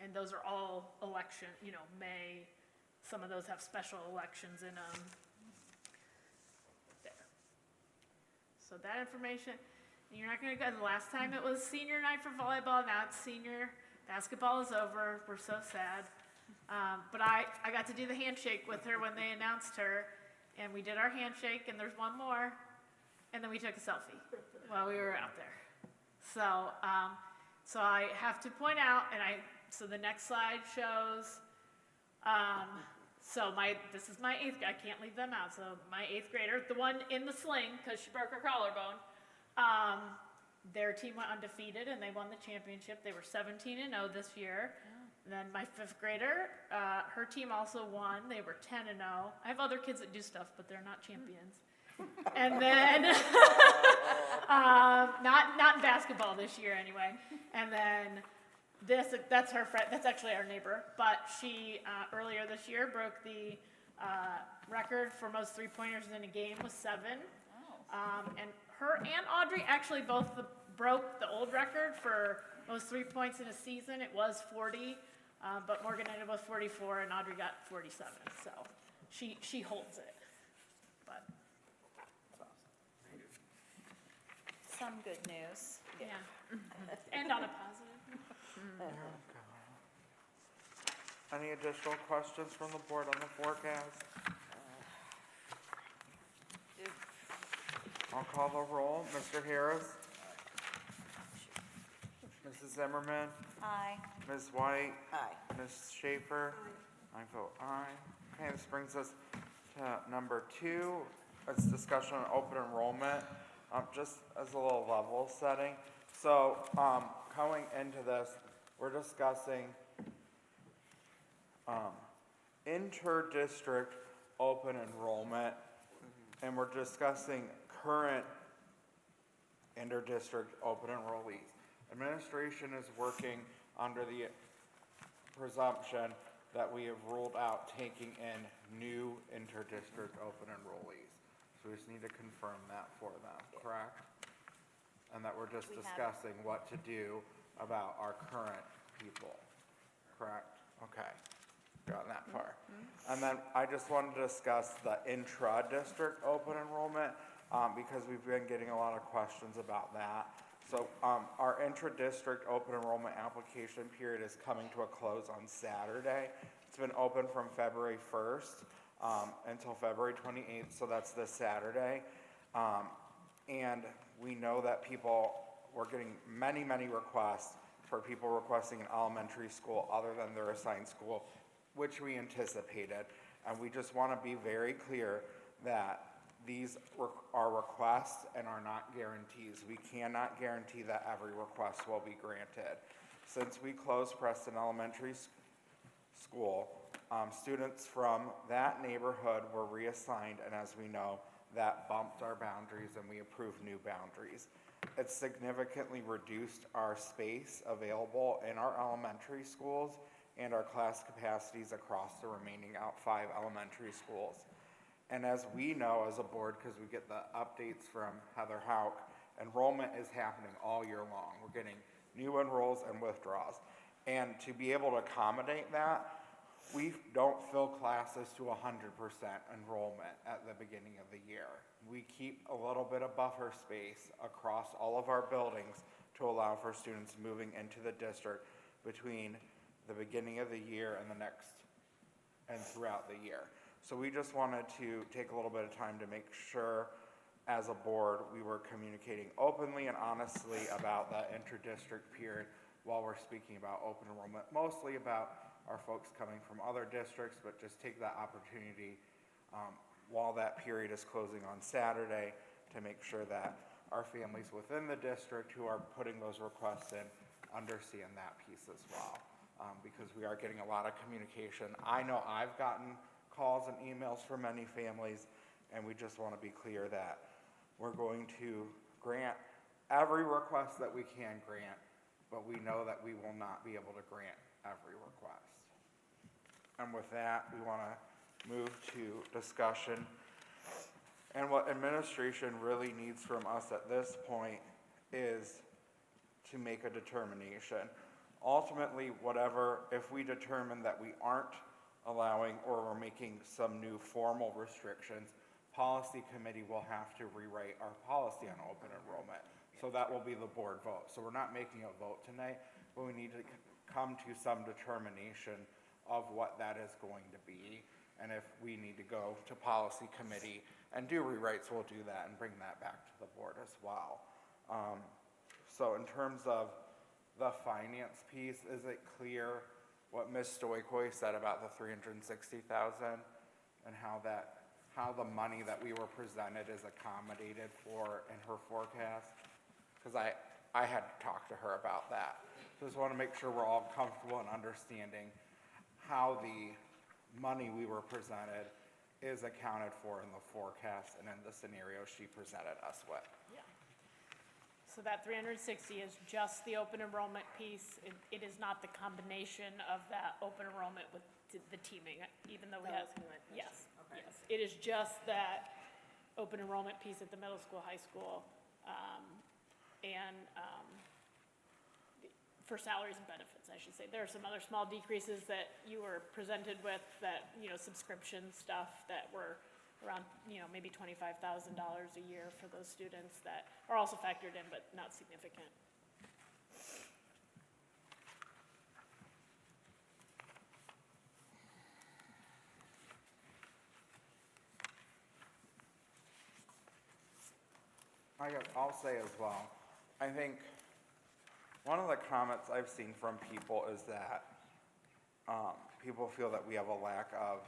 And those are all election, May, some of those have special elections in them. There. So that information, you're not gonna go, the last time it was senior night for volleyball, now it's senior, basketball is over, we're so sad. But I got to do the handshake with her when they announced her, and we did our handshake, and there's one more, and then we took a selfie while we were out there. So, so I have to point out, so the next slide shows, this is my 8th, I can't leave them out, so my 8th grader, the one in the sling, because she broke her collarbone, their team went undefeated, and they won the championship. They were 17-0 this year. And then my 5th grader, her team also won. They were 10-0. I have other kids that do stuff, but they're not champions. And then, not in basketball this year anyway. And then that's her friend, that's actually our neighbor. But she, earlier this year, broke the record for most 3-pointers in a game with 7. And her and Audrey actually both broke the old record for most 3 points in a season. It was 40. But Morgan ended with 44 and Audrey got 47, so she holds it. But some good news. yeah, and on a positive. Any additional questions from the board on the forecast? I'll call the roll. Mr. Harris? Mrs. Zimmerman? Aye. Ms. White? Aye. Ms. Schaefer? I vote aye. Okay, this brings us to number 2. It's discussion on open enrollment, just as a little level setting. So, going into this, we're discussing inter-district open enrollment, and we're discussing current inter-district open enrollees. Administration is working under the presumption that we have ruled out taking in new inter-district open enrollees. So we just need to confirm that for them, correct? And that we're just discussing what to do about our current people, correct? Okay, gotten that far. And then I just wanted to discuss the intra-district open enrollment, because we've been getting a lot of questions about that. So, our intra-district open enrollment application period is coming to a close on Saturday. It's been open from February 1st, until February 28th, so that's this Saturday. And we know that we're getting many, many requests for people requesting an elementary school other than their assigned school, which we anticipated. And we just want to be very clear that these are requests and are not guarantees. We cannot guarantee that every request will be granted. Since we closed Preston Elementary School, students from that neighborhood were reassigned, and as we know, that bumped our boundaries and we approved new boundaries. It significantly reduced our space available in our elementary schools and our class capacities across the remaining 5 elementary schools. And as we know as a board, because we get the updates from Heather Hauk, enrollment is happening all year long. We're getting new enrolls and withdrawals. And to be able to accommodate that, we don't fill classes to 100% enrollment at the beginning of the year. We keep a little bit of buffer space across all of our buildings to allow for students moving into the district between the beginning of the year and throughout the year. So we just wanted to take a little bit of time to make sure as a board we were communicating openly and honestly about the inter-district period while we're speaking about open enrollment, mostly about our folks coming from other districts, but just take that opportunity while that period is closing on Saturday to make sure that our families within the district who are putting those requests in understand that piece as well, because we are getting a lot of communication. I know I've gotten calls and emails from many families, and we just want to be clear that we're going to grant every request that we can grant, but we know that we will not be able to grant every request. And with that, we want to move to discussion. And what administration really needs from us at this point is to make a determination. Ultimately, if we determine that we aren't allowing or we're making some new formal restrictions, policy committee will have to rewrite our policy on open enrollment. So that will be the board vote. So we're not making a vote tonight, but we need to come to some determination of what that is going to be. And if we need to go to policy committee and do rewrites, we'll do that and bring that back to the board as well. So in terms of the finance piece, is it clear what Ms. Stoikoi said about the $360,000 and how the money that we were presented is accommodated for in her forecast? Because I had talked to her about that. So just want to make sure we're all comfortable in understanding how the money we were presented is accounted for in the forecast and in the scenario she presented us with. Yeah. So that 360 is just the open enrollment piece. It is not the combination of that open enrollment with the teaming, even though we have. Yes, yes. It is just that open enrollment piece at the middle school, high school, and for salaries and benefits, I should say. There are some other small decreases that you were presented with that, subscription stuff that were around, maybe $25,000 a year for those students that are also factored in, but not significant. I'll say as well, I think one of the comments I've seen from people is that people feel that we have a lack of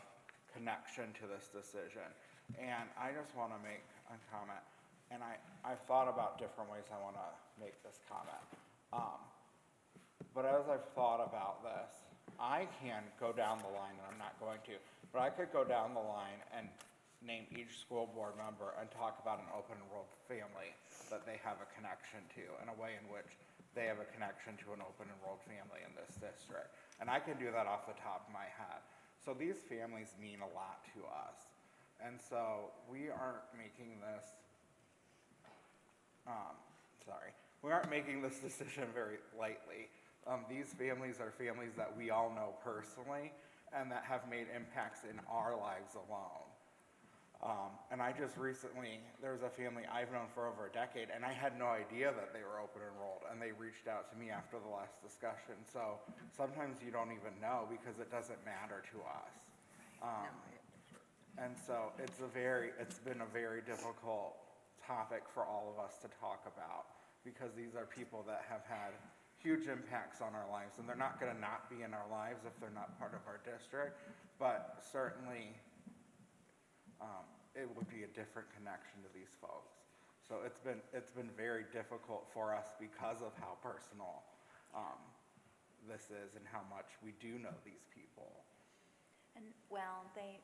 connection to this decision. And I just want to make a comment, and I've thought about different ways I want to make this comment. But as I've thought about this, I can go down the line, and I'm not going to, but I could go down the line and name each school board member and talk about an open enrolled family that they have a connection to, in a way in which they have a connection to an open enrolled family in this district. And I can do that off the top of my head. So these families mean a lot to us. And so we aren't making this, we aren't making this decision very lightly. These families are families that we all know personally and that have made impacts in our lives alone. And I just recently, there was a family I've known for over a decade, and I had no idea that they were open enrolled, and they reached out to me after the last discussion. So sometimes you don't even know because it doesn't matter to us. And so it's been a very difficult topic for all of us to talk about, because these are people that have had huge impacts on our lives, and they're not gonna not be in our lives if they're not part of our district, but certainly, it would be a different connection to these folks. So it's been very difficult for us because of how personal, this is and how much we do know these people. And, well, they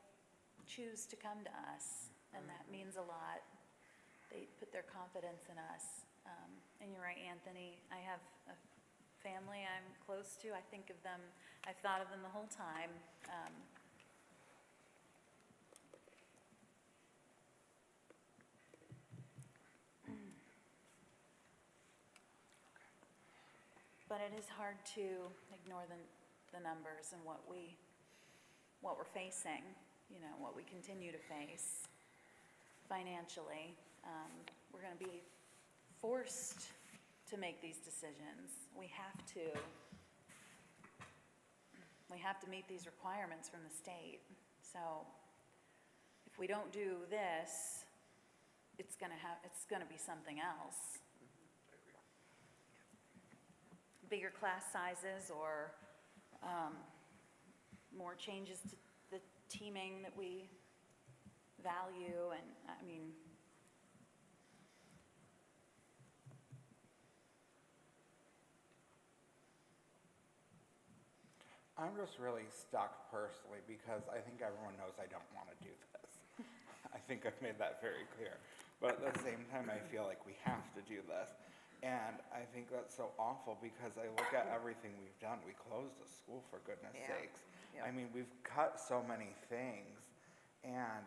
choose to come to us, and that means a lot. They put their confidence in us. And you're right, Anthony, I have a family I'm close to. I think of them, I've thought of them the whole time. But it is hard to ignore the numbers and what we're facing, what we continue to face financially. We're going to be forced to make these decisions. We have to meet these requirements from the state. So if we don't do this, it's going to be something else. Bigger class sizes or more changes to the teaming that we value, and I mean, I'm just really stuck personally because I think everyone knows I don't want to do this. I think I've made that very clear. But at the same time, I feel like we have to do this. And I think that's so awful because I look at everything we've done. We closed the school, for goodness sakes. I mean, we've cut so many things, and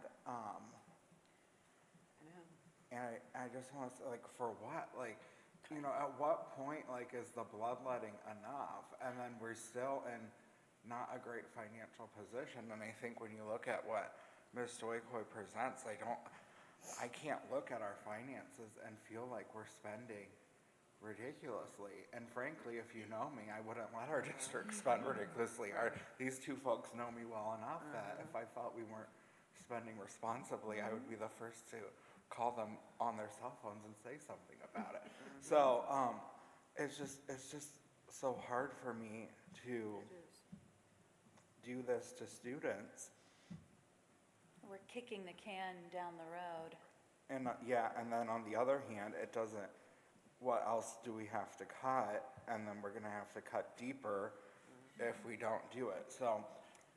I just want to say, like, for what? Like, at what point, like, is the bloodletting enough? And then we're still in not a great financial position. And I think when you look at what Ms. Stoicoy presents, I can't look at our finances and feel like we're spending ridiculously. And frankly, if you know me, I wouldn't let our district spend ridiculously. These two folks know me well enough that if I felt we weren't spending responsibly, I would be the first to call them on their cell phones and say something about it. So it's just so hard for me to do this to students. we're kicking the can down the road. And and then on the other hand, it doesn't, what else do we have to cut? And then we're gonna have to cut deeper if we don't do it. So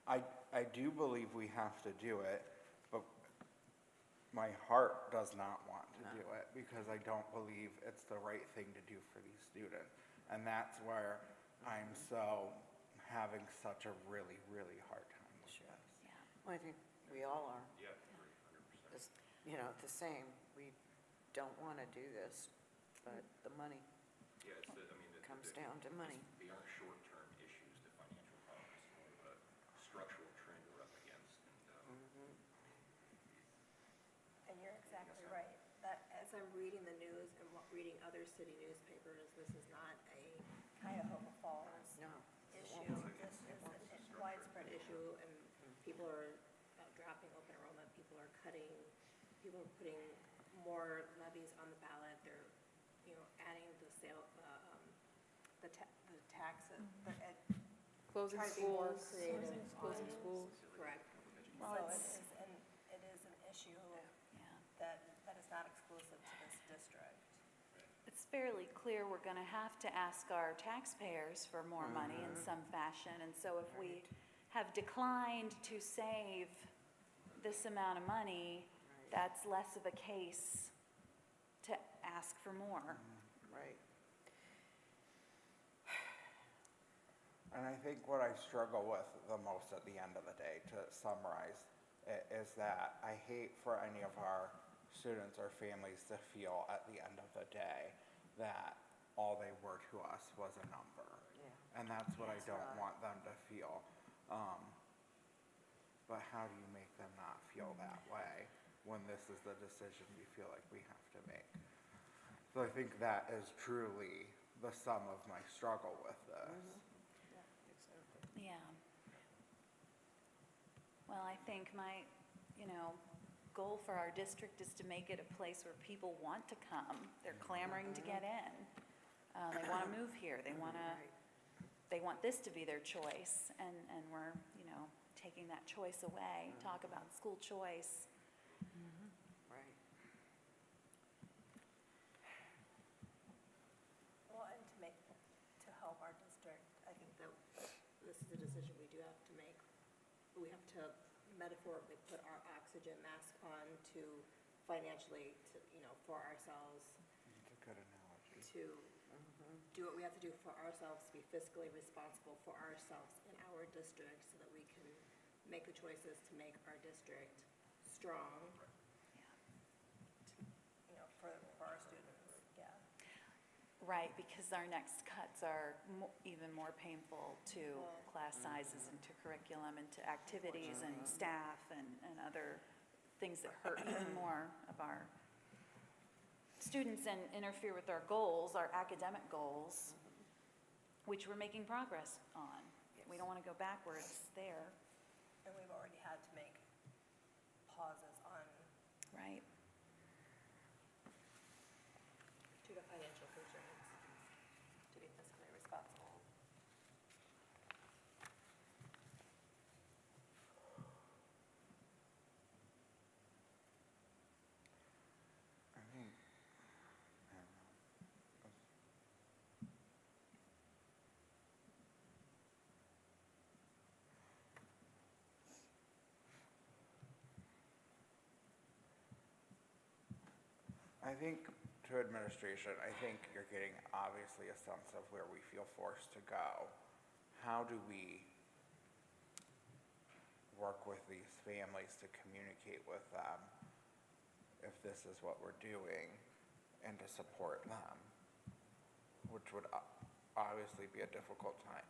I do believe we have to do it, but my heart does not want to do it because I don't believe it's the right thing to do for these students. And that's where I'm so having such a really, really hard time with this. Yeah. Well, I think we all are. Yeah, 100%. The same. We don't want to do this, but the money comes down to money. They aren't short-term issues, the financial problems, more of a structural trend we're up against. And you're exactly right. That, as I'm reading the news and reading other city newspapers, this is not a Cuyahoga Falls issue. This is a widespread issue, and people are dropping open enrollment. People are putting more levies on the ballot. They're, adding the taxes, but Closing trying to be more schools. creative. Closing on- schools. Correct. Well, So it's- it is an issue Yeah. that is not exclusive to this district. It's fairly clear we're going to have to ask our taxpayers for more money in some fashion. And so if we have declined to save this amount of money, that's less of a case to ask for more. Right. And I think what I struggle with the most at the end of the day, to summarize, is that I hate for any of our students or families to feel at the end of the day that all they were to us was a number. Yeah. And that's what I don't right. want them to feel. But how do you make them not feel that way when this is the decision we feel like we have to make. So I think that is truly the sum of my struggle with this. Yeah. Well, I think my, goal for our district is to make it a place where people want to come. They're clamoring to get in. They want to move here. They want this to be their choice, and we're, taking that choice away. Talk about school choice. Right. Well, and to help our district, I think that this is a decision we do have to make. We have to metaphorically put our oxygen mask on to financially, for ourselves, It's a good analogy. to do what we have to do for ourselves, to be fiscally responsible for ourselves in our district so that we can make the choices to make our district strong, for our students, yeah. Right, because our next cuts are even more painful to class sizes and to curriculum and to activities and staff and other things that hurt even more of our students and interfere with our goals, our academic goals, which we're making progress on. We don't want to go backwards there. And we've already had to make pauses on, Right. due to financial constraints, to be fiscally responsible. I think, I don't know. I think to administration, I think you're getting obviously a sense of where we feel forced to go. How do we work with these families to communicate with them if this is what we're doing and to support them, which would obviously be a difficult time.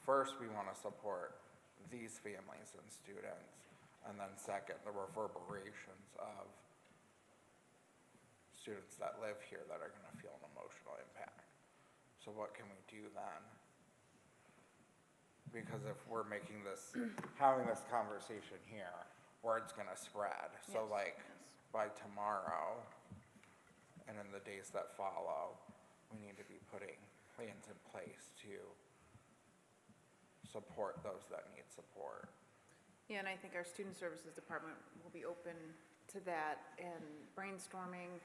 First, we want to support these families and students, and then second, the reverberations of students that live here that are going to feel an emotional impact. So what can we do then? Because if we're making this, having this conversation here, word's going to spread. So by tomorrow and in the days that follow, we need to be putting plans in place to support those that need support. Yeah, and I think our student services department will be open to that and brainstorming,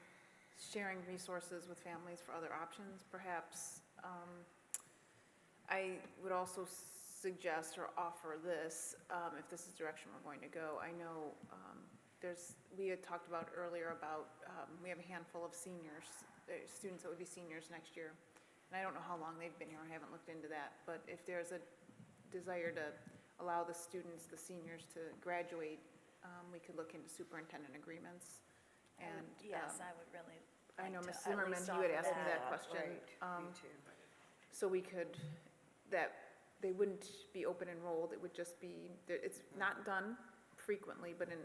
sharing resources with families for other options, perhaps. I would also suggest or offer this, if this is the direction we're going to go. I know we had talked about earlier about, we have a handful of seniors, students that would be seniors next year. And I don't know how long they've been here, I haven't looked into that. But if there's a desire to allow the students, the seniors to graduate, we could look into superintendent agreements. And Yes, I would really I know like Ms. to at Zimmerman, least you had offer asked me that that. question. Me too. So we could, they wouldn't be open enrolled, it would just be, it's not done frequently, but in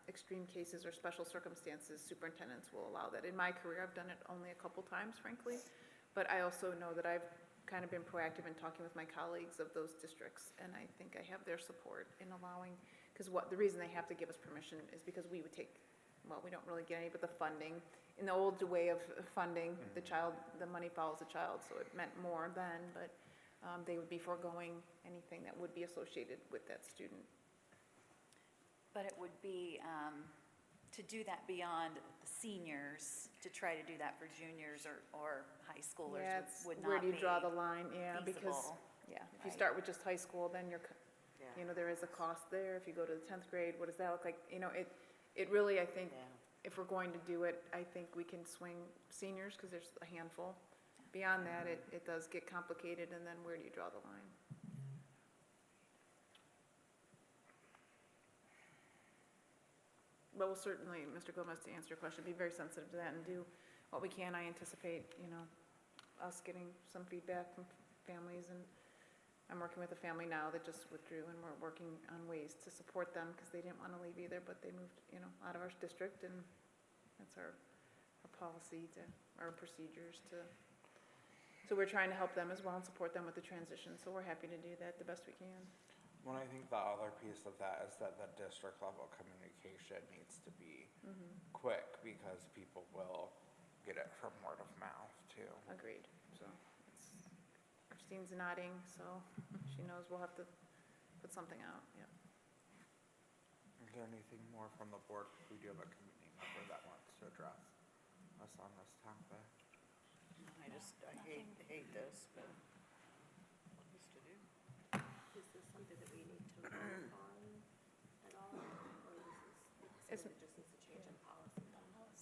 extreme cases or special circumstances, superintendents will allow that. In my career, I've done it only a couple times, frankly, but I also know that I've kind of been proactive in talking with my colleagues of those districts, and I think I have their support in allowing, because the reason they have to give us permission is because we would take, well, we don't really get any, but the funding. In the old way of funding, the money follows the child, so it meant more then, but they would be foregoing anything that would be associated with that student. But it would be, to do that beyond the seniors, to try to do that for juniors or high schoolers Yeah, it's, would where not do you be draw the line? Yeah, because, feasible. yeah, if you Right. start with just high school, then there is a cost there. If you go to the 10th grade, what does that look like? It really, I think, if we're going to do it, I think we can swing seniors, because there's a handful. Beyond that, it does get complicated, and then where do you draw the line? But we'll certainly, Mr. Gomez, to answer your question, be very sensitive to that and do what we can. I anticipate, us getting some feedback from families and I'm working with a family now that just withdrew, and we're working on ways to support them because they didn't want to leave either, but they moved, out of our district, and that's our policy our procedures so we're trying to help them as well and support them with the transition, so we're happy to do that the best we can. Well, I think the other piece of that is that the district level communication needs to be quick, because people will get it from word of mouth too. Agreed, so Christine's nodding, so she knows we'll have to put something out, yeah. Is there anything more from the board? We do have a committee member that wants to address us on this topic. I hate this, but what is to do? Is this something that we need to vote on at all, or is this something that just needs to change in policy?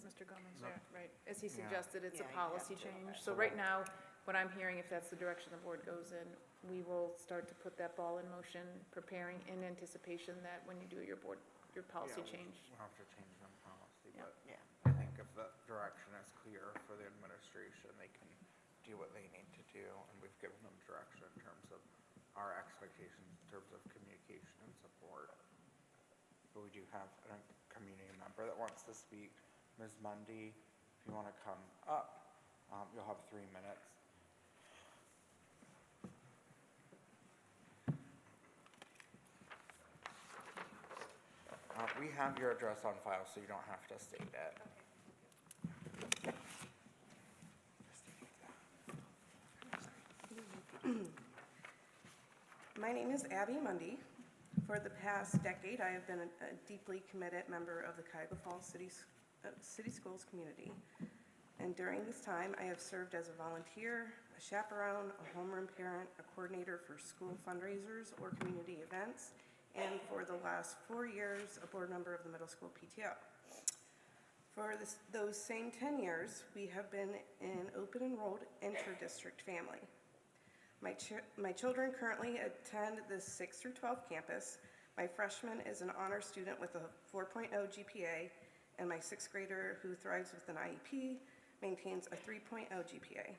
Mr. Gomez, yeah, right. As he suggested, it's a Yeah, you have policy to. change. Okay. So right now, what I'm hearing, if that's the direction the board goes in, we will start to put that ball in motion, preparing in anticipation that when you do your policy change. We'll have to change the policy, Yeah. but Yeah. I think if the direction is clear for the administration, they can do what they need to do, and we've given them direction in terms of our expectations, in terms of communication and support. But we do have a community member that wants to speak. Ms. Mundy, if you want to come up, you'll have 3 minutes. We have your address on file, so you don't have to state it. My name is Abby Mundy. For the past decade, I have been a deeply committed member of the Cuyahoga Falls City Schools community. And during this time, I have served as a volunteer, a chaperone, a homeroom parent, a coordinator for school fundraisers or community events, and for the last 4 years, a board member of the middle school PTO. For those same 10 years, we have been an open enrolled inter-district family. My children currently attend the 6 through 12 campus. My freshman is an honor student with a 4.0 GPA, and my 6th grader, who thrives with an IEP, maintains a 3.0 GPA.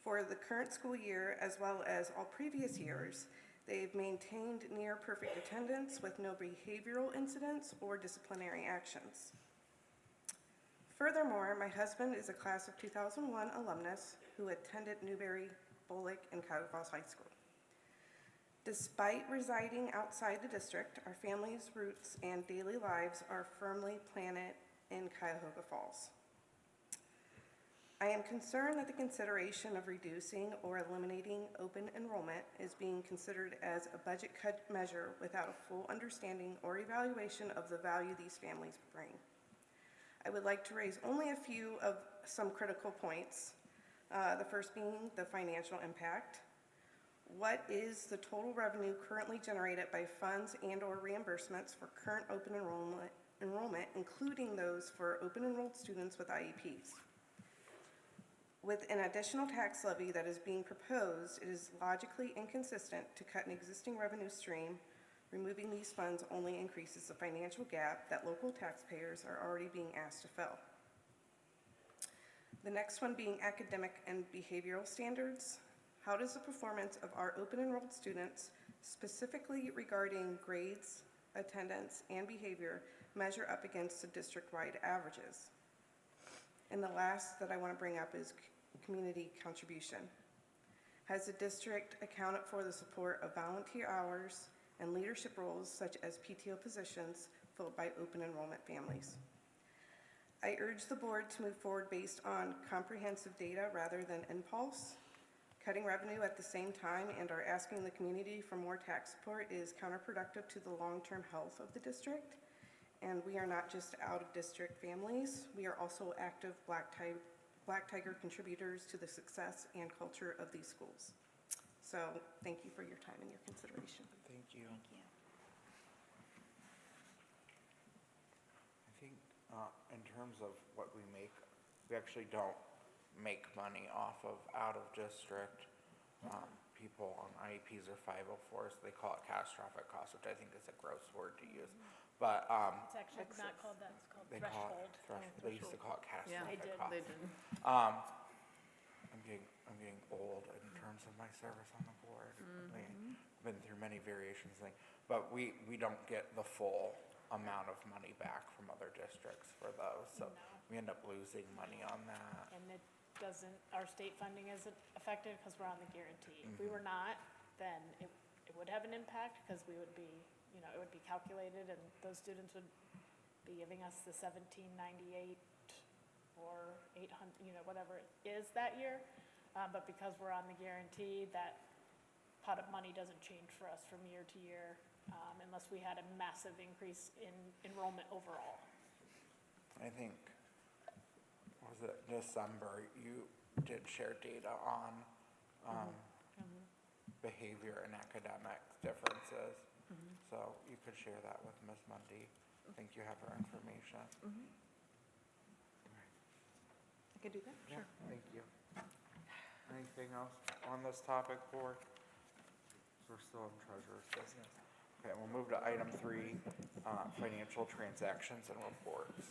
For the current school year, as well as all previous years, they've maintained near perfect attendance with no behavioral incidents or disciplinary actions. Furthermore, my husband is a class of 2001 alumnus who attended Newberry, Bullock, and Cuyahoga Falls High School. Despite residing outside the district, our family's roots and daily lives are firmly planted in Cuyahoga Falls. I am concerned that the consideration of reducing or eliminating open enrollment is being considered as a budget cut measure without a full understanding or evaluation of the value these families bring. I would like to raise only a few of some critical points. The first being the financial impact. What is the total revenue currently generated by funds and/or reimbursements for current open enrollment, including those for open enrolled students with IEPs? With an additional tax levy that is being proposed, it is logically inconsistent to cut an existing revenue stream. Removing these funds only increases the financial gap that local taxpayers are already being asked to fill. The next one being academic and behavioral standards. How does the performance of our open enrolled students, specifically regarding grades, attendance, and behavior, measure up against the district-wide averages? And the last that I want to bring up is community contribution. Has the district accounted for the support of volunteer hours and leadership roles such as PTO positions filled by open enrollment families? I urge the board to move forward based on comprehensive data rather than impulse. Cutting revenue at the same time and are asking the community for more tax support is counterproductive to the long-term health of the district. And we are not just out-of-district families, we are also active Black Tiger contributors to the success and culture of these schools. So thank you for your time and your consideration. Thank you. Thank you. I think in terms of what we make, we actually don't make money off of out-of-district people on IEPs or 504s. They call it catastrophic costs, which I think is a gross word to use. But It's actually not called that, it's called they call threshold. it threshold. They used to call it Yeah, catastrophic did. costs. They did. I'm getting I'm getting old in terms of my service on the board. I've been through many variations of things, but we don't get the full amount of money back from other districts for those, so we end up losing money on that. And it doesn't, our state funding isn't effective because we're on the guarantee. If we were not, then it would have an impact because we would be, you know, it would be calculated and those students would be giving us the 1798 or 800, you know, whatever it is that year. But because we're on the guarantee, that pot of money doesn't change for us from year to year unless we had a massive increase in enrollment overall. I think, was it December, you did share data on behavior and academic differences. So you could share that with Ms. Mundy. I think you have her information. I could do that, Yeah, thank you. Anything else on this topic, board? We're still in treasurer's business. Okay, we'll move to item 3, financial transactions and reports.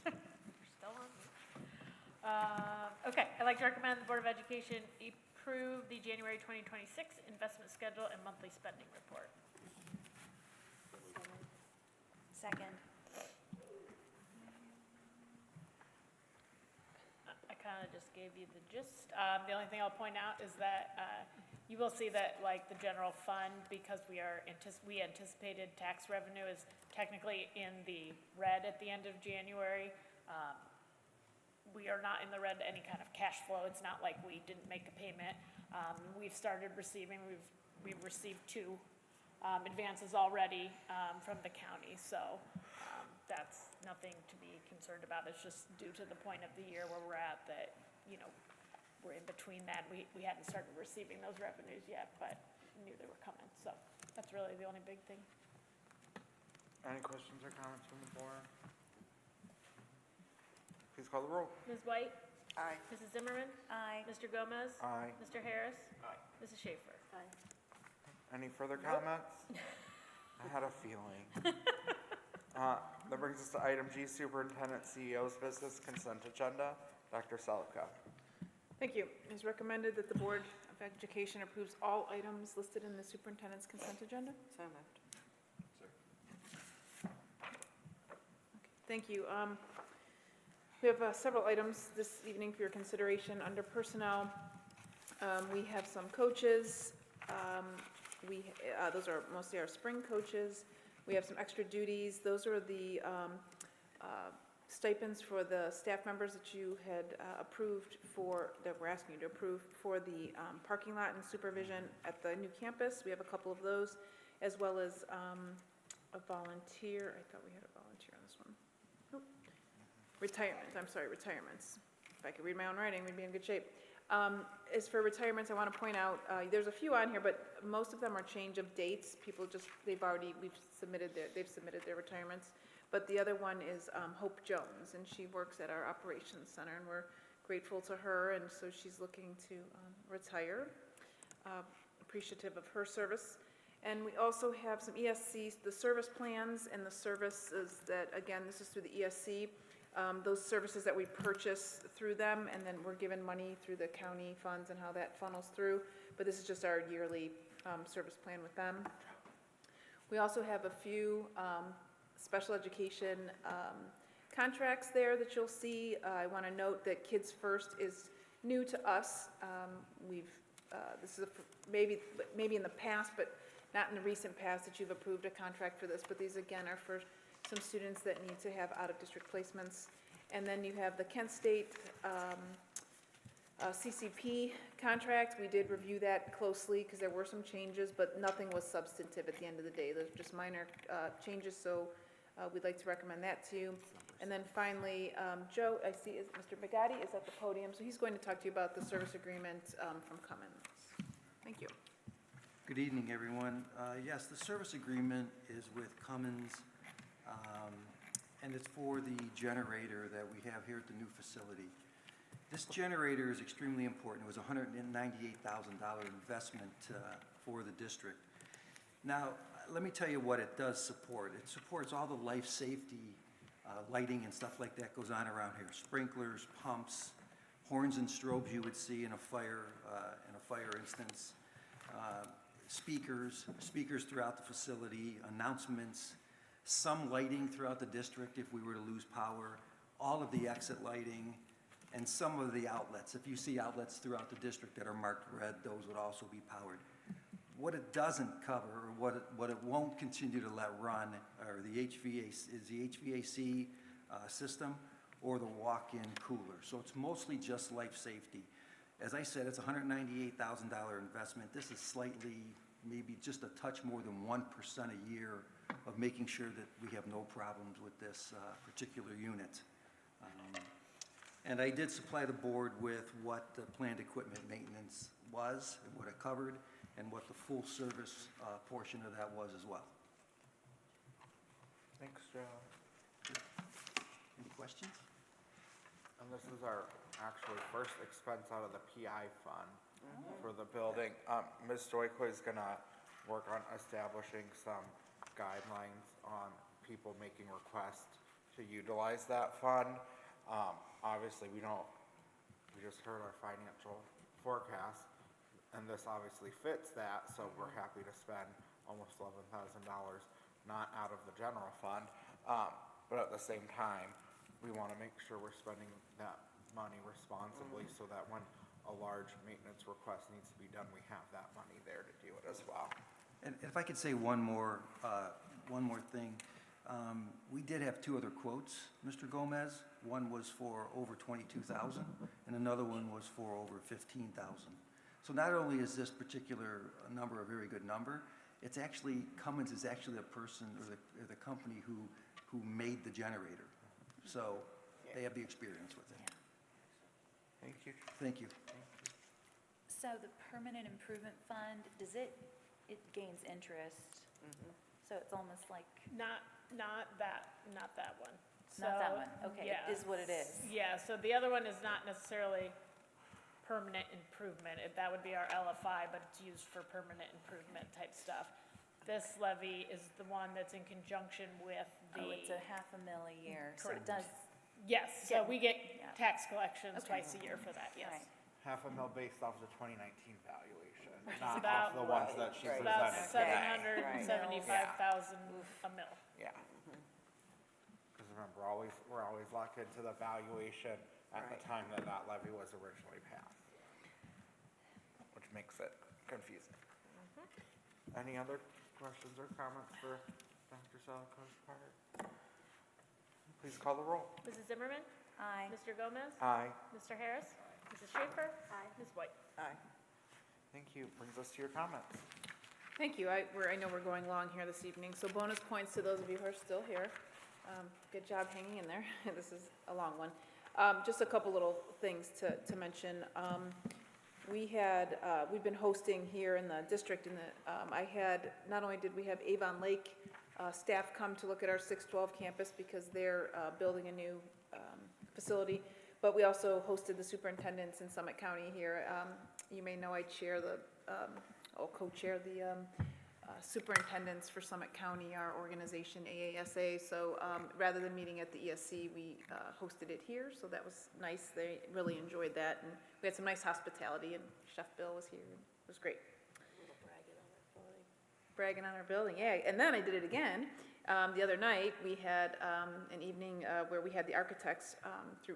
Okay, I'd like to recommend the Board of Education approve the January 2026 investment schedule and monthly spending report. Second. I kind of just gave you the gist. The only thing I'll point out is that you will see that like the general fund, because we anticipated tax revenue is technically in the red at the end of January. We are not in the red any kind of cash flow. It's not like we didn't make a payment. We've started receiving, we've received 2 advances already from the county. So that's nothing to be concerned about. It's just due to the point of the year where we're at that, you know, we're in between that. We hadn't started receiving those revenues yet, but knew they were coming. So that's really the only big thing. Any questions or comments from the board? Please call the roll. Ms. White? Aye. Mrs. Zimmerman? Aye. Mr. Gomez? Aye. Mr. Harris? Aye. Mrs. Schaefer? Aye. Any further comments? I had a feeling. That brings us to item G, Superintendent CEO's business consent agenda. Dr. Selka. Thank you. It is recommended that the Board of Education approves all items listed in the superintendent's consent agenda. So moved. Thank you. We have several items this evening for your consideration. Under personnel, we have some coaches. Those are mostly our spring coaches. We have some extra duties. Those are the stipends for the staff members that you had approved for, that we're asking you to approve for the parking lot and supervision at the new campus. We have a couple of those, as well as a volunteer. I thought we had a volunteer on this one. Nope. Retirement, I'm sorry, retirements. If I could read my own writing, we'd be in good shape. As for retirements, I want to point out, there's a few on here, but most of them are change of dates. People just, they've submitted their retirements. But the other one is Hope Jones, and she works at our operations center, and we're grateful to her, and so she's looking to retire, appreciative of her service. And we also have some ESC, the service plans and the services that, again, this is through the ESC, those services that we purchase through them, and then we're given money through the county funds and how that funnels through. But this is just our yearly service plan with them. We also have a few special education contracts there that you'll see. I want to note that Kids First is new to us. This is maybe in the past, but not in the recent past that you've approved a contract for this. But these again are for some students that need to have out-of-district placements. And then you have the Kent State CCP contract. We did review that closely because there were some changes, but nothing was substantive at the end of the day. Those are just minor changes, so we'd like to recommend that to you. And then finally, Joe, I see Mr. Bagatti is at the podium, so he's going to talk to you about the service agreement from Cummins. Thank you. Good evening, everyone. Yes, the service agreement is with Cummins, and it's for the generator that we have here at the new facility. This generator is extremely important. It was a $198,000 investment for the district. Now, let me tell you what it does support. It supports all the life safety, lighting and stuff like that goes on around here. Sprinklers, pumps, horns and strobes you would see in a fire, in fire instance, speakers throughout the facility, announcements, some lighting throughout the district if we were to lose power, all of the exit lighting, and some of the outlets. If you see outlets throughout the district that are marked red, those would also be powered. What it doesn't cover, or what it won't continue to let run, are the HVAC system or the walk-in cooler. So it's mostly just life safety. As I said, it's a $198,000 investment. This is slightly, maybe just a touch more than 1% a year of making sure that we have no problems with this particular unit. And I did supply the board with what the planned equipment maintenance was, and what it covered, and what the full service portion of that was as well. Thanks, Joe. Any questions? And this is our actually first expense out of the PI fund for the building. Ms. Stoico is gonna work on establishing some guidelines on people making requests to utilize that fund. Obviously, we just heard our financial forecast, and this obviously fits that, so we're happy to spend almost $11,000 not out of the general fund. But at the same time, we want to make sure we're spending that money responsibly so that when a large maintenance request needs to be done, we have that money there to do it as well. And if I could say one more thing. We did have two other quotes, Mr. Gomez. One was for over $22,000, and another one was for over $15,000. So not only is this particular number a very good number, it's actually, Cummins is actually the person or the company who made the generator. So they have the experience with it. Thank you. Thank you. So the permanent improvement fund, does it gains interest? So it's almost like, Not that one. not that So, one, okay, yeah. it is what it is. Yeah, so the other one is not necessarily permanent improvement. That would be our LFI, but it's used for permanent improvement type stuff. This levy is the one that's in conjunction with the. Oh, it's a $500,000 a year, so it Correct. does, Yes, so we get Yeah. tax collections Okay. twice a year for that, yes. Right. $500,000 based off the 2019 valuation, not about- off the ones that she It's about presented today. $775,000 a mill. Yeah. Because remember, we're always locked into the valuation at the time that levy was originally passed, which makes it confusing. Any other questions or comments for Dr. Selico's part? Please call the roll. Mrs. Zimmerman? aye. Mr. Gomez? Aye. Mr. Harris? Mrs. Schaefer? Aye. Ms. White? Thank you. Brings us to your comments. Thank you. I know we're going long here this evening, so bonus points to those of you who are still here. Good job hanging in there. This is a long one. Just a couple little things to mention. We've been hosting here in the district, not only did we have Avon Lake staff come to look at our 612 campus because they're building a new facility, but we also hosted the superintendents in Summit County here. You may know I co-chair the superintendents for Summit County, our organization AASA. So rather than meeting at the ESC, we hosted it here, so that was nice. They really enjoyed that, and we had some nice hospitality, and Chef Bill was here. It was great. Bragging on our building, yeah. And then I did it again. The other night, we had an evening where we had the architects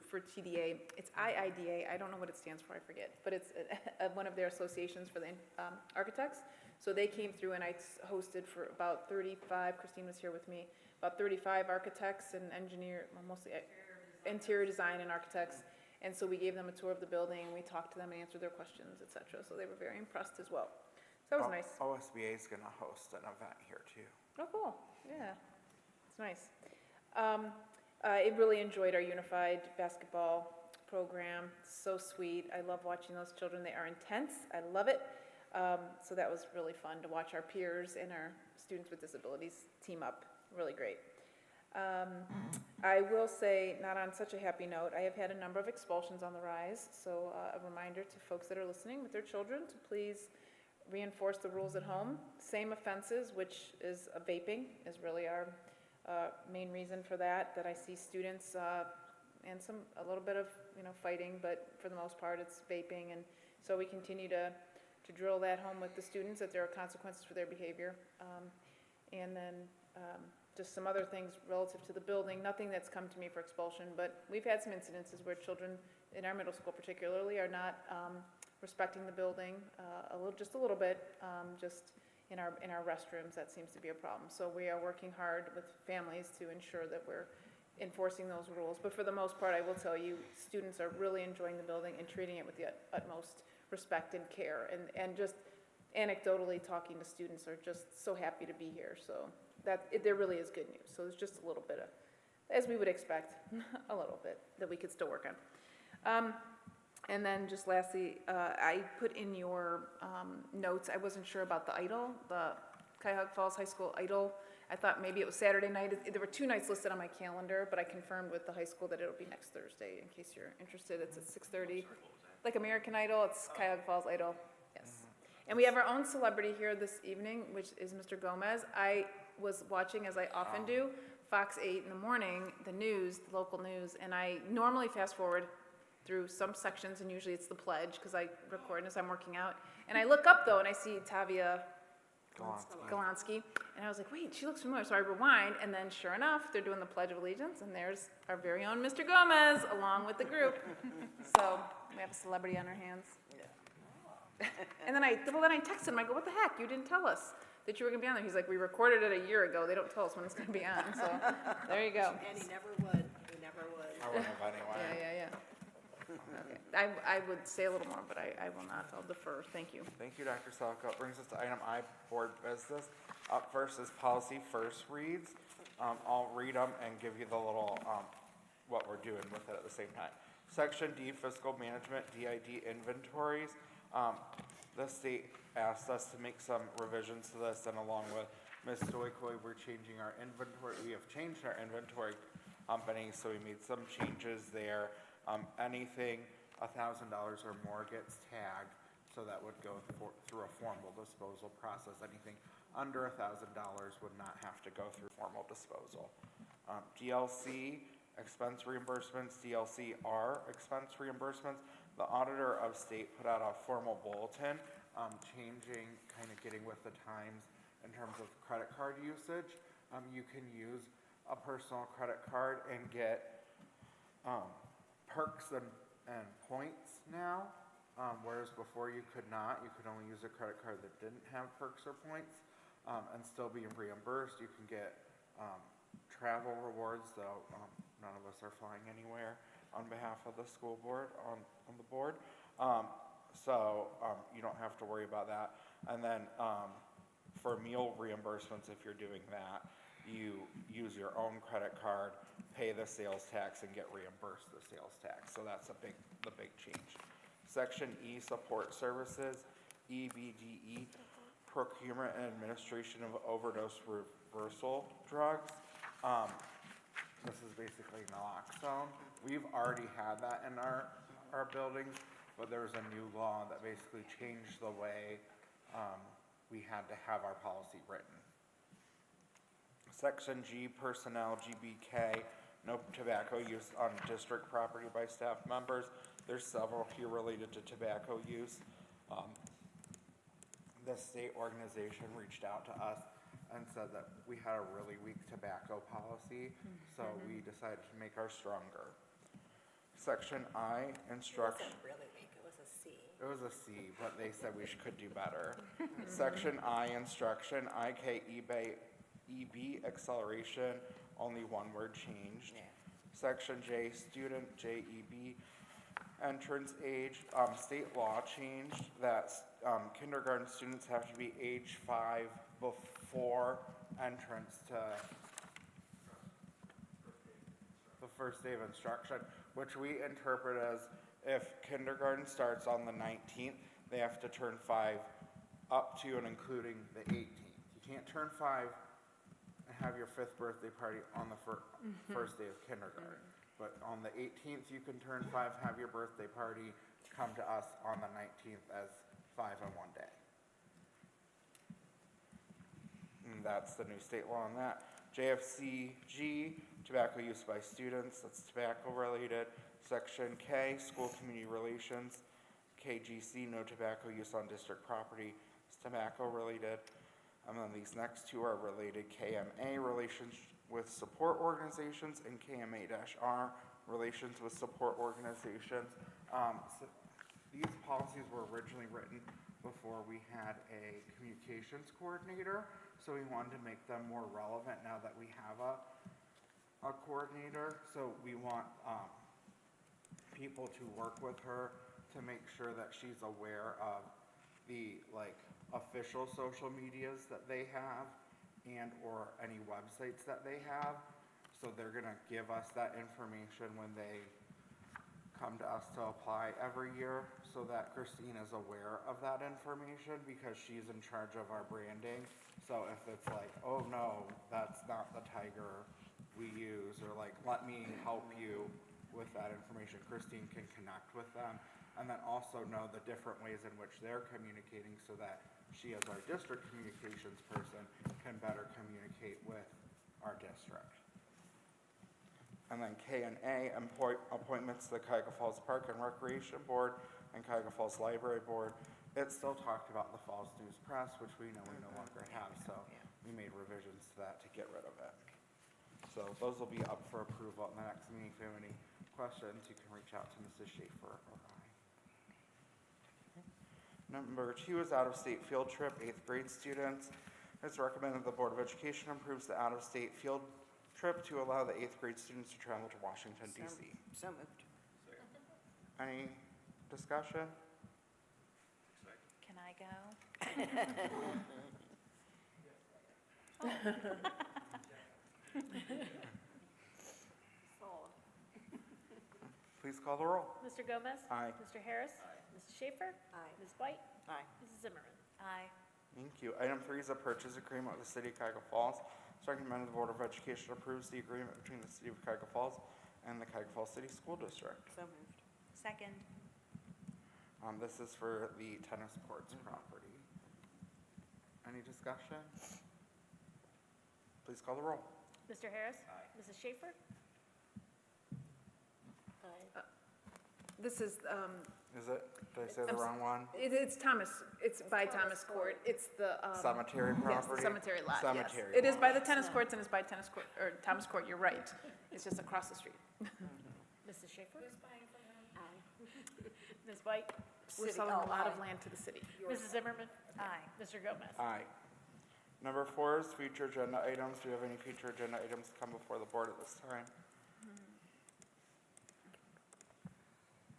for TDA. It's IIDA, I don't know what it stands for, I forget, but it's one of their associations for the architects. So they came through and I hosted for about 35, Christine was here with me, about 35 architects and mostly interior design and architects. And so we gave them a tour of the building, and we talked to them and answered their questions, et cetera. So they were very impressed as well. So that was nice. OSBA is going to host an event here too. Oh, cool, yeah, it's nice. I really enjoyed our unified basketball program, so sweet. I love watching those children, they are intense, I love it. So that was really fun to watch our peers and our students with disabilities team up, really great. I will say, not on such a happy note, I have had a number of expulsions on the rise, so a reminder to folks that are listening with their children to please reinforce the rules at home. Same offenses, which is vaping, is really our main reason for that I see students and a little bit of fighting, but for the most part it's vaping, and so we continue to drill that home with the students, that there are consequences for their behavior. And then just some other things relative to the building, nothing that's come to me for expulsion, but we've had some incidences where children in our middle school particularly are not respecting the building just a little bit, just in our restrooms. That seems to be a problem. So we are working hard with families to ensure that we're enforcing those rules. But for the most part, I will tell you, students are really enjoying the building and treating it with the utmost respect and care. And just anecdotally talking to students are just so happy to be here. So there really is good news. So there's just a little bit of, as we would expect, a little bit that we could still work on. And then just lastly, I put in your notes, I wasn't sure about the Idol, the Cuyahoga Falls High School Idol. I thought maybe it was Saturday night. There were 2 nights listed on my calendar, but I confirmed with the high school that it'll be next Thursday, in case you're interested. It's at 6:30. Like American Idol, it's Cuyahoga Falls Idol, yes. And we have our own celebrity here this evening, which is Mr. Gomez. I was watching, as I often do, Fox 8 in the morning, the news, the local news, and I normally fast forward through some sections, and usually it's the pledge, because I record as I'm working out. And I look up, though, and I see Tavia Golansky, and I was like, wait, she looks familiar. So I rewind, and then sure enough, they're doing the Pledge of Allegiance, and there's our very own Mr. Gomez, along with the group. So we have a celebrity on our hands. And then I texted him, I go, what the heck, you didn't tell us that you were gonna be on there. He's like, we recorded it a year ago, they don't tell us when it's gonna be on, so there you go. And he never would, he never would. I wouldn't have anyway. Yeah. Okay, I would say a little more, but I will not, I'll defer, thank you. Thank you, Dr. Selko. Brings us to item I, board business. Up first is policy first reads. I'll read them and give you the little, what we're doing with it at the same time. Section D, fiscal management, DID inventories. The state asked us to make some revisions to this, and along with Ms. Stoikoi, we're changing our inventory. We have changed our inventory company, so we made some changes there. Anything $1,000 or more gets tagged, so that would go through a formal disposal process. Anything under $1,000 would not have to go through formal disposal. DLC expense reimbursements, DLCR expense reimbursements. The auditor of state put out a formal bulletin, changing, kind of getting with the times in terms of credit card usage. You can use a personal credit card and get perks and points now, whereas before you could not. You could only use a credit card that didn't have perks or points, and still be reimbursed. You can get travel rewards, though none of us are flying anywhere on behalf of the school board, on the board. So you don't have to worry about that. And then for meal reimbursements, if you're doing that, you use your own credit card, pay the sales tax, and get reimbursed the sales tax. So that's the big change. Section E, support services, EBDE, procurement and administration of overdose reversal drugs. This is basically naloxone. We've already had that in our buildings, but there was a new law that basically changed the way we had to have our policy written. Section G, personnel, GBK, no tobacco use on district property by staff members. There's several here related to tobacco use. The state organization reached out to us and said that we had a really weak tobacco policy, so we decided to make ours stronger. Section I, instruction. It wasn't really weak, it was a C. It was a C, but they said we could do better. Section I, instruction, IK, EB, acceleration, only one word changed. Section J, student, JEB, entrance age, state law changed that kindergarten students have to be age 5 before entrance to the first day of instruction, which we interpret as if kindergarten starts on the 19th, they have to turn 5 up to and including the 18th. You can't turn 5 and have your 5th birthday party on the first day of kindergarten. But on the 18th, you can turn 5, have your birthday party, come to us on the 19th as 5 in one day. And that's the new state law on that. JFCG, tobacco use by students, that's tobacco related. Section K, school community relations. KGC, no tobacco use on district property, is tobacco related. And then these next two are related, KMA, relations with support organizations, and KMA-R, relations with support organizations. So these policies were originally written before we had a communications coordinator, so we wanted to make them more relevant now that we have a coordinator. So we want people to work with her to make sure that she's aware of the official social medias that they have and or any websites that they have. So they're gonna give us that information when they come to us to apply every year, so that Christine is aware of that information, because she's in charge of our branding. So if it's like, oh no, that's not the tiger we use, or let me help you with that information, Christine can connect with them, and then also know the different ways in which they're communicating, so that she, as our district communications person, can better communicate with our district. And then K and A, appointments to the Cuyahoga Falls Park and Recreation Board and Cuyahoga Falls Library Board. It still talked about the Falls News Press, which we know we no longer have, so we made revisions to that to get rid of it. So those will be up for approval at the next meeting. If you have any questions, you can reach out to Mrs. Schaefer or I. Number 2 is out-of-state field trip, 8th grade students. It's recommended the Board of Education approves the out-of-state field trip to allow the 8th grade students to travel to Washington, D.C. So moved. Any discussion? Can I go? Please call the roll. Mr. Gomez? Aye. Mr. Harris? Mrs. Schaefer? Aye. Ms. White? Aye. Mrs. Zimmerman? Aye. Thank you. Item 3 is a purchase agreement with the City of Cuyahoga Falls. It's recommended the Board of Education approves the agreement between the City of Cuyahoga Falls and the Cuyahoga Falls City School District. So moved. Second. This is for the tennis courts property. Any discussion? Please call the roll. Mr. Harris? Mrs. Schaefer? This is, Is it, did I say the wrong one? it's Thomas, it's by Thomas Court. It's the, Cemetery yes, property? the cemetery lot, yes. Cemetery It is lot. by the tennis courts and it's by tennis court, or Thomas Court, you're right. It's just across the street. Mrs. Schaefer? Who's buying from her? Aye. Ms. White? We're City. selling Oh, a lot of aye. land to the city. Mrs. Zimmerman? Aye. Mr. Gomez? Aye. Number 4 is future agenda items. Do you have any future agenda items to come before the board at this time?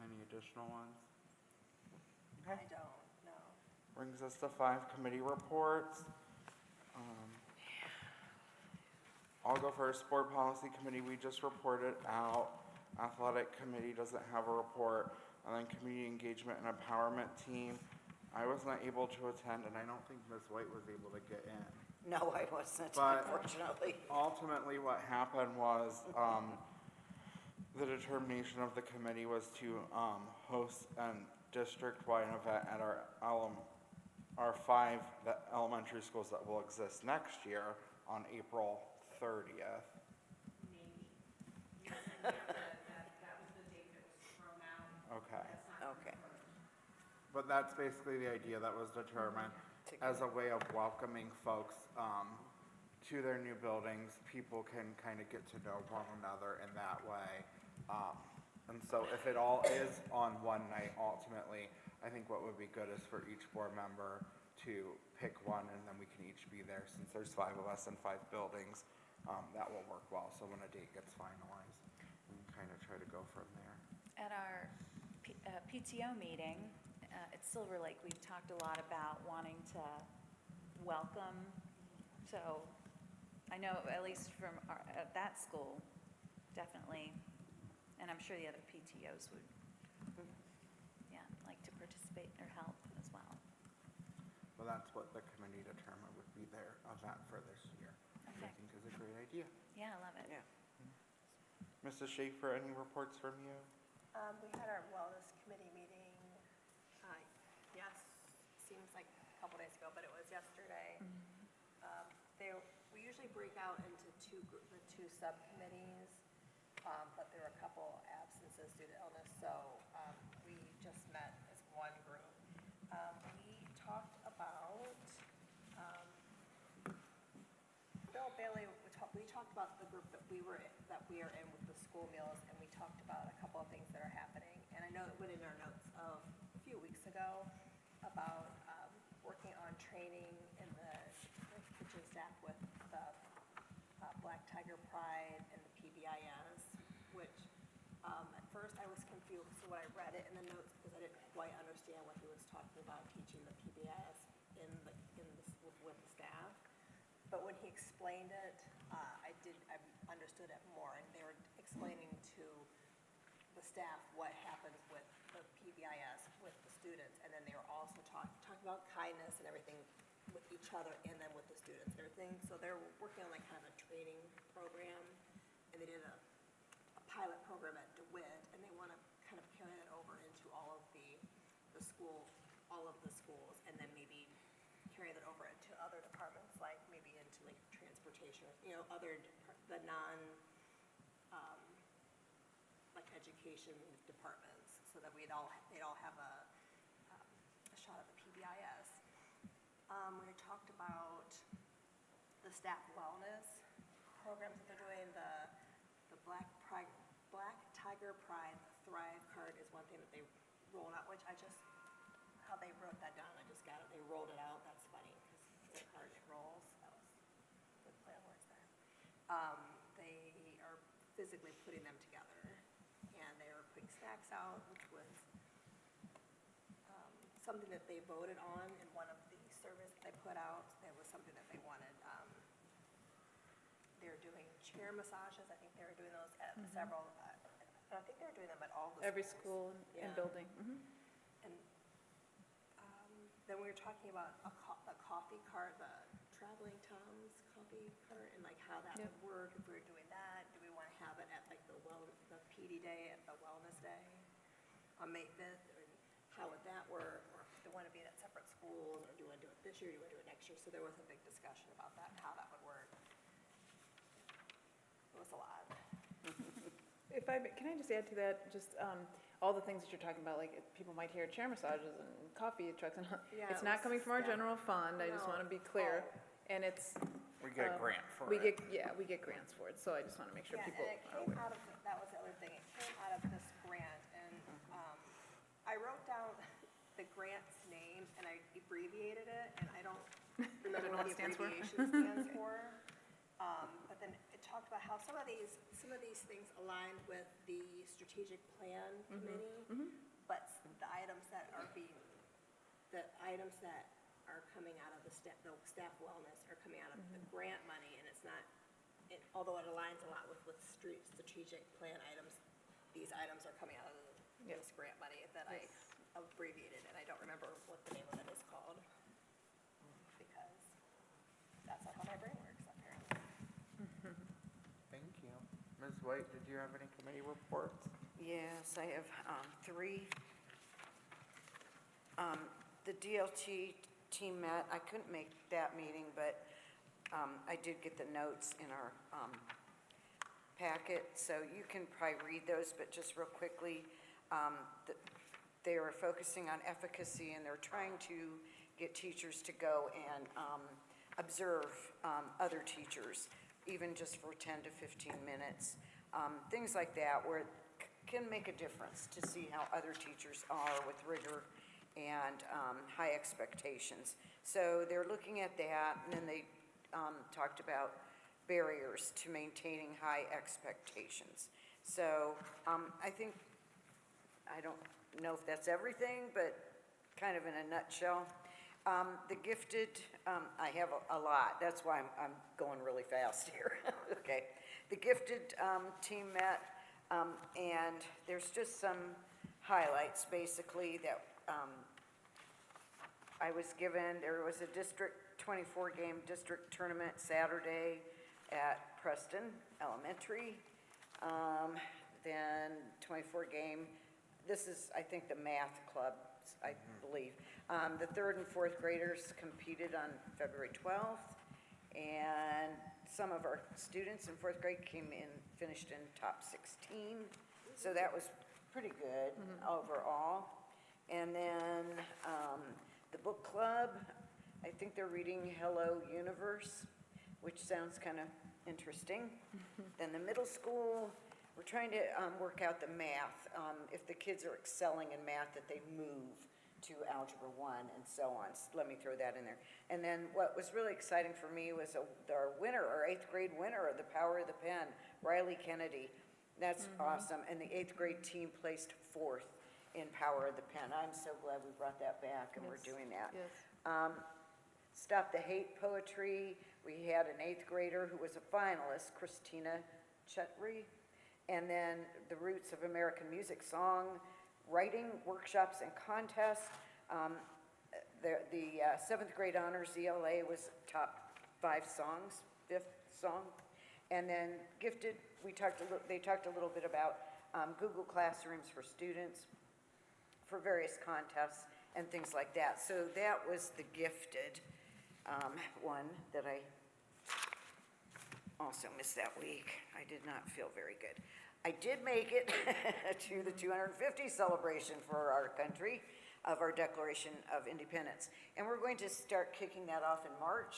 Any additional ones? I don't, no. Brings us to 5 committee reports. I'll go first. Board Policy Committee, we just reported out. Athletic Committee doesn't have a report. And then Community Engagement and Empowerment Team, I was not able to attend, and I don't think Ms. White was able to get in. No, I wasn't, But- unfortunately. Ultimately, what happened was, the determination of the committee was to, host a district-wide event at our 5 elementary schools that will exist next year on April 30th. Okay. Okay. But that's basically the idea that was determined as a way of welcoming folks to their new buildings. People can kind of get to know one another in that way. And so if it all is on one night, ultimately, I think what would be good is for each board member to pick one, and then we can each be there. Since there's 5 of us in 5 buildings, that will work well. So when a date gets finalized, we can kind of try to go from there. At our PTO meeting at Silver Lake, we've talked a lot about wanting to welcome. So I know at least from at that school, definitely, and I'm sure the other PTOs would, yeah, like to participate or help as well. Well, that's what the committee determined would be their event for this year, which I Okay. think is a great idea. Yeah, I love it. Yeah. Mrs. Schaefer, any reports from you? We had our wellness committee meeting, yes, seems like a couple days ago, but it was yesterday. We usually break out into the two subcommittees, but there were a couple absences due to illness, so we just met as one family, we talked about the group that we are in with the school meals, and we talked about a couple of things that are happening. And I know it went in our notes of a few weeks ago about working on training in the kitchen staff with the Black Tiger Pride and the PBIS, which at first I was confused when I read it in the notes because I didn't quite understand what he was talking about teaching the PBIS with the staff. But when he explained it, I understood it more, and they were explaining to the staff what happens with the PBIS with the students, and then they were also talking about kindness and everything with each other, and then with the students and everything. So they're working on like kind of a training program, and they did a pilot program at DeWitt, and they want to kind of carry that over into all of the schools, and then maybe carry that over into other departments, like maybe into like transportation, the non, like education departments, so that they'd all have a shot at the PBIS. We talked about the staff wellness programs that they're doing, the Black Tiger Pride Thrive card is one thing that they rolled out, which how they wrote that down, I just got it, they rolled it out, that's funny, because the card, it rolls, that was good play on words there. They are physically putting them together, and they are putting snacks out, which was something that they voted on in one of the surveys that they put out. It was something that they wanted. They're doing chair massages, I think they were doing those at several, I think they were doing them at all the schools. Every school and Yeah. building. And then we were talking about the coffee cart, the traveling Tom's coffee cart, and like how that would work if we were doing that. Do we want to have it at like the PD day, at the wellness day on May 5th? Or how would that work? Or if they want to be at separate schools, or do you want to do it this year, do you want to do it next year? So there was a big discussion about that, how that would work. It was a lot. Can I just add to that, just all the things that you're talking about, like people might hear chair massages and coffee trucks, and Yeah, it's it not was coming from our staff. general fund, I just No. want to be clear. And it's. We get a grant for we it. we get grants for it, so I just want to make sure Yeah, people and it are came aware. out of, that was the other thing, it came out of this grant, and I wrote down the grant's name, and I abbreviated it, and I don't remember know what what the it stands for? abbreviation stands for. But then it talked about how some of these things aligned with the strategic plan committee, but the items that are coming out of the staff wellness are coming out of the grant money, and it's not, although it aligns a lot with strategic plan items, these items are coming out of this grant money that I abbreviated, and I don't remember what the name of it is called, because that's not how my brain works, apparently. Thank you. Ms. White, did you have any committee reports? Yes, I have three. The DLT team met, I couldn't make that meeting, but I did get the notes in our packet, so you can probably read those, but just real quickly, they are focusing on efficacy, and they're trying to get teachers to go and observe other teachers, even just for 10 to 15 minutes. Things like that, where it can make a difference to see how other teachers are with rigor and high expectations. So they're looking at that, and then they talked about barriers to maintaining high expectations. So I think, I don't know if that's everything, but kind of in a nutshell. The gifted, I have a lot, that's why I'm going really fast here. Okay. The gifted team met, and there's just some highlights basically that I was given. There was a District 24 game district tournament Saturday at Preston Elementary. Then 24 game, this is, I think, the math club, I believe. The 3rd and 4th graders competed on February 12th, and some of our students in 4th grade finished in top 16. So that was pretty good overall. And then the book club, I think they're reading Hello Universe. which sounds kind of interesting. Then the middle school, we're trying to work out the math. If the kids are excelling in math, that they move to Algebra 1 and so on. So let me throw that in there. And then what was really exciting for me was our winner, our 8th grade winner of the Power of the Pen, Riley Kennedy. That's awesome. And the 8th grade team placed 4th in Power of the Pen. I'm so glad we brought that back and we're doing that. Yes. Stop the Hate Poetry. We had an 8th grader who was a finalist, Christina Chetry. And then the Roots of American Music Song, writing workshops and contests. The 7th grade honors ELA was top 5 songs, 5th song. And then gifted, they talked a little bit about Google Classrooms for students, for various contests and things like that. So that was the gifted one that I also missed that week. I did not feel very good. I did make it to the 250 celebration for our country of our Declaration of Independence. And we're going to start kicking that off in March.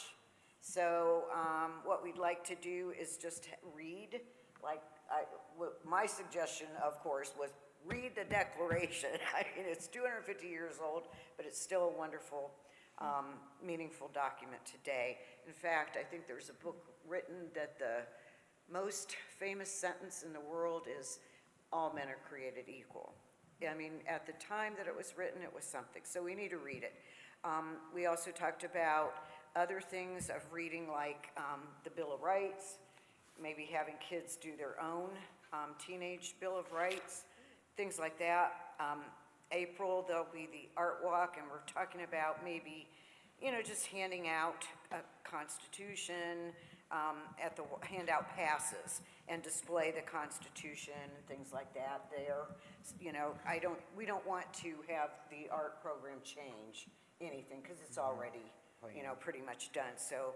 So what we'd like to do is just read, my suggestion, of course, was read the Declaration. I mean, it's 250 years old, but it's still a wonderful, meaningful document today. In fact, I think there's a book written that the most famous sentence in the world is, all men are created equal. I mean, at the time that it was written, it was something, so we need to read it. We also talked about other things of reading, like the Bill of Rights, maybe having kids do their own teenage Bill of Rights, things like that. April, there'll be the art walk, and we're talking about maybe, just handing out a Constitution, at the handout passes and display the Constitution and things like that there. We don't want to have the art program change anything because it's already, pretty much done. So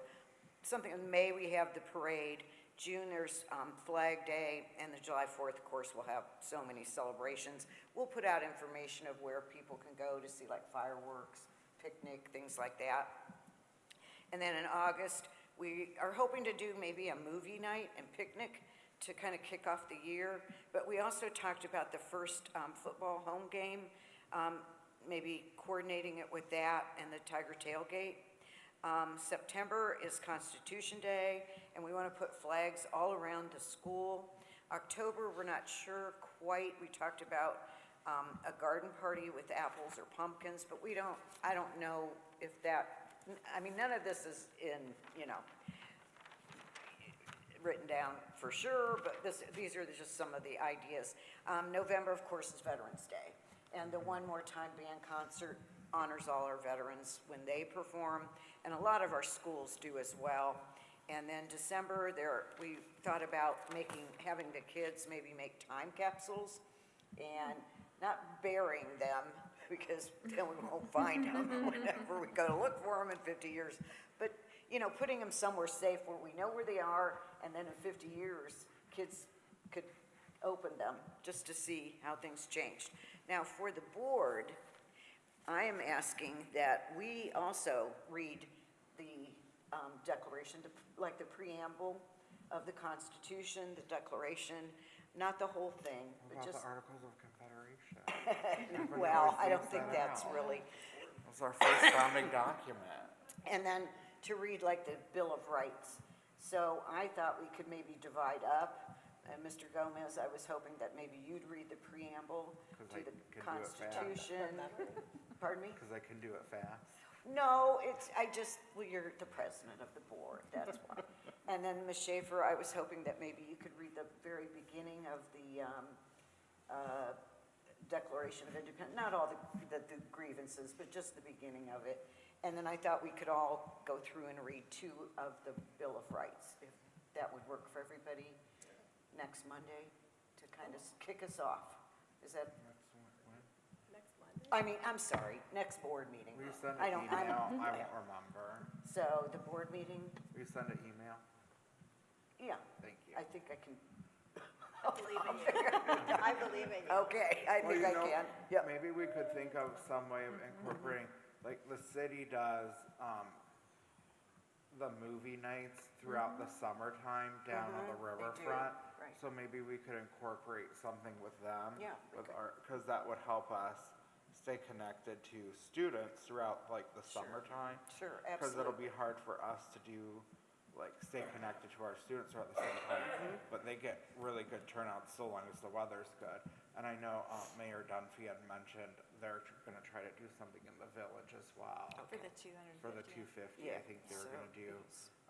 something in May, we have the parade. June, there's Flag Day, and the July 4th, of course, we'll have so many celebrations. We'll put out information of where people can go to see like fireworks, picnic, things like that. And then in August, we are hoping to do maybe a movie night and picnic to kind of kick off the year. But we also talked about the first football home game, maybe coordinating it with that and the Tiger Tailgate. September is Constitution Day, and we want to put flags all around the school. October, we're not sure quite. We talked about a garden party with apples or pumpkins, but I don't know if that, none of this is in, written down for sure, but these are just some of the ideas. November, of course, is Veterans Day, and the One More Time Band Concert honors all our veterans when they perform, and a lot of our schools do as well. And then December, we thought about having the kids maybe make time capsules and not burying them, because then we won't find them whenever we go to look for them in 50 years. But, putting them somewhere safe where we know where they are, and then in 50 years, kids could open them just to see how things changed. Now, for the board, I am asking that we also read the Declaration, like the preamble of the Constitution, the Declaration, not the whole thing, but just... the Articles of Confederation? Well, I don't think that's really... It was our first founding document. And then to read like the Bill of Rights. So I thought we could maybe divide up. Mr. Gomez, I was hoping that maybe you'd read the preamble to the Constitution. Pardon me? Because I can do it fast. No, you're the president of the board, that's why. And then Ms. Schaefer, I was hoping that maybe you could read the very beginning of the Declaration of Independence, not all the grievances, but just the beginning of it. And then I thought we could all go through and read 2 of the Bill of Rights, if that would work for everybody next Monday to kind of kick us off. Is that? Next Monday? I'm sorry, next board meeting. Will you send an email? I won't remember. So the board meeting, Will you send an email? yeah, Thank you. I think I can. I believe in you. I believe in you. Okay, I think I can. Yep. Maybe we could think of some way of incorporating, like the city does, the movie nights throughout the summertime down on the riverfront. right. So maybe we could incorporate something with them. Yeah, we With our, cause that would help us stay connected to students throughout like the Sure. summertime. Sure, Cause it'll absolutely. be hard for us to do, like, stay connected to our students throughout the summertime. But they get really good turnouts so long as the weather's good. And I know Mayor Dunphy had mentioned they're gonna try to do something in the village as well. For the 250. For the 250, Yeah, I think they're so gonna do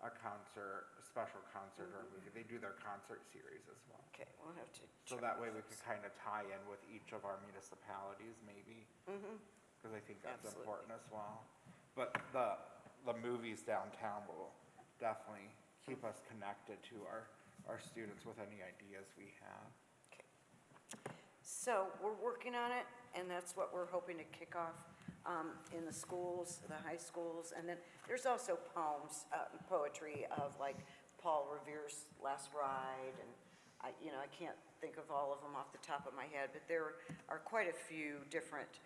a concert, a special concert or a movie. They do their concert series as well. Okay, we'll have to. So check that way with we those. could kind of tie in with each of our municipalities maybe. Because I think that's Absolutely. important as well. But the movies downtown will definitely keep us connected to our students with any ideas we have. Okay. So we're working on it, and that's what we're hoping to kick off in the schools, the high schools. And then there's also poems, poetry of like Paul Revere's Last Ride, and I can't think of all of them off the top of my head, but there are quite a few different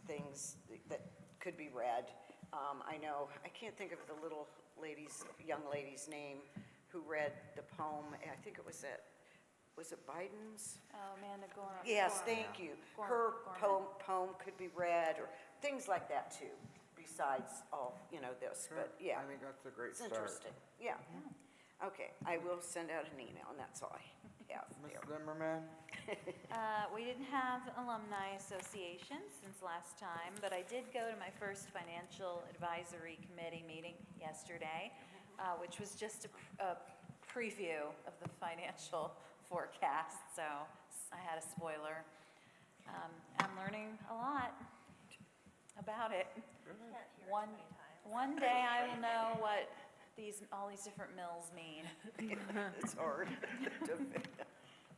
things that could be read. I know, I can't think of the little young lady's name who read the poem. I think it was was it Biden's? Oh, Amanda Gorham. Yes, thank you. Her Gorman. poem could be read, or things like that too, besides all, this, but yeah. I think that's a great It's start. interesting, yeah. Okay, I will send out an email, and that's all I have Ms. there. Zimmerman? We didn't have alumni association since last time, but I did go to my first financial advisory committee meeting yesterday, which was just a preview of the financial forecast, so I had a spoiler. I'm learning a lot about it. One day I will know what all these different mills mean. It's hard to,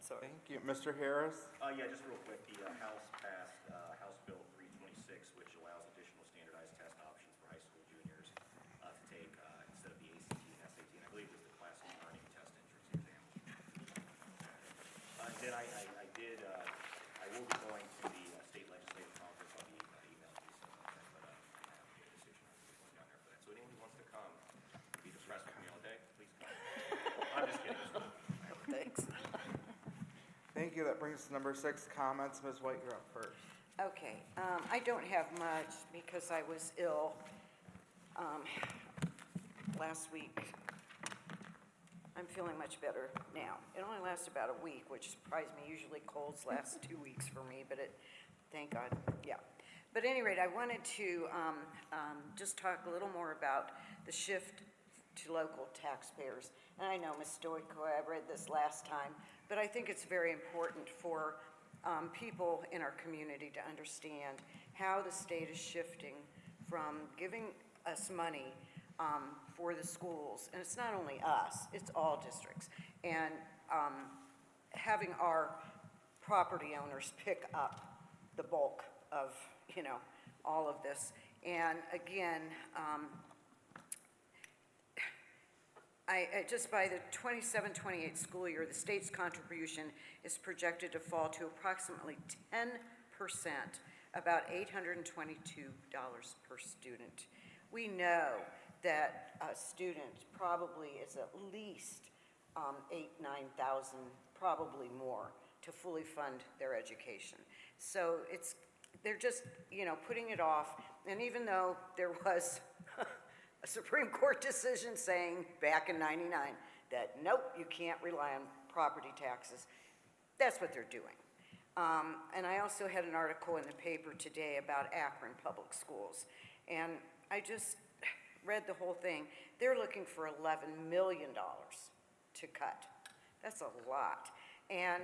sorry. Thank you. Mr. Harris? Yeah, just real quick, the House passed House Bill 326, which allows additional standardized test options for high school juniors to take instead of the ACT and SAT, and I believe it was the Class C learning test entrance exam. And then I will be going to the state legislative conference. I'll be emailing you some of that, but I haven't made a decision on who's going down there for that. So anyone who wants to come, be depressed with me all day, please come. I'm just kidding. Thanks. Thank you. That brings us to number 6, comments. Ms. White, you're up first. Okay, I don't have much because I was ill last week. I'm feeling much better now. It only lasts about a week, which surprised me. Usually colds last 2 weeks for me, but thank God, yeah. But at any rate, I wanted to just talk a little more about the shift to local taxpayers. And I know, Ms. Stoico, I read this last time, but I think it's very important for people in our community to understand how the state is shifting from giving us money for the schools, and it's not only us, it's all districts, and having our property owners pick up the bulk of, all of this. And again, just by the 27-28 school year, the state's contribution is projected to fall to approximately 10%, about $822 per student. We know that a student probably is at least 8,000, 9,000, probably more, to fully fund their education. So they're just, putting it off. And even though there was a Supreme Court decision saying back in '99 that, nope, you can't rely on property taxes, that's what they're doing. And I also had an article in the paper today about Akron Public Schools. And I just read the whole thing. They're looking for $11 million to cut. That's a lot. And,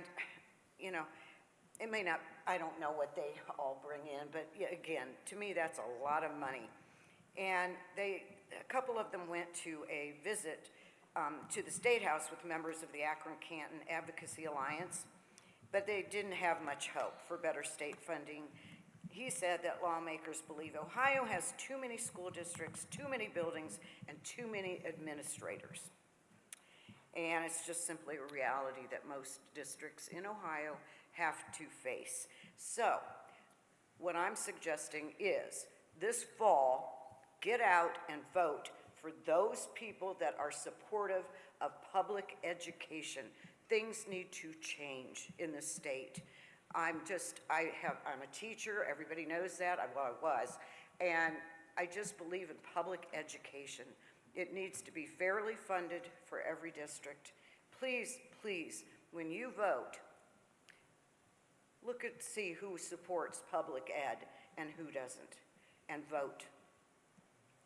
it may not, I don't know what they all bring in, but again, to me, that's a lot of money. And a couple of them went to a visit to the State House with members of the Akron-Canton Advocacy Alliance, but they didn't have much hope for better state funding. He said that lawmakers believe Ohio has too many school districts, too many buildings, and too many administrators. And it's just simply a reality that most districts in Ohio have to face. So, what I'm suggesting is, this fall, get out and vote for those people that are supportive of public education. Things need to change in the state. I'm a teacher, everybody knows that, well, I was, and I just believe in public education. It needs to be fairly funded for every district. Please, please, when you vote, see who supports public ed and who doesn't, and vote.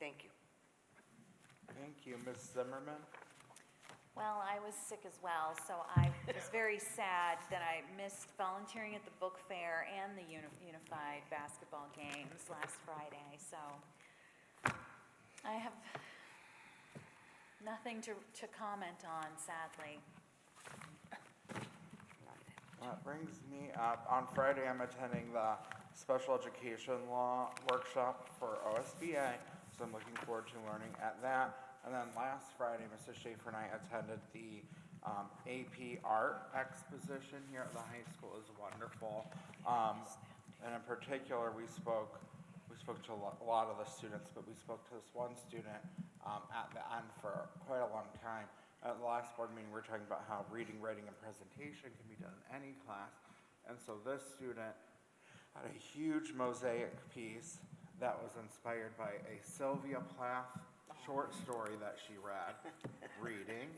Thank you. Thank you, Ms. Zimmerman. Well, I was sick as well, so I was very sad that I missed volunteering at the book fair and the unified basketball games last Friday, so I have nothing to comment on, sadly. That brings me up, on Friday I'm attending the special education law workshop for OSBA, so I'm looking forward to learning at that. And then last Friday, Mrs. Schaefer and I attended the AP Art Exposition here at the high school. It was wonderful. And in particular, we spoke to a lot of the students, but we spoke to this one student at the end for quite a long time. At the last board meeting, we were talking about how reading, writing, and presentation can be done in any class. And so this student had a huge mosaic piece that was inspired by a Sylvia Plath short story that she read, reading.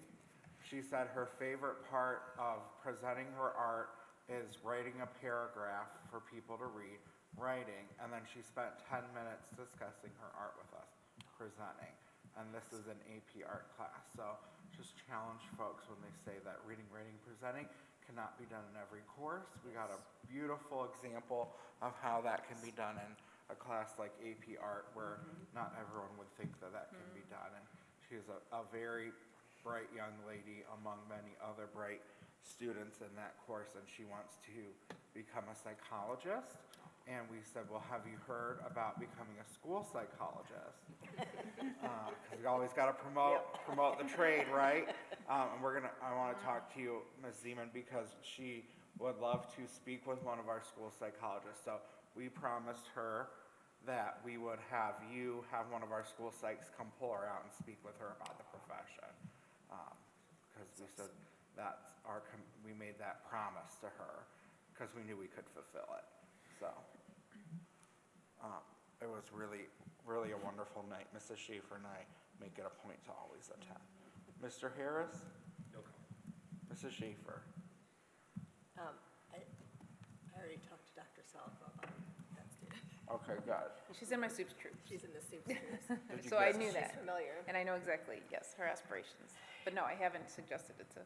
She said her favorite part of presenting her art is writing a paragraph for people to read, writing, and then she spent 10 minutes discussing her art with us, presenting. And this is an AP art class, so just challenge folks when they say that reading, writing, presenting cannot be done in every course. We got a beautiful example of how that can be done in a class like AP Art, where not everyone would think that that can be done. And she's a very bright young lady among many other bright students in that course, and she wants to become a psychologist. And we said, well, have you heard about becoming a school psychologist? Because we always got to promote the trade, right? And I want to talk to you, Ms. Zeman, because she would love to speak with one of our school psychologists. So we promised her that we would have one of our school psychs come pull her out and speak with her about the profession. Because we said we made that promise to her because we knew we could fulfill it. So it was really, really a wonderful night. Mrs. Schaefer and I make it a point to always attend. Mr. Harris? No comment. Mrs. Schaefer? I already talked to Dr. Salvo about that student. Okay, good. She's in my soups troop, She's in the soup series. so I knew She's that. familiar. And I know exactly, yes, her aspirations. But no, I haven't suggested it to,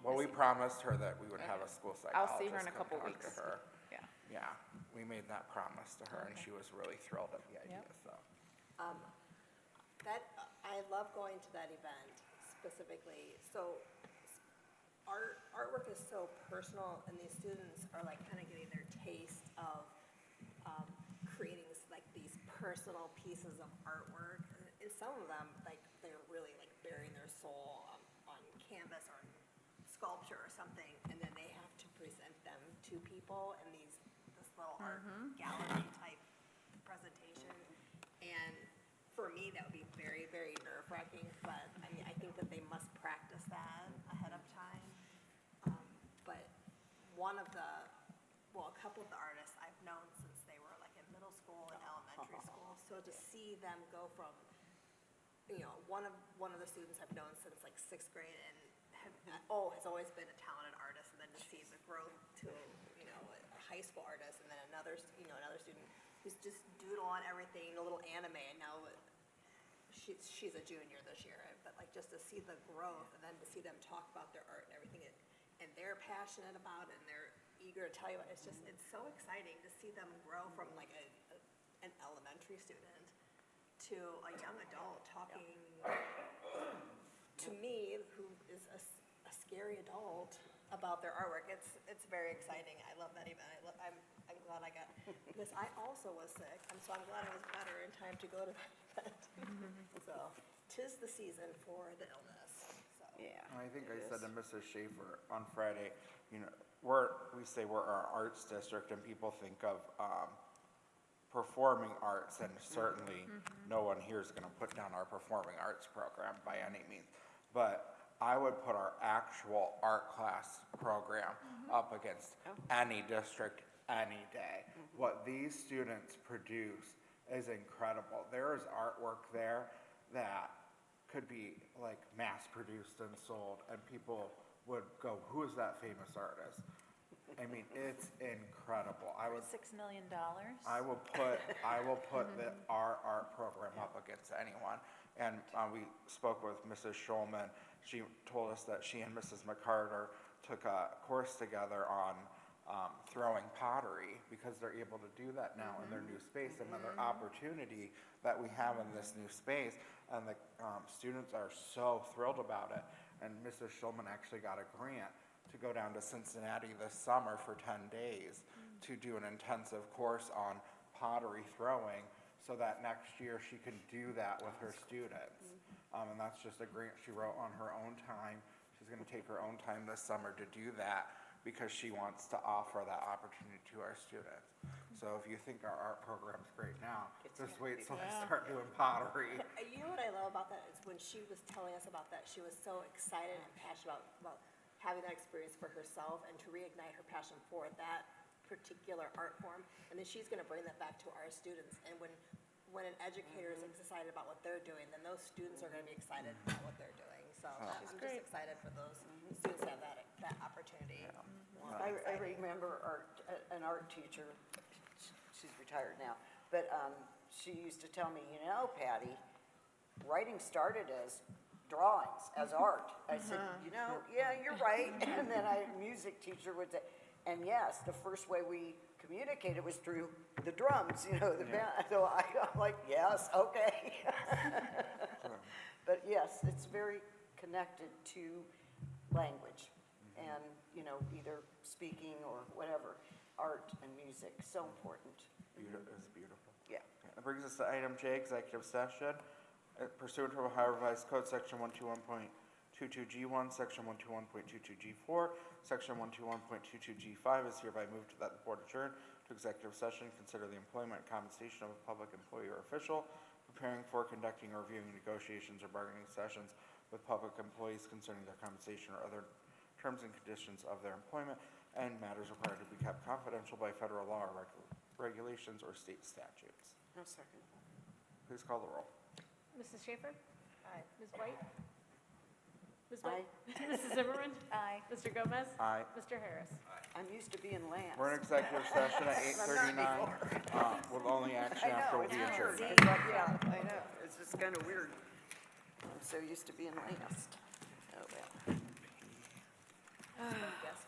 Well, we promised her that we would have a school psychologist. I'll see her in a come couple talk weeks. to her. Yeah. Yeah, we made that promise to her, and she was really thrilled at the idea, Yep. so. I love going to that event specifically. So artwork is so personal, and these students are like kind of getting their taste of creating these personal pieces of artwork. And some of them, they're really burying their soul on canvas or sculpture or something, and then they have to present them to people in this little art gallery type presentation. And for me, that would be very, very nerve-wracking, but I mean, I think that they must practice that ahead of time. But a couple of the artists I've known since they were in middle school and elementary school. So to see them go from, one of the students I've known since sixth grade and has always been a talented artist, and then to see the growth to, a high school artist, and then another student who's just doodle on everything, a little anime, and now she's a junior this year, but just to see the growth, and then to see them talk about their art and everything, and they're passionate about it, and they're eager to tell you, it's so exciting to see them grow from an elementary student to a young adult talking to me, who is a scary adult, about their artwork. It's very exciting. I love that event. I'm glad I got this. I also was sick, so I'm glad I was better in time to go to that event. So 'tis the season for the illness. So Yeah. I think I said to Mrs. Schaefer on Friday, we say we're our arts district, and people think of performing arts, and certainly no one here is gonna put down our performing arts program by any means. But I would put our actual art class program up against any district any day. What these students produce is incredible. There is artwork there that could be like mass produced and sold, and people would go, who is that famous artist? I mean, it's incredible. $6 million? I will put our art program up against anyone. And we spoke with Mrs. Schulman. She told us that she and Mrs. McCarter took a course together on throwing pottery, because they're able to do that now in their new space, another opportunity that we have in this new space. And the students are so thrilled about it. And Mrs. Schulman actually got a grant to go down to Cincinnati this summer for 10 days to do an intensive course on pottery throwing, so that next year she can do that with her students. And that's just a grant she wrote on her own time. She's gonna take her own time this summer to do that, because she wants to offer that opportunity to our students. So if you think our art program's great now, just wait till I start doing pottery. You know what I love about that is when she was telling us about that, she was so excited and passionate about having that experience for herself and to reignite her passion for that particular art form. And then she's gonna bring that back to our students. And when an educator is excited about what they're doing, then those students are gonna be excited about what they're doing. So I'm just excited for those students to have that opportunity. I remember an art teacher, she's retired now, but she used to tell me, you know, Patty, writing started as drawings, as art. I said, you know, yeah, you're right. And then a music teacher would say, and yes, the first way we communicated was through the drums, you know, the band. So I'm like, yes, okay. But yes, it's very connected to language and, you know, either speaking or whatever, art and music, so important. It's beautiful. Yeah. That brings us to item J, executive session. Pursuant to Ohio Revised Code, section 121.22G1, section 121.22G4, section 121.22G5 is hereby moved that the board adjourn to executive session, consider the employment and compensation of a public employee or official, preparing for, conducting, or reviewing negotiations or bargaining sessions with public employees concerning their compensation or other terms and conditions of their employment, and matters required to be kept confidential by federal law or regulations or state statutes. No second. Please call the roll. Mrs. Schaefer? Aye. Ms. White? Ms. White? Mrs. Zimmerman? Aye. Mr. Gomez? Aye. Mr. Harris? I'm used to being last. We're in executive session at 8:39. With only action after we adjourn. Yeah, I know, it's just kind of weird. I'm so used to being last. Oh, well. Guess